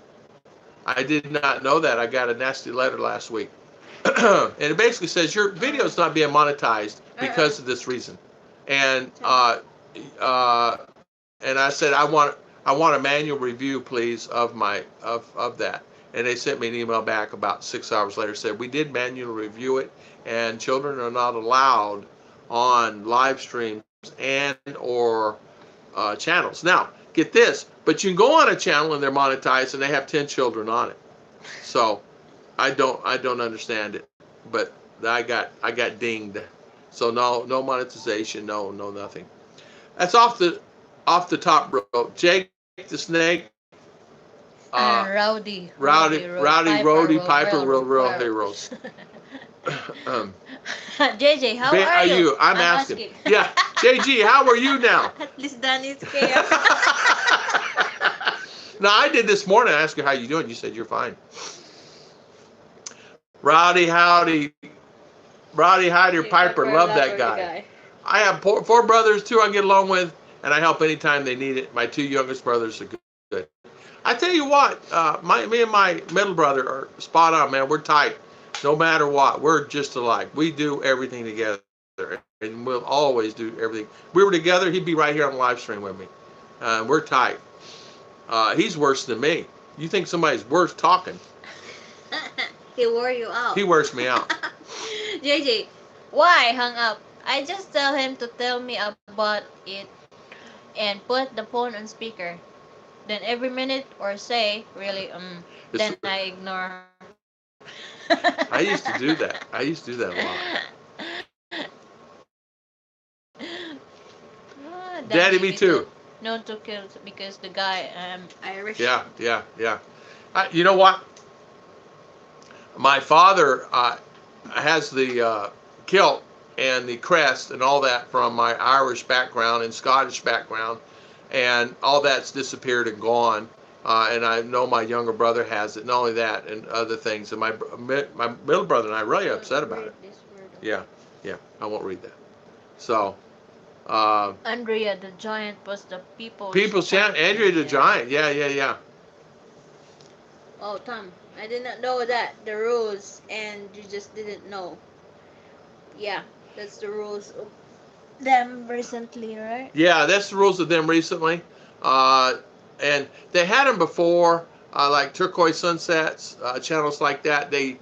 I did not know that. I got a nasty letter last week. And it basically says your video is not being monetized because of this reason. And I said I want a manual review, please, of that. And they sent me an email back about 6 hours later, said we did manually review it, and children are not allowed on live streams and or channels. Now, get this, but you can go on a channel and they're monetized and they have 10 children on it. So I don't understand it, but I got dinged. So no monetization, no nothing. That's off the top rope. Jake the Snake. Rowdy, Piper, real heroes. JJ, how are you? I'm asking. Yeah, JG, how are you now? At least Danny's scared. No, I did this morning. I asked you how you doing. You said you're fine. Rowdy Howdy, Piper, love that guy. I have four brothers too. I get along with, and I help anytime they need it. My two youngest brothers are good. I tell you what, me and my middle brother are spot on, man. We're tight, no matter what. We're just alike. We do everything together, and we'll always do everything. We were together. He'd be right here on the live stream with me. We're tight. He's worse than me. You think somebody's worse talking? He wore you out. He wears me out. JJ, why hung up? I just tell him to tell me about it and put the phone on speaker. Then every minute or say, really, then I ignore her. I used to do that. I used to do that a lot. Daddy, me too. No to kill because the guy Irish. Yeah. You know what? My father has the kilt and the crest and all that from my Irish background and Scottish background, and all that's disappeared and gone. And I know my younger brother has it. Not only that, and other things. And my middle brother and I are really upset about it. Yeah. I won't read that. So. Andrea the Giant was the People's Champ. Andrea the Giant. Yeah. Oh, Tom, I did not know that the rules, and you just didn't know. Yeah, that's the rules of them recently, right? Yeah, that's the rules of them recently. And they had them before, like Turquoise Sunsets, channels like that. They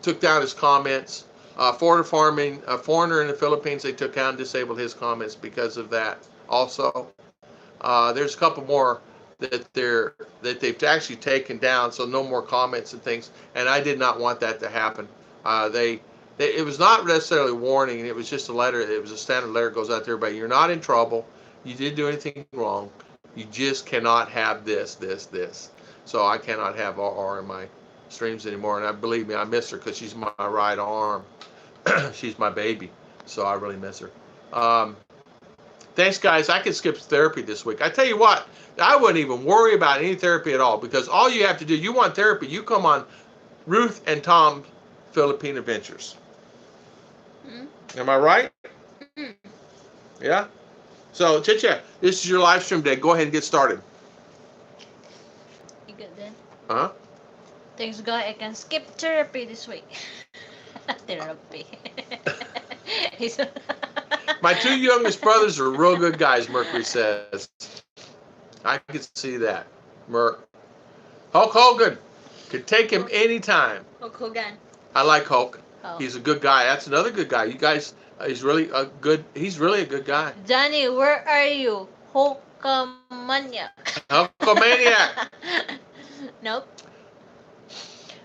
took down his comments. Foreigner in the Philippines, they took down and disabled his comments because of that. Also, there's a couple more that they've actually taken down, so no more comments and things. And I did not want that to happen. It was not necessarily a warning. It was just a letter. It was a standard letter that goes out to everybody. You're not in trouble. You didn't do anything wrong. You just cannot have this. So I cannot have RR in my streams anymore. And believe me, I miss her because she's my right arm. She's my baby. So I really miss her. Thanks, guys. I could skip therapy this week. I tell you what, I wouldn't even worry about any therapy at all, because all you have to do, you want therapy, you come on Ruth and Tom's Philippine Adventures. Am I right? Yeah? So, Chicha, this is your live stream day. Go ahead and get started. You good then? Uh-huh. Thanks, God. I can skip therapy this week. Therapy. My two youngest brothers are real good guys, Mercury says. I can see that. Hulk Hogan. Could take him anytime. Hulk Hogan. I like Hulk. Oh. He's a good guy. That's another good guy. You guys, he's really a good guy. Johnny, where are you? Hulkamaniac. Hulkamaniac. Nope.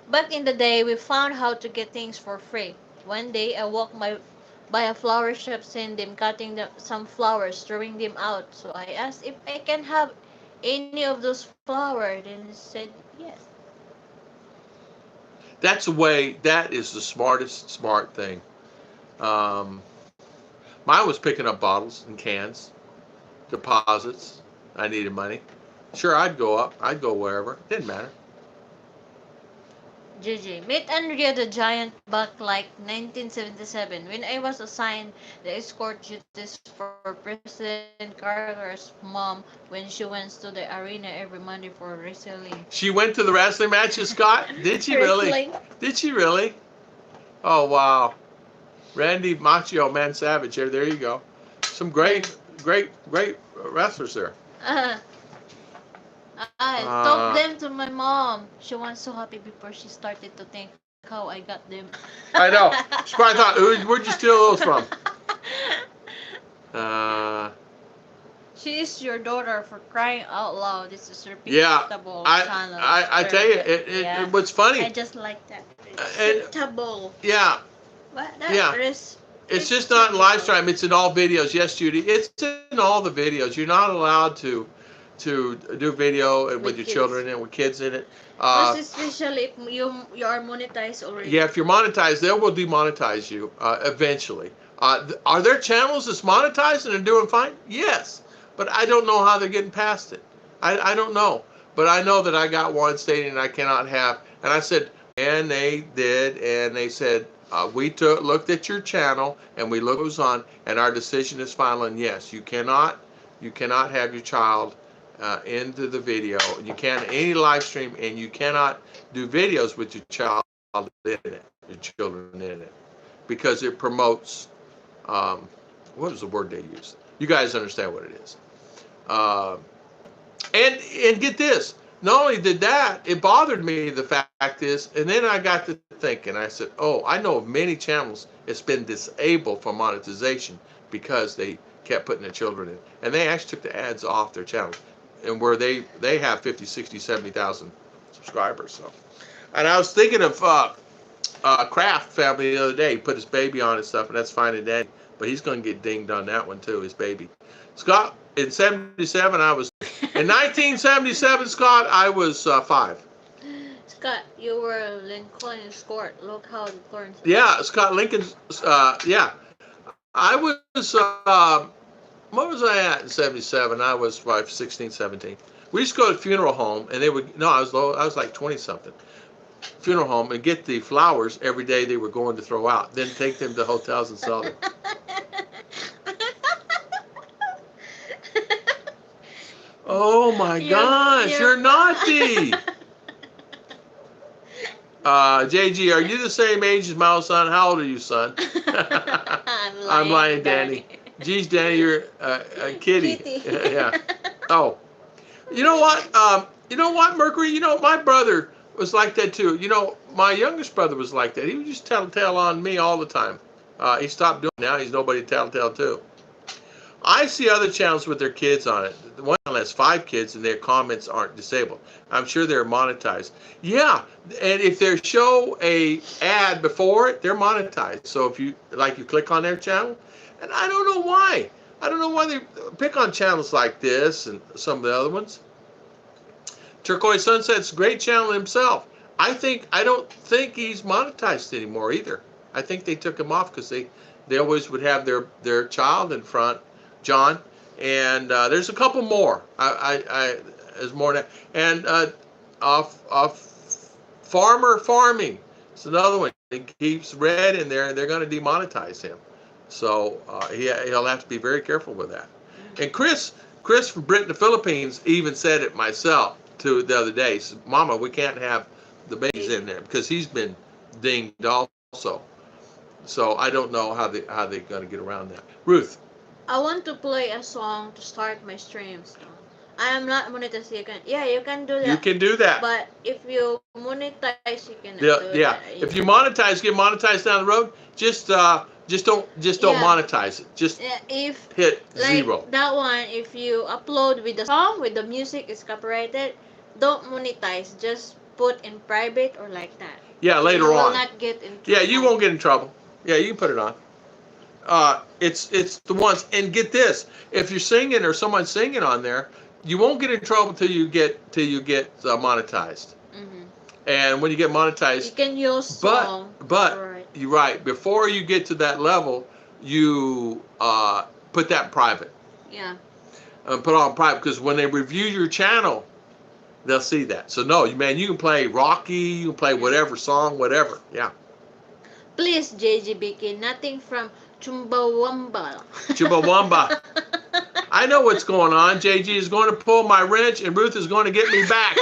Back in the day, we found how to get things for free. One day, I walked by a flower shop, seeing them cutting some flowers, throwing them out. So I asked if I can have any of those flowers. Then he said yes. That's the way. That is the smart thing. Mine was picking up bottles and cans, deposits. I needed money. Sure, I'd go up. I'd go wherever. Didn't matter. JJ, meet Andrea the Giant back like 1977 when I was assigned the escort duties for President Carter's mom when she went to the arena every Monday for wrestling. She went to the wrestling matches, Scott? Did she really? Did she really? Oh, wow. Randy Macho Man Savage here. There you go. Some great wrestlers there. I told them to my mom. She was so happy before she started to think how I got them. I know. She probably thought, where'd you steal those from? She is your daughter, for crying out loud. This is her respectable channel. I tell you, it what's funny. I just like that. Respectable. Yeah. What? It's just not in live stream. It's in all videos. Yes, Judy. It's in all the videos. You're not allowed to to do video with your kids. Children and with kids in it. Most especially if you are monetized already. Yeah, if you're monetized, they will demonetize you eventually. Are there channels that's monetized and they're doing fine? Yes, but I don't know how they're getting past it. I don't know, but I know that I got one stating I cannot have, and I said, and they did, and they said, we looked at your channel and we looked what was on, and our decision is final, and yes, you cannot have your child into the video. You can't any live stream, and you cannot do videos with your child in it, your children in it, because it promotes. What is the word they use? You guys understand what it is. And get this. Not only did that, it bothered me. The fact is, and then I got to thinking. I said, "Oh, I know of many channels it's been disabled for monetization because they kept putting their children in, and they actually took the ads off their channel, and where they have 50, 60, 70,000 subscribers." So, and I was thinking of Kraft family the other day. He put his baby on and stuff, and that's fine and dandy, but he's going to get dinged on that one too. His baby, Scott. In 77, I was. In 1977, Scott, I was 5. Scott, you were Lincoln Court. Look how Lincoln. Yeah, Scott Lincoln's. Yeah, I was. What was I at in 77? I was 16, 17. We used to go to funeral home, and they would. No, I was like 20 something. Funeral home and get the flowers every day they were going to throw out. Then take them to hotels and sell them. Oh my gosh, you're naughty. JG, are you the same age as my son? How old are you, son? I'm lying, Danny. Geez, Danny, you're a kitty. Yeah. Oh. You know what, Mercury? You know, my brother was like that too. You know, my youngest brother was like that. He would just tell on me all the time. He stopped doing it now. He's nobody to tell too. I see other channels with their kids on it. One has 5 kids and their comments aren't disabled. I'm sure they're monetized. Yeah, and if they show a ad before it, they're monetized. So if you click on their channel, and I don't know why. I don't know why they pick on channels like this and some of the other ones. Turquoise Sunset's a great channel himself. I don't think he's monetized anymore either. I think they took him off because they always would have their child in front. John, and there's a couple more. There's more than that. And Farmer Farming. It's another one. He keeps red in there, and they're going to demonetize him. So he'll have to be very careful with that. And Chris from Britain, the Philippines, even said it myself to the other day. He said, "Mama, we can't have the babies in there because he's been dinged also." So I don't know how they're going to get around that. Ruth. I want to play a song to start my streams. I am not monetized. You can do that. You can do that. But if you monetize, you cannot do that. Yeah. If you monetize, get monetized down the road. Just don't monetize it. Just hit zero. That one, if you upload with the song, with the music is copyrighted, don't monetize. Just put in private or like that. Yeah, later on. You will not get in trouble. Yeah, you won't get in trouble. Yeah, you can put it on. It's the ones, and get this, if you're singing or someone's singing on there, you won't get in trouble till you get monetized. Mm-hmm. And when you get monetized, you can use song. But you're right. Before you get to that level, you put that private. Yeah. Put on private, because when they review your channel, they'll see that. So no, man, you can play Rocky, you can play whatever song, whatever. Yeah. Please, JGBK, nothing from Chumbawamba. Chumbawamba. I know what's going on. JG is going to pull my wrench, and Ruth is going to get me back.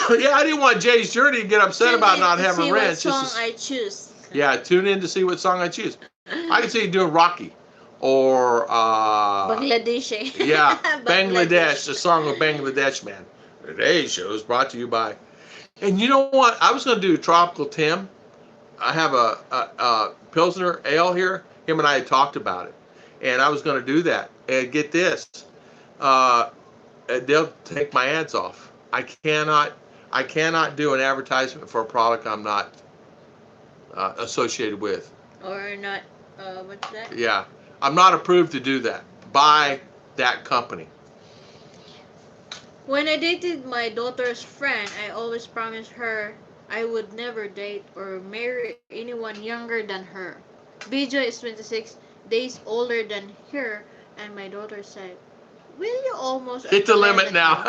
Yeah, I didn't want Jay's Journey to get upset about not having a wrench. See what song I choose. Yeah, tune in to see what song I choose. I can see you doing Rocky or Bangladesh. Yeah, Bangladesh, the song of Bangladesh Man. Today's show is brought to you by. And you know what? I was going to do Tropical Tim. I have a Pilsner Ale here. Him and I had talked about it. And I was going to do that. And get this. They'll take my ads off. I cannot do an advertisement for a product I'm not associated with. Or not, what's that? Yeah. I'm not approved to do that by that company. When I dated my daughter's friend, I always promised her I would never date or marry anyone younger than her. Bijo is 26 days older than her, and my daughter said, "Will you almost hit the limit now?"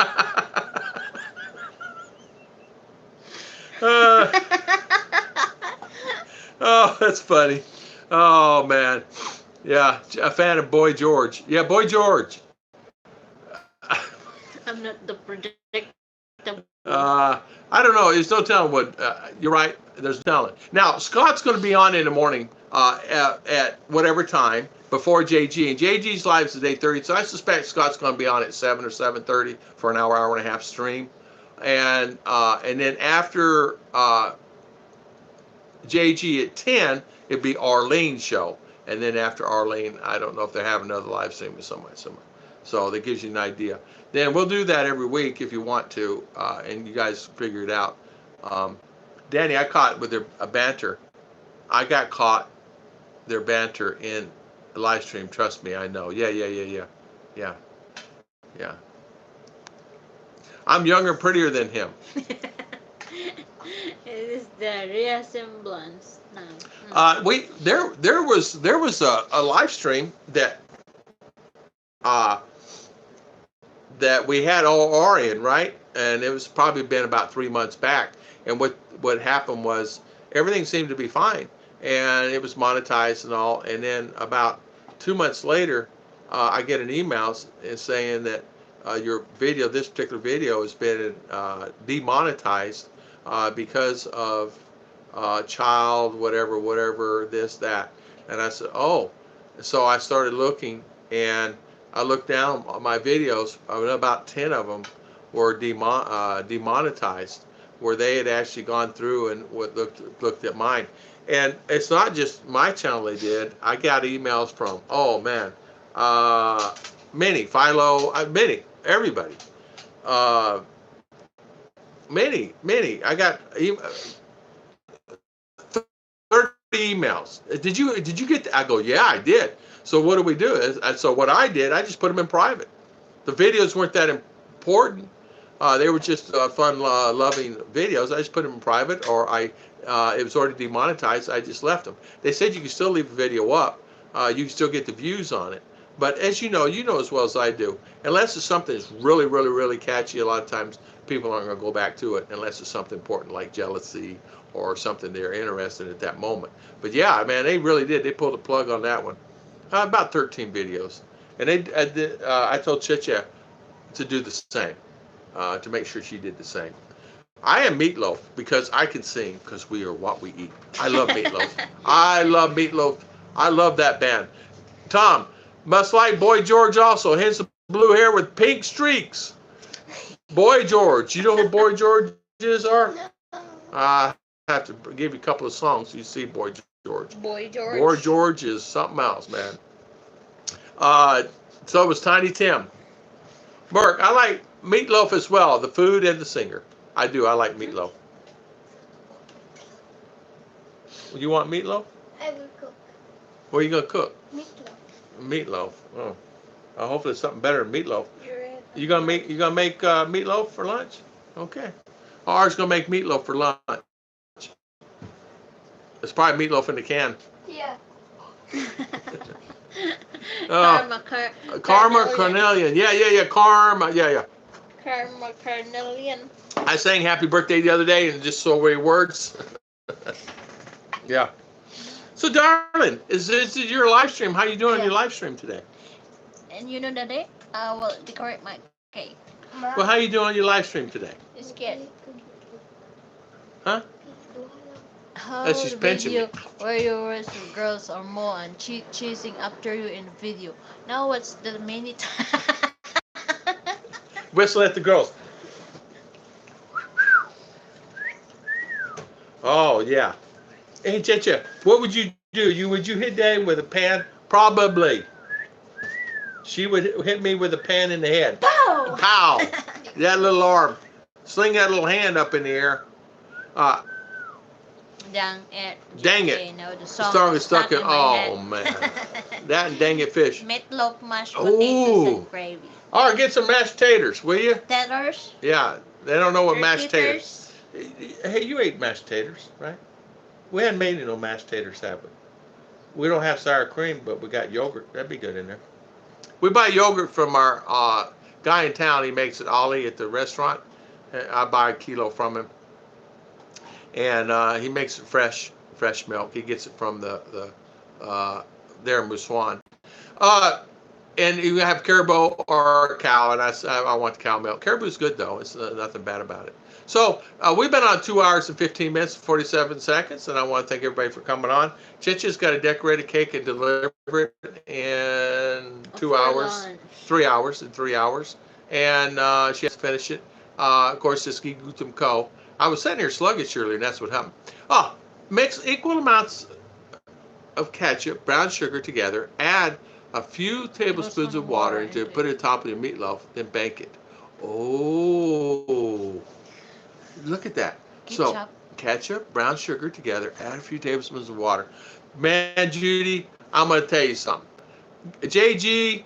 Oh, that's funny. Oh man, yeah, a fan of Boy George. Yeah, Boy George. I'm not the predictable. I don't know. There's no telling what. You're right. There's no telling. Now Scott's going to be on in the morning at whatever time before JG, and JG's live is at 8:30. So I suspect Scott's going to be on at 7 or 7:30 for an hour and a half stream, and then after JG at 10, it'd be Arlene's show, and then after Arlene, I don't know if they have another live stream or somewhere. So that gives you an idea. Then we'll do that every week if you want to, and you guys figure it out. Danny, I caught with their banter. I got caught their banter in the live stream. Trust me, I know. Yeah. I'm younger and prettier than him. It is the resemblance now. There was a live stream that we had OR in, right? And it was probably been about 3 months back. And what happened was everything seemed to be fine, and it was monetized and all. And then about 2 months later, I get an email saying that this particular video has been demonetized because of child whatever this that. And I said, oh. So I started looking, and I looked down on my videos. About 10 of them were demonetized, where they had actually gone through and looked at mine. And it's not just my channel they did. I got emails from, oh man, many, Philo, many, everybody. Many. I got 30 emails. Did you get that? I go, yeah, I did. So what do we do? So what I did, I just put them in private. The videos weren't that important. They were just fun, loving videos. I just put them in private, or it was already demonetized. I just left them. They said you can still leave the video up. You can still get the views on it. But as you know as well as I do, unless it's something that's really, really, really catchy, a lot of times people aren't going to go back to it unless it's something important like jealousy or something they're interested in at that moment. But yeah, man, they really did. They pulled the plug on that one. About 13 videos. And I told Chicha to do the same, to make sure she did the same. I am Meatloaf because I can sing, because we are what we eat. I love Meatloaf. I love Meatloaf. I love that band. Tom, must like Boy George also, hence the blue hair with pink streaks. Boy George. You know who Boy George is, I have to give you a couple of songs so you see Boy George. Boy George. Boy George is something else, man. So it was Tiny Tim. Burke, I like Meatloaf as well, the food and the singer. I do. I like Meatloaf. You want meatloaf? I will cook. What are you going to cook? Meatloaf. Meatloaf. Oh. Hopefully it's something better than meatloaf. You're right. You gonna make meatloaf for lunch? Okay. Ours gonna make meatloaf for lunch. It's probably meatloaf in the can. Yeah. Karma Carnelian. Yeah. Karma. Yeah. Karma Carnelian. I sang happy birthday the other day and just so many words. Yeah. So, darling, is your live stream? How you doing on your live stream today? And you know the day? I will decorate my cake. Well, how you doing on your live stream today? It's good. Huh? How That's just pinching me. where your girls are more and chasing after you in the video. Now what's the minute? Whistle at the girls. Oh yeah. Hey Checha, what would you do? Would you hit Daddy with a pan? Probably. She would hit me with a pan in the head. Pow! Pow! That little arm. Sling that little hand up in the air. Dang it. Dang it. You know, the song is stuck in. Oh, man. That and dang it fish. Meatloaf, mashed potatoes, and gravy. All right, get some mashed taters, will you? Taters? Yeah, they don't know what mashed taters. Hey, you ate mashed taters, right? We hadn't made any no mashed taters, have we? We don't have sour cream, but we got yogurt. That'd be good in there. We buy yogurt from our guy in town. He makes it Ollie at the restaurant. I buy a kilo from him, and he makes it fresh milk. He gets it from the there in Muswan. And you have caribou or cow, and I want the cow milk. Caribou's good though. It's nothing bad about it. So we've been on 2 hours and 15 minutes and 47 seconds, and I want to thank everybody for coming on. Chicha's got to decorate a cake and deliver it in 2 hours, 3 hours, in 3 hours, and she has to finish it. Of course, this Gutum Co. I was sitting here sluggish earlier, and that's what happened. Mix equal amounts of ketchup, brown sugar together. Add a few tablespoons of water and to put it on top of your meatloaf, then bake it. Oh, look at that. So ketchup, brown sugar together, add a few tablespoons of water. Man, Judy, I'm going to tell you something. JG,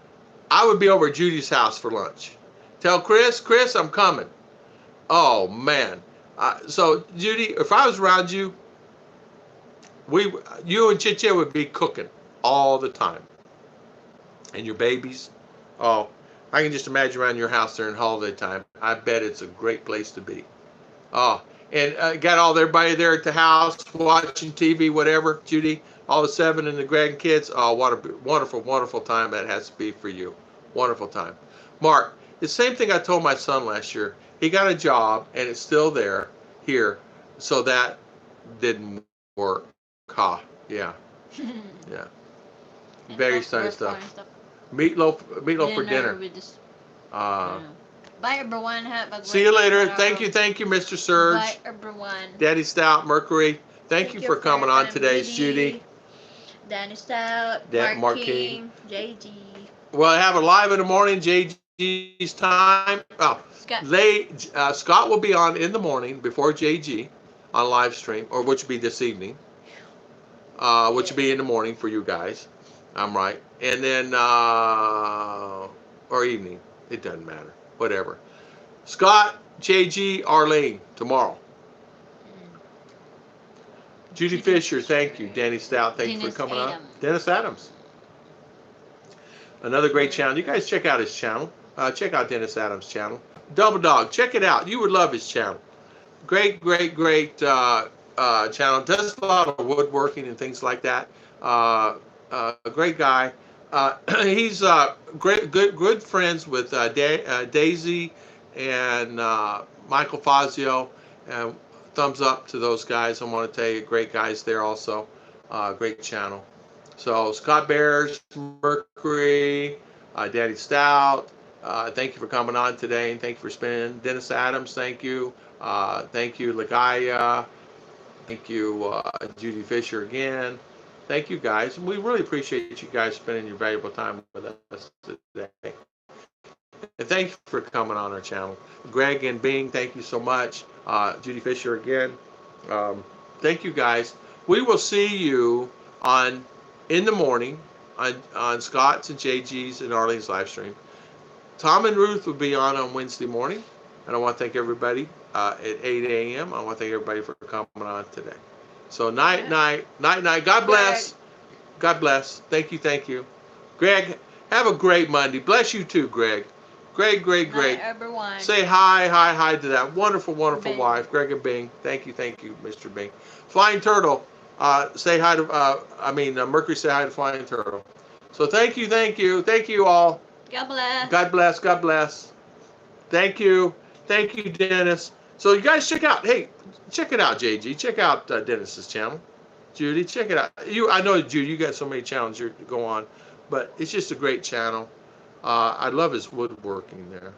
I would be over at Judy's house for lunch. Tell Chris, I'm coming. Oh, man. So, Judy, if I was around you, you and Chicha would be cooking all the time. And your babies. Oh, I can just imagine around your house during holiday time. I bet it's a great place to be. Oh, and got everybody there at the house watching TV, whatever. Judy, all the 7 and the grandkids. Oh, what a wonderful, wonderful time that has to be for you. Wonderful time. Mark, the same thing I told my son last year. He got a job, and it's still here. So that didn't work. Yeah. Yeah. Very exciting stuff. Meatloaf for dinner. Bye everyone. Have a See you later. Thank you, Mr. Surge. Bye everyone. Daddy Stout, Mercury. Thank you for coming on today, Judy. Danny Stout, Mark King, JG. We'll have it live in the morning, JG's time. Scott will be on in the morning before JG on live stream, or which will be this evening. Which will be in the morning for you guys. I'm right. And then, or evening. It doesn't matter. Whatever. Scott, JG, Arlene, tomorrow. Judy Fisher, thank you. Danny Stout, thank you for coming on. Dennis Adams. Another great channel. You guys check out his channel. Check out Dennis Adams' channel. Double Dog, check it out. You would love his channel. Great channel. Does a lot of woodworking and things like that. A great guy. He's good friends with Daisy and Michael Fazio. And thumbs up to those guys. I want to tell you, great guys there also. Great channel. So Scott Bears, Mercury, Daddy Stout. Thank you for coming on today, and thank you for spending. Dennis Adams, thank you. Thank you, Lagaya. Thank you, Judy Fisher again. Thank you, guys. We really appreciate you guys spending your valuable time with us today. And thank you for coming on our channel. Greg and Bing, thank you so much. Judy Fisher again. Thank you, guys. We will see you in the morning on Scott's and JG's and Arlene's live stream. Tom and Ruth will be on Wednesday morning. And I want to thank everybody at 8 a.m. I want to thank everybody for coming on today. So night. God bless. God bless. Thank you. Greg, have a great Monday. Bless you too, Greg. Great. Night, everyone. Say hi to that wonderful Bing. Wife, Greg and Bing. Thank you, Mr. Bing. Flying Turtle, say hi to, Mercury, say hi to Flying Turtle. So thank you all. God bless. Thank you, Dennis. So you guys check it out, JG. Check out Dennis's channel. Judy, check it out. I know, Judy, you got so many channels you go on, but it's just a great channel. I love his woodworking there.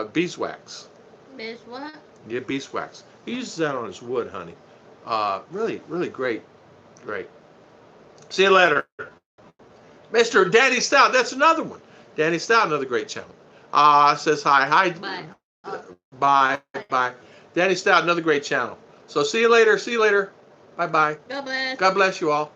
Beeswax. Beeswax? Yeah, beeswax. He uses that on his wood, honey. Really great. See you later. Mr. Danny Stout, that's another one. Danny Stout, another great channel. Says hi. Bye. Danny Stout, another great channel. So see you later. Bye-bye. God bless. God bless you all.